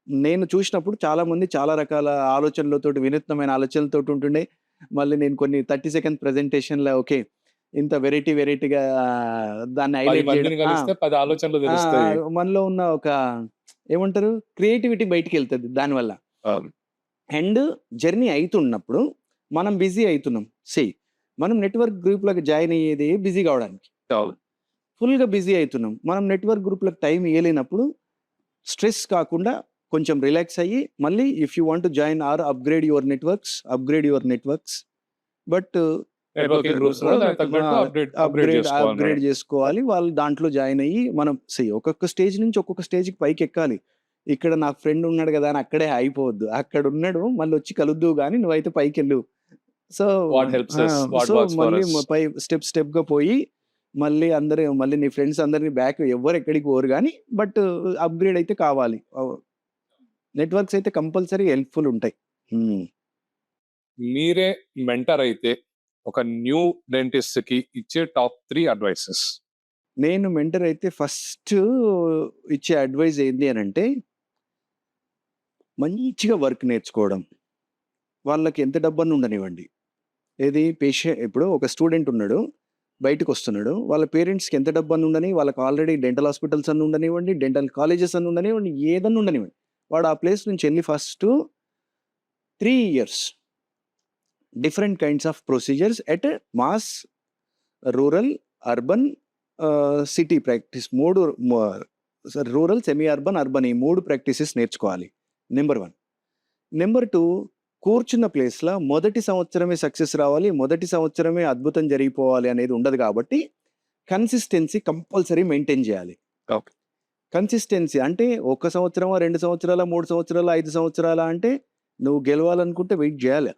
నేను చూసినప్పుడు చాలామంది చాలా రకాల ఆలోచనలతోటి, వినూత్నమైన ఆలోచనలతోటి ఉంటుండే. మళ్ళీ నేను కొన్ని 30 సెకండ్ ప్రెజెంటేషన్‌ల ఓకే, ఇంత వెరైటీగా దాన్ని 10 హైలైట్ జేయడం. మందిని కలిస్తే 10 ఆలోచనలు ఆ! ఆ! తెలుస్తాయి. మనలో ఉన్న ఒక ఏమంటారు? క్రియేటివిటీ బయటికెళ్తది దానివల్ల. అవును. అండ్ జర్నీ అయితున్నప్పుడు మనం బిజీ అయితున్నాం. మనం నెట్వర్క్ గ్రూప్‌లోకి జాయిన్ అయ్యేదే బిజీ కావడానికి. అవును. ఫుల్‌గా బిజీ అయితున్నాం. మనం నెట్వర్క్ గ్రూప్‌లకు టైం ఇయ్యలేనప్పుడు స్ట్రెస్ కాకుండా కొంచెం రిలాక్స్ అయ్యి మళ్ళీ if you want to join or upgrade your networks. But networking groups కూడా దానికి తగ్గట్టు అప్‌గ్రేడ్ చేసుకోవాలి అప్‌గ్రేడ్ మేడం. జేసుకోవాలి. వాళ్ళు దాంట్లో జాయిన్ అయ్యి మనం ఒక్కొక్క స్టేజ్ నుంచి ఒక్కొక్క స్టేజ్‌కి పైకెక్కాలి. ఇక్కడ నాకు ఫ్రెండ్ ఉన్నాడు గదా అని అక్కడే ఆగిపోవద్దు. అక్కడున్నాడు, మళ్ళొచ్చి కలుద్దువు గానీ నువ్వైతే పైకెళ్ళు. సో వాట్ హెల్ప్స్ ఆ! అస్? వాట్ వర్క్స్ ఫర్ మళ్ళీ అస్? స్టెప్‌గా పోయి మళ్ళీ నీ ఫ్రెండ్స్ అందరిని బ్యాక్ ఎవ్వరు ఎక్కడికి పోరు గానీ బట్ అప్‌గ్రేడ్ అయితే కావాలి. నెట్వర్క్స్ అయితే కంపల్సరీ హెల్ప్‌ఫుల్ ఉంటాయి. హ్మ్. మీరే మెంటర్ అయితే ఒక న్యూ డెంటిస్ట్‌కి ఇచ్చే టాప్ 3 అడ్వైసెస్. నేను మెంటర్ అయితే ఫస్ట్ ఇచ్చే అడ్వైస్ ఏంది అనంటే, మంచిగా వర్క్ నేర్చుకోవడం. వాళ్ళకి ఎంత డబ్బన్నా ఉండనివ్వండి. ఇప్పుడు ఒక స్టూడెంట్ ఉన్నాడు. బయటకొస్తున్నాడు. వాళ్ళ పేరెంట్స్‌కి ఎంత డబ్బన్నా ఉండని, వాళ్ళకి ఆల్రెడీ డెంటల్ హాస్పిటల్స్ అన్నా ఉండనివ్వండి, డెంటల్ కాలేజెస్ అన్నా ఉండనివ్వండి, ఏదన్నా ఉండనివ్వండి. వాడు ఆ ప్లేస్ నుంచి ఎళ్లి first 3 years different kinds of procedures at mass, rural, urban, city practice 3 rural, semi urban, urban ఈ 3 ప్రాక్టీసెస్ నేర్చుకోవాలి. నంబర్ 1. నంబర్ 2 కూర్చున్న ప్లేస్‌ల మొదటి సంవత్సరమే సక్సెస్ రావాలి. మొదటి సంవత్సరమే అద్భుతం జరిగిపోవాలి అనేది ఉండదు కాబట్టి, కన్సిస్టెన్సీ కంపల్సరీ మెయింటైన్ జేయాలి. ఓకే. కన్సిస్టెన్సీ అంటే 1 సంవత్సరమా, 2 సంవత్సరాలా, 3 సంవత్సరాలా, 5 సంవత్సరాలా అంటే నువ్వు గెలవాలనుకుంటే వెయిట్ జేయాలి.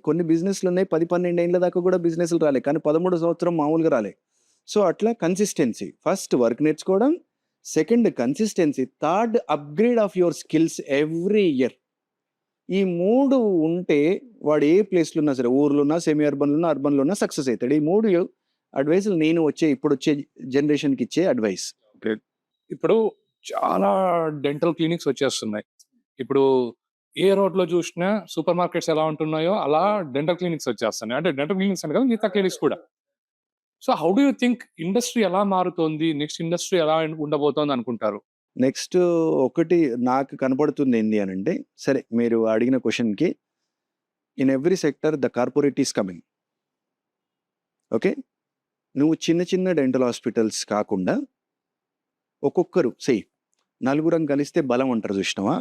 కొన్ని బిజినెస్‌లున్నాయి 10, 12 ఏండ్ల దాకా గూడా బిజినెస్‌లు రాలే. కానీ 13 సంవత్సరం మామూలుగా రాలే. సో, అట్లా కన్సిస్టెన్సీ. ఫస్ట్ వర్క్ నేర్చుకోవడం. Second consistency. Third upgrade of your skills every year. ఈ 3 ఉంటే వాడు ఏ ప్లేస్‌లో ఉన్నా సరే, ఊర్లో ఉన్నా, సెమీ అర్బన్‌లో ఉన్నా, అర్బన్‌లో ఉన్నా సక్సెస్ అయితాడు. ఈ 3 అడ్వైస్‌లు నేను ఇప్పుడొచ్చే జనరేషన్‌కి ఇచ్చే అడ్వైస్. ఓకే. ఇప్పుడు చాలా డెంటల్ క్లినిక్స్ వచ్చేస్తున్నాయి. ఇప్పుడు ఏ రోడ్‌లో చూసినా సూపర్ మార్కెట్స్ ఎలా ఉంటున్నాయో అలా డెంటల్ క్లినిక్స్ వచ్చేస్తున్నాయి. అంటే డెంటల్ క్లినిక్స్ అని కాదు, మిగతా క్లినిక్స్ కూడా. So, how do you think industry ఎలా మారుతోంది? నెక్స్ట్ ఇండస్ట్రీ ఎలా ఉండబోతోంది అనుకుంటారు? నెక్స్ట్ ఒకటి నాకు కనపడుతుంది ఏంది అనంటే, సరే మీరు అడిగిన క్వెషన్‌కి in every sector the corporate is coming. Okay. నువ్వు చిన్న చిన్న డెంటల్ హాస్పిటల్స్ కాకుండా ఒక్కొక్కరు నలుగురం కలిస్తే బలం అంటారు చూసినావా?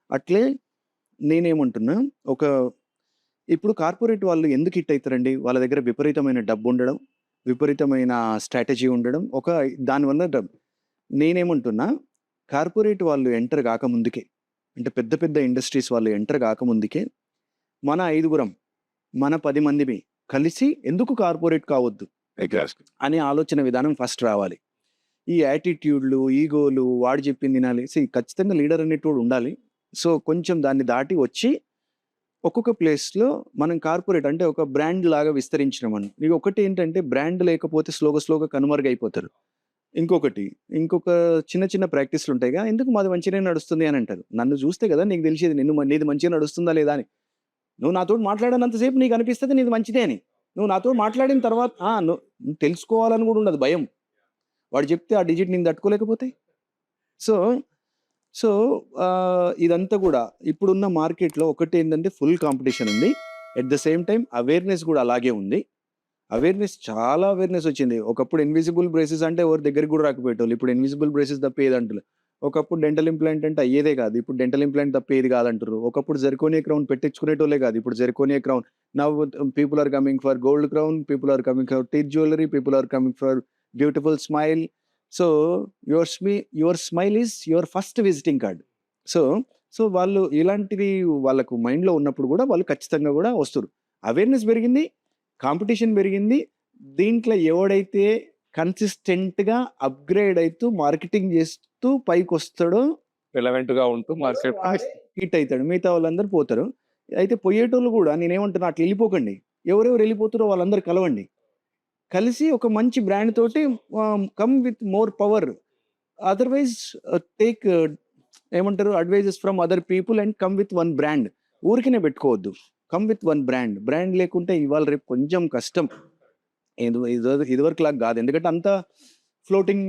అట్లే నేనేమంటున్నా, ఒక ఇప్పుడు కార్పొరేట్ వాళ్ళు ఎందుకు హిట్ అయితారండి? వాళ్ళ దగ్గర విపరీతమైన డబ్బుండడం, విపరీతమైన స్ట్రాటజీ ఉండడం, దానివల్ల నేనేమంటున్నా, కార్పొరేట్ వాళ్ళు ఎంటర్ గాకముందుకే, అంటే పెద్ద పెద్ద ఇండస్ట్రీస్ వాళ్ళు ఎంటర్ గాకముందుకే, మన ఐదుగురం, మన 10 మందిమి కలిసి ఎందుకు కార్పొరేట్ కావద్దు ఎగ్జాక్ట్‌లీ. అనే ఆలోచన విధానం ఫస్ట్ రావాలి. ఈ యాటిట్యూడ్లు, ఈగోలు, వాడు చెప్పింది వినాలి. ఖచ్చితంగా లీడర్ అనేటోడు ఉండాలి. సో, కొంచెం దాన్ని దాటి వచ్చి ఒక్కొక్క ప్లేస్‌లో మనం కార్పొరేట్ అంటే ఒక బ్రాండ్ లాగా విస్తరించినామని. ఇక ఒకటి ఏంటంటే బ్రాండ్ లేకపోతే స్లోగా కనుమరుగైపోతారు. ఇంకొకటి, ఇంకొక చిన్న చిన్న ప్రాక్టీస్‌లుంటాయిగా, ఎందుకు మాది మంచిగానే నడుస్తుంది అని అంటారు. నన్ను చూస్తే కదా నీకు తెలిసేది నీది మంచిగా నడుస్తుందా లేదా అని. నువ్వు నాతోటి మాట్లాడనంత సేపు నీకు అనిపిస్తది నీది మంచిదే అని. నువ్వు నాతోటి మాట్లాడిన తర్వాత నువ్వు తెలుసుకోవాలని కూడా ఉండదు భయం. వాడు చెప్తే ఆ డిజిట్ నేను తట్టుకోలేకపోతే. సో, సో ఇదంతా కూడా ఇప్పుడున్న మార్కెట్‌లో ఒకటేందంటే ఫుల్ కాంపిటీషన్ ఉంది. At the same time awareness కూడా అలాగే ఉంది. చాలా అవేర్‌నెస్ వచ్చింది. ఒకప్పుడు ఇన్విజిబుల్ బ్రేసెస్ అంటే ఎవరి దగ్గరికి కూడా రాకపోయేటోళ్ళు. ఇప్పుడు ఇన్విజిబుల్ బ్రేసెస్ తప్ప ఏది అంటలే. ఒకప్పుడు డెంటల్ ఇంప్లాంట్ అంటే అయ్యేదే కాదు. ఇప్పుడు డెంటల్ ఇంప్లాంట్ తప్ప ఏది కాదంటుర్రు. ఒకప్పుడు జెర్కోనియా క్రౌన్ పెట్టించుకునేటోళ్ళే కాదు. ఇప్పుడు zirconia crown. Now people are coming for gold crown, people are coming for teeth jewellery, people are coming for beautiful smile. So, your smile is your first visiting card. So, వాళ్ళు ఇలాంటివి వాళ్ళకు మైండ్‌లో ఉన్నప్పుడు కూడా వాళ్ళు ఖచ్చితంగా కూడా వస్తుర్రు. అవేర్‌నెస్ పెరిగింది. కాంపిటీషన్ పెరిగింది. దీంట్లో ఎవడైతే కన్సిస్టెంట్‌గా అప్‌గ్రేడ్ అయితూ మార్కెటింగ్ చేస్తూ పైకొస్తాడో రిలవెంట్‌గా ఉంటూ మార్కెట్ హిట్ అయితాడు. మిగతా వాళ్ళందరూ పోతారు. అయితే పోయేటోళ్ళు కూడా నేనేమంటున్నా అట్లా వెళ్ళిపోకండి. ఎవరెవరు వెళ్ళిపోతారో వాళ్ళందరూ కలవండి. కలిసి ఒక మంచి బ్రాండ్ తోటి come with more power. Otherwise take ఏమంటారు advises from other people and come with one brand. ఊరికనే పెట్టుకోవద్దు. Come with one brand. Brand లేకుంటే ఇవాళ రేపు కొంచెం కష్టం. ఇదివరకులాగా కాదు. ఎందుకంటే అంతా ఫ్లోటింగ్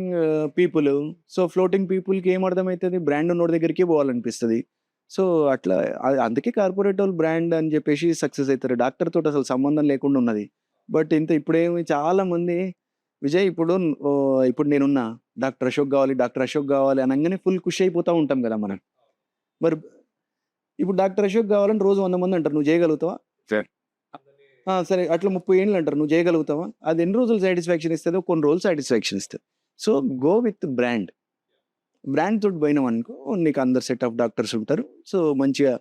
పీపుల్. సో, ఫ్లోటింగ్ పీపుల్‌కి ఏం అర్థమైతది? బ్రాండ్ ఉన్నోడి దగ్గరికే పోవాలనిపిస్తది. సో, అట్లా అందుకే కార్పొరేట్ వాళ్ళు బ్రాండ్ అని చెప్పేసి సక్సెస్ అయితారు. డాక్టర్ తోటి అసలు సంబంధం లేకుండా ఉన్నది. బట్ ఇప్పుడేమి చాలా మంది విజయ్ ఇప్పుడు నేనున్నా. డాక్టర్ అశోక్ గావాలి అనంగానే ఫుల్ ఖుషి అయిపోతా ఉంటాం కదా మనం. మరి ఇప్పుడు డాక్టర్ అశోక్ గావాలని రోజు 100 మంది అంటారు. నువ్వు చేయగలుగుతావా? సరే అట్లా 30 ఏండ్లు అంటారు. నువ్వు చేయగలుగుతావా? అది ఎన్ని రోజులు సాటిస్ఫాక్షన్ ఇస్తదో కొన్ని రోజులు సాటిస్ఫాక్షన్ ఇస్తది. So, go with brand. Brand తోటి పోయినావనుకో నీకు అందరు సెట్ ఆఫ్ డాక్టర్స్ ఉంటారు. సో, మంచిగా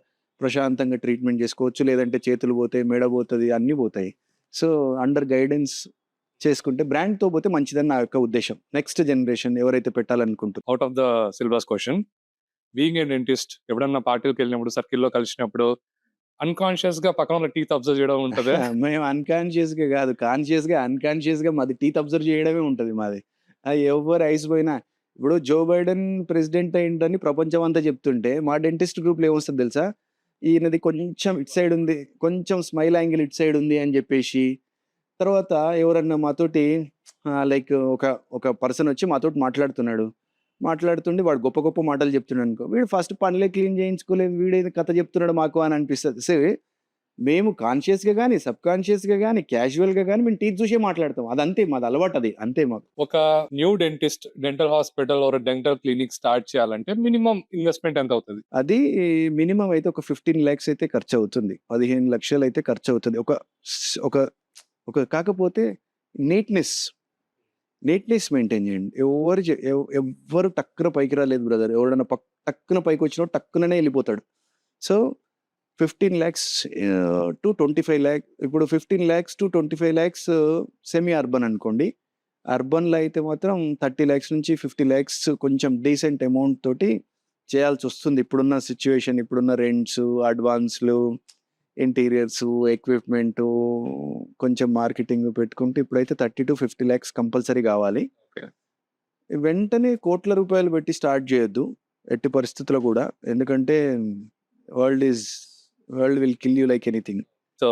ప్రశాంతంగా ట్రీట్మెంట్ చేసుకోవచ్చు. లేదంటే చేతులు పోతాయి, మెడ పోతది, అన్నీ పోతాయి. సో, అండర్ గైడెన్స్ చేసుకుంటే బ్రాండ్‌తో పోతే మంచిదని నా యొక్క ఉద్దేశం. నెక్స్ట్ జనరేషన్ ఎవరైతే పెట్టాలనుకుంటున్నారో. Out of the syllabus question. Being a dentist ఎప్పుడన్నా పార్టీ‌లకెళ్ళినప్పుడు, సర్కిల్‌లో కలిసినప్పుడు అన్‌కాన్షియస్‌గా పక్కన ఉన్న టీత్ అబ్జర్వ్ చేయడం ఉంటదా? మేము అన్‌కాన్షియస్‌గా కాదు. అన్‌కాన్షియస్‌గా మాది టీత్ అబ్జర్వ్ చేయడమే ఉంటది మాది. ఎవ్వరు ఐస్ పోయినా ఇప్పుడు జో బైడెన్ ప్రెసిడెంట్ అయిండని ప్రపంచం అంతా చెప్తుంటే, మా డెంటిస్ట్ గ్రూప్‌లో ఏమొస్తది తెలుసా? ఈయనది కొంచెం ఇటు సైడ్ ఉంది. కొంచెం స్మైల్ యాంగిల్ ఇటు సైడ్ ఉంది అని చెప్పేసి, తర్వాత ఎవరన్నా మాతోటి లైక్ ఒక పర్సన్ వచ్చి మాతోటి మాట్లాడుతున్నాడు. మాట్లాడుతుండి వాడు గొప్ప గొప్ప మాటలు చెప్తున్నాడనుకో, వీడు ఫస్ట్ పనులే క్లీన్ చేయించుకోలేదు. వీడేదో కథ చెప్తున్నాడు మాకు అని అనిపిస్తది. మేము కాన్షియస్‌గా గాని, సబ్‌కాన్షియస్‌గా గాని, క్యాజువల్‌గా గాని మేము టీత్ చూసే మాట్లాడతాం. అదంతే మాది అలవాటది. అంతే మాకు. ఒక new dentist dental hospital are dental clinic start చేయాలంటే మినిమమ్ ఇన్వెస్ట్‌మెంట్ ఎంత అవుతది? అది మినిమమ్ అయితే ఒక 15,00,000 అయితే ఖర్చవుతుంది. 15,00,000 అయితే ఖర్చవుతది. ఒక స్ ఒక ఒక కాకపోతే నీట్‌నెస్, మెయింటైన్ చేయండి. ఎవ్వరు టక్కున పైకి రాలేదు బ్రదర్. ఎవడన్నా టక్కున పైకొచ్చినోడు టక్కుననే ఎళ్ళిపోతాడు. సో, 15,00,000 టు 25,00,000 ఇప్పుడు 15,00,000-25,00,000 సెమీ అర్బన్ అనుకోండి. అర్బన్‌లో అయితే మాత్రం 30,00,000 నుంచి 50,00,000 కొంచెం డీసెంట్ అమౌంట్ తోటి చేయాల్సొస్తుంది. ఇప్పుడున్న సిట్యుయేషన్, ఇప్పుడున్న రెంట్సు, అడ్వాన్స్‌లు, ఇంటీరియర్సు, ఎక్విప్‌మెంటు, కొంచెం మార్కెటింగ్ పెట్టుకుంటే ఇప్పుడైతే 30,00,000-50,00,000 కంపల్సరీ కావాలి. ఓకే. వెంటనే కోట్ల రూపాయలు పెట్టి స్టార్ట్ చేయొద్దు. ఎట్టి పరిస్థితిలో కూడా. ఎందుకంటే world will kill you like anything. So,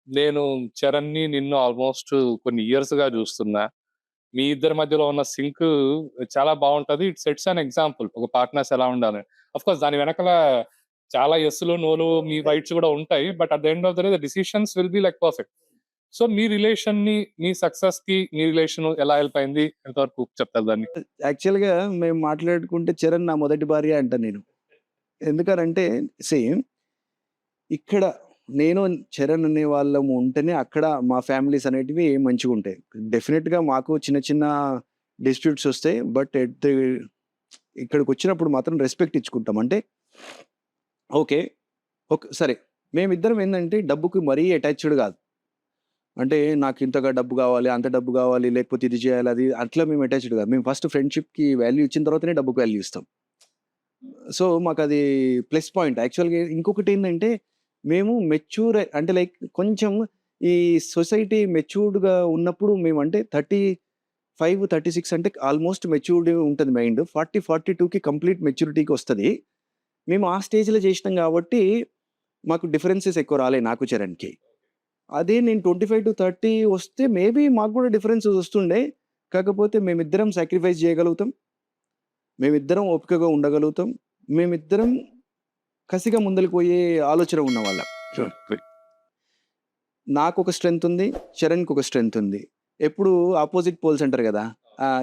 నేను చరణ్‌ని నిన్ను ఆల్మోస్ట్ కొన్ని ఇయర్స్‌గా చూస్తున్నా. మీ ఇద్దరి మధ్యలో ఉన్న సింక్ చాలా బావుంటది. It sets an example. ఒక పార్ట్నర్స్ ఎలా ఉండాలి. ఆఫ్‌కోర్స్ దాని వెనకాల చాలా యెస్‌లు, నోలు, మీ ఫైట్స్ కూడా ఉంటాయి. But at the end of the day the decisions will be like perfect. So, మీ రిలేషన్‌ని, మీ సక్సెస్‌కి మీ రిలేషన్ ఎలా హెల్ప్ అయింది? ఎంతవరకు చెప్తారు దాన్ని? యాక్చువల్‌గా మేము మాట్లాడుకుంటే చరణ్ నా మొదటి భార్య అంట నేను. ఎందుకనంటే ఇక్కడ నేను, చరణ్ అనే వాళ్ళము ఉంటేనే అక్కడ మా ఫ్యామిలీస్ అనేటివి మంచిగుంటాయి. డెఫినిట్‌గా మాకు చిన్న చిన్న డిస్ప్యూట్స్ వస్తాయి. బట్ ఇక్కడికొచ్చినప్పుడు మాత్రం రెస్పెక్ట్ ఇచ్చుకుంటాం. అంటే ఓకే. సరే. మేమిద్దరం ఏందంటే డబ్బుకి మరీ అటాచ్డ్ గాదు. అంటే నాకు ఇంతగా డబ్బు కావాలి, అంత డబ్బు కావాలి, లేకపోతే ఇది చేయాలి, అది అట్లా మేము అటాచ్డ్ కాదు. మేము ఫస్ట్ ఫ్రెండ్‌షిప్‌కి వాల్యూ ఇచ్చిన తర్వాతనే డబ్బుకి వాల్యూ ఇస్తాం. సో, మాకది ప్లస్ పాయింట్. యాక్చువల్‌గా ఇంకొకటేందంటే, మేము మెచ్యూర్ అంటే లైక్ కొంచెం ఈ సొసైటీ మెచ్యూర్డ్‌గా ఉన్నప్పుడు మేమంటే 35, 36 అంటే ఆల్మోస్ట్ మెచ్యూర్డ్ ఉంటది మైండ్. 40, 42కి కంప్లీట్ మెచ్యూరిటీకొస్తది. మేము ఆ స్టేజ్‌లో చేసినాం కాబట్టి, మాకు డిఫరెన్సెస్ ఎక్కువ రాలే నాకు చరణ్‌కి. అదే నేను 25-30 వస్తే మేబీ మాకు కూడా డిఫరెన్సెస్ వస్తుండే. కాకపోతే మేమిద్దరం సాక్రిఫైస్ చేయగలుగుతాం. మేమిద్దరం ఓపికగా ఉండగలుగుతాం. మేమిద్దరం కసిగా ముందలకి పోయే ఆలోచన ఉన్నవాళ్ళం. నాకొక స్ట్రెంత్ ఉంది. చరణ్‌కొక స్ట్రెంత్ ఉంది. ఎప్పుడు అపోజిట్ పోల్స్ అంటారు గదా!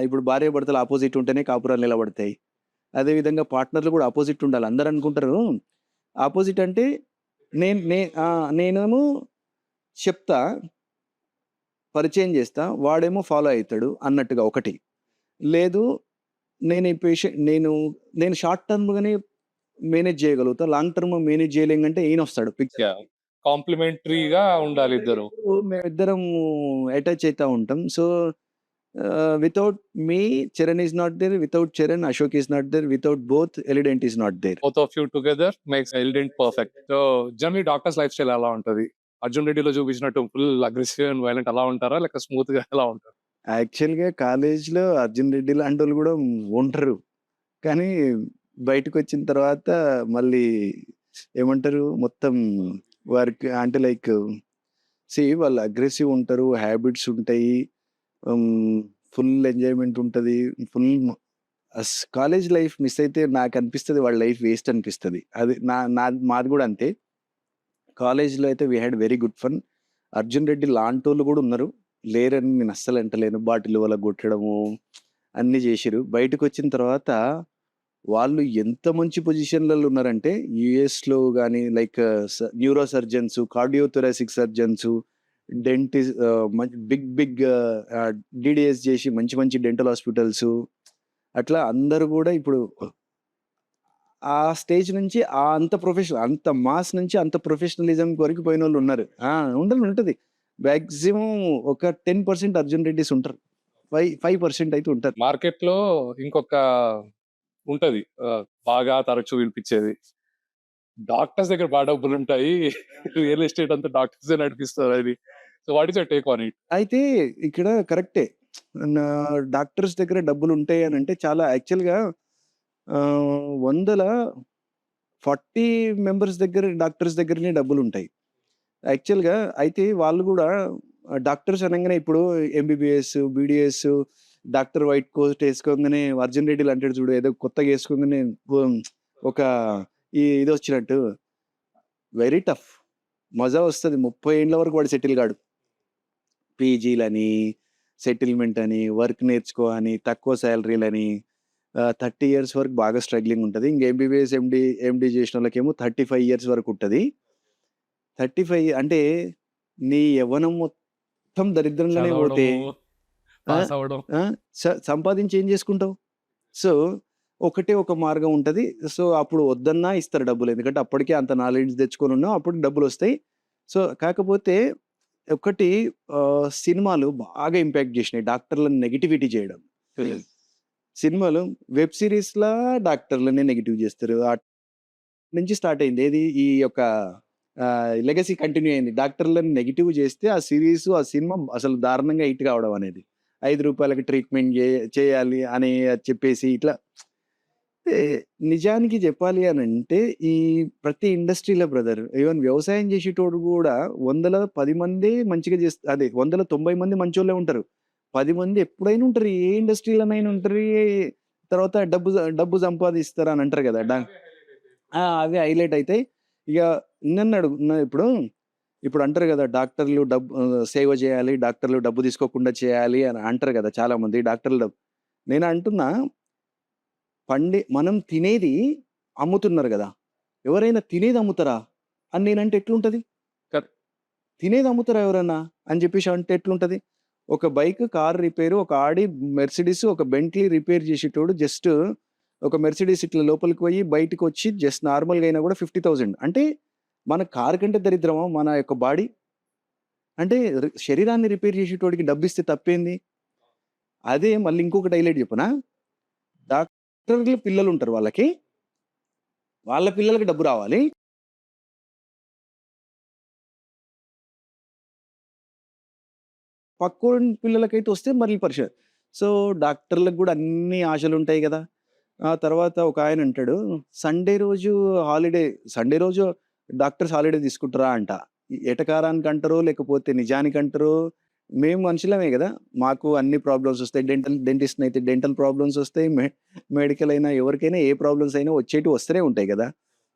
ఇప్పుడు భార్యాభర్తలు అపోజిట్ ఉంటేనే కాపురాలు నిలబడతాయి. అదే విధంగా పార్ట్నర్‌లు కూడా అపోజిట్ ఉండాలి. అందరూ అనుకుంటారు అపోజిట్ అంటే నేనేమో చెప్తా, పరిచయం చేస్తా, వాడేమో ఫాలో అయితాడు అన్నట్టుగా ఒకటి. లేదు నేను ఈ పేషెంట్ నేను షార్ట్ టర్మ్‌గానే మేనేజ్ చేయగలుగుతా. లాంగ్ టర్మ్ మేనేజ్ చేయలేంగంటే ఈయనొస్తాడు పిక్చర్. యాహ్! కాంప్లిమెంటరీగా ఉండాలి ఇద్దరు. మేమిద్దరం అటాచ్ అయితా ఉంటాం. So, without me Charan is not there. Without Charan Ashok is not there. Without both Elident is not there. Both of you together makes Elident perfect. So, generally doctors lifestyle ఎలా ఉంటది? 'అర్జున్ రెడ్డిలో' చూపించినట్టు full aggressive and violent అలా ఉంటారా? లేక స్మూత్‌గా ఎలా ఉంటారు? యాక్చువల్‌గా కాలేజ్‌లో అర్జున్ రెడ్డి లాంటోళ్ళు గూడా ఉంటారు. కానీ బయటకొచ్చిన తర్వాత మళ్ళీ ఏమంటారు మొత్తం వారికి అంటే లైక్ వాళ్ళు అగ్రెసివ్ ఉంటారు. హ్యాబిట్స్ ఉంటాయి. హ్మ్. ఫుల్ ఎంజాయ్‌మెంట్ ఉంటది. ఫుల్ కాలేజ్ లైఫ్ మిస్ అయితే నాకనిపిస్తది వాళ్ళ లైఫ్ వేస్ట్ అనిపిస్తది. అది మాది గూడా అంతే. కాలేజ్‌లో అయితే we had very good fun. Arjun Reddy లాంటోళ్ళు గూడా ఉన్నారు. లేరని నేను అస్సలు అంటలేను. బాటిల్ పగలగొట్టడము అన్నీ జేసిర్రు. బయటకొచ్చిన తర్వాత వాళ్ళు ఎంత మంచి పొజిషన్‌లలో ఉన్నారంటే యూఎస్‌లో గాని like neuro surgeons, cardiothoracic surgeons, big big DDS జేసి మంచి మంచి డెంటల్ హాస్పిటల్సు అట్లా అందరూ గూడా ఇప్పుడు ఆ స్టేజ్ నుంచి అంత మాస్ నుంచి అంత ప్రొఫెషనలిజం వరకు పోయినోళ్ళున్నారు. ఉంటది. మాక్సిమం ఒక 10% అర్జున్ రెడ్డిస్ ఉంటారు. 5% అయితే ఉంటారు. మార్కెట్‌లో ఇంకొక ఉంటది. బాగా తరచూ వినిపించేది. డాక్టర్స్ దగ్గర బా డబ్బులుంటాయి. రియల్ ఎస్టేట్ అంతా డాక్టర్సే నడిపిస్తారని. So, what is your take on it? అయితే ఇక్కడ కరెక్టే. నా డాక్టర్స్ దగ్గర డబ్బులుంటాయి అనంటే చాలా యాక్చువల్‌గా వందల 40 మెంబర్స్ దగ్గర డాక్టర్స్ దగ్గరనే డబ్బులుంటాయి. యాక్చువల్‌గా అయితే వాళ్ళు గూడా డాక్టర్స్ అనంగానే ఇప్పుడు MBBS, BDS, doctor white coat ఏసుకోంగానే అర్జున్ రెడ్డిలు అంటాడు చూడు ఏదో కొత్తగా ఏసుకోంగానే బుమ్ ఒక ఇదొచ్చినట్టు వెరీ టఫ్. మజా వస్తది. 30 ఏండ్ల వరకు వాడు సెటిల్ గాడు. పీజీలని, సెటిల్‌మెంట్ అని, వర్క్ నేర్చుకో అని, తక్కువ సాలరీలని 30 ఇయర్స్ వరకు బాగా స్ట్రగ్లింగ్ ఉంటది. ఇంక ఎంబీబీఎస్, ఎండీ చేసినోళ్ళకేమో 35 ఇయర్స్ వరకు ఉంటది. 35 అంటే నీ యవ్వనం మొత్తం దరిద్రంగానే పోతే చదవడము, ఆ! పాస్ అవ్వడం. ఆ! సంపాదించి ఏం చేసుకుంటావు? సో, ఒకటే ఒక మార్గం ఉంటది. సో, అప్పుడు వద్దన్నా ఇస్తారు డబ్బులు. ఎందుకంటే అప్పటికే అంత నాలెడ్జ్ తెచ్చుకొనున్నాం. అప్పుడు డబ్బులొస్తాయి. సో, కాకపోతే ఒకటి సినిమాలు బాగా ఇంపాక్ట్ జేసినాయి. డాక్టర్‌లని నెగటివిటీ చేయడం. సినిమాలు వెబ్ సీరీస్‌లా డాక్టర్‌లని నెగెటివ్ జేస్తారు. నుంచి స్టార్ట్ అయింది. ఏది ఈ యొక్క లెగసీ కంటిన్యూ అయింది. డాక్టర్‌లని నెగెటివ్ జేస్తే ఆ సీరీసు, ఆ సినిమా అసలు దారుణంగా హిట్ కావడం అనేది. రూ. 5కి ట్రీట్‌మెంట్ చేయాలి అని చెప్పేసి ఇట్లా ఏ నిజానికి జెప్పాలి అనంటే, ఈ ప్రతి ఇండస్ట్రీలో బ్రదర్ ఈవెన్ వ్యవసాయం జేసేటోడు గూడా 10 మందే మంచిగా అదే 90 మంది మంచోళ్ళే ఉంటారు. 10 మంది ఎప్పుడైనా ఉంటారు. ఏ ఇండస్ట్రీలోనైనా ఉంటారు. తర్వాత డబ్బు సంపాదిస్తారు అని అంటారు గదా! అవే హైలైట్ అయితాయి. ఇగ ఇప్పుడు అంటారు గదా! డాక్టర్లు సేవ జేయాలి. డాక్టర్లు డబ్బు తీసుకోకుండా చేయాలి అని అంటారు గదా! చాలామంది డాక్టర్లు నేను అంటున్నా మనం తినేది అమ్ముతున్నారు గదా! ఎవరైనా తినేది అమ్ముతారా? అని నేనంటే ఎట్లుంటది? కరెక్ట్. తినేది అమ్ముతారా ఎవరన్నా? అని జెప్పేసి అంటే ఎట్లుంటది? ఒక బైక్, కార్ రిపేరు, ఒక ఆడి, మెర్సిడీస్, ఒక బెంట్లీ రిపేర్ జేసేటోడు జస్ట్ ఒక మెర్సిడీస్ ఇట్లా లోపలికి పోయి బయటికొచ్చి జస్ట్ నార్మల్‌గా అయినా గూడా 50,000 అంటే మన కార్ కంటే దరిద్రమా మన యొక్క బాడీ? అంటే శరీరాన్ని రిపేర్ చేసేటోడికి డబ్బిస్తే తప్పేంది? అదే మళ్ళీ ఇంకొకటి హైలైట్ చెప్పనా? డాక్టర్లు పిల్లలుంటారు వాళ్ళకి. వాళ్ళ పిల్లలకి డబ్బు రావాలి. పక్కోని పిల్లలకైతే వస్తే మళ్ళీ పరిచయం. సో, డాక్టర్‌లకు గూడా అన్ని ఆశలుంటాయి గదా! ఆ తర్వాత ఒకాయన అంటాడు, సండే రోజు డాక్టర్స్ హాలిడే తీసుకుంటారా అంట. ఎటకారానికి అంటారో, లేకపోతే నిజానికి అంటారో, మేము మనుషులమే గదా! మాకు అన్ని ప్రాబ్లమ్స్ వస్తాయి. డెంటిస్ట్‌నయితే డెంటల్ ప్రాబ్లమ్స్ వస్తాయి. మెడికల్ అయినా ఎవరికైనా ఏ ప్రాబ్లమ్స్ అయినా వచ్చేటివి వస్తూనే ఉంటాయి గదా!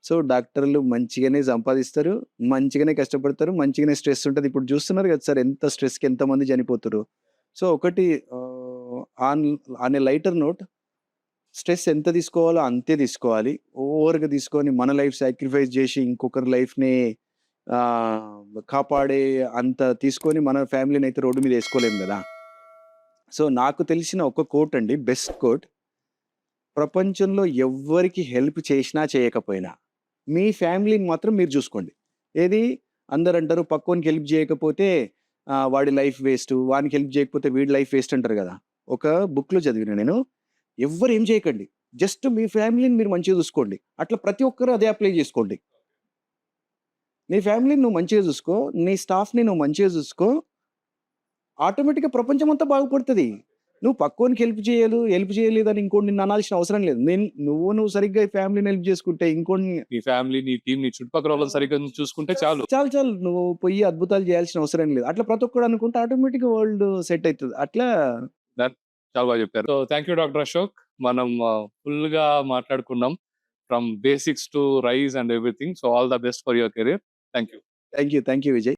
సో, డాక్టర్లు మంచిగానే సంపాదిస్తారు. మంచిగానే కష్టపడతారు. మంచిగానే స్ట్రెస్ ఉంటది. ఇప్పుడు చూస్తున్నారు గదా సార్ ఎంత స్ట్రెస్‌కి ఎంతమంది చనిపోతుర్రు. సో, ఒకటి on on a lighter note stress ఎంత తీసుకోవాలో అంతే తీసుకోవాలి. ఓవర్‌గా తీసుకొని మన లైఫ్ సాక్రిఫైస్ జేసి ఇంకొకరి లైఫ్‌ని కాపాడే అంత తీసుకొని మన ఫ్యామిలీనయితే రోడ్డు మీద ఏసుకోలేము గదా! సో, నాకు తెలిసిన ఒక కోట్ అండి. Best quote. ప్రపంచంలో ఎవ్వరికి హెల్ప్ చేసినా, చేయకపోయినా, మీ ఫ్యామిలీని మాత్రం మీరు జూసుకోండి. ఏది అందరంటారు పక్కోనికి హెల్ప్ జేయకపోతే వాడి లైఫ్ వేస్టు. వానికి హెల్ప్ జేయకపోతే వీడి లైఫ్ వేస్ట్ అంటారు గదా! ఒక బుక్‌లో చదివిన నేను. ఎవ్వరు ఏం చేయకండి. జస్ట్ మీ ఫ్యామిలీని మీరు మంచిగా జూసుకోండి. అట్లా ప్రతి ఒక్కరు అదే అప్లై జేసుకోండి. నీ ఫ్యామిలీని నువ్వు మంచిగా జూసుకో. నీ స్టాఫ్‌ని నువ్వు మంచిగా జూసుకో. ఆటోమేటిక్‌గా ప్రపంచమంతా బాగుపడతది. నువ్వు పక్కోనికి హెల్ప్ చేయలేదని ఇంకోడిని నిన్ను అనాల్సిన అవసరం లేదు. నువ్వు సరిగ్గా ఈ ఫ్యామిలీని హెల్ప్ చేసుకుంటే ఇంకోడిని నీ ఫ్యామిలీ, నీ టీమ్, నీ చుట్టుపక్కల వాళ్ళని సరిగ్గా నువ్వు చూసుకుంటే చాలు. చాలు. నువ్వు పొయ్యి అద్భుతాలు చేయాల్సిన అవసరం లేదు. అట్లా ప్రతి ఒక్కడు అనుకుంటే ఆటోమేటిక్‌గా వరల్డ్ సెట్ అయితది. అట్లా డన్. చాలా బాగా చెప్పారు. So thank you doctor Ashok. మనం ఫుల్‌గా మాట్లాడుకున్నాం. From basics to rise and everything. So all the best for your career. Thank you. Thank you Vijay.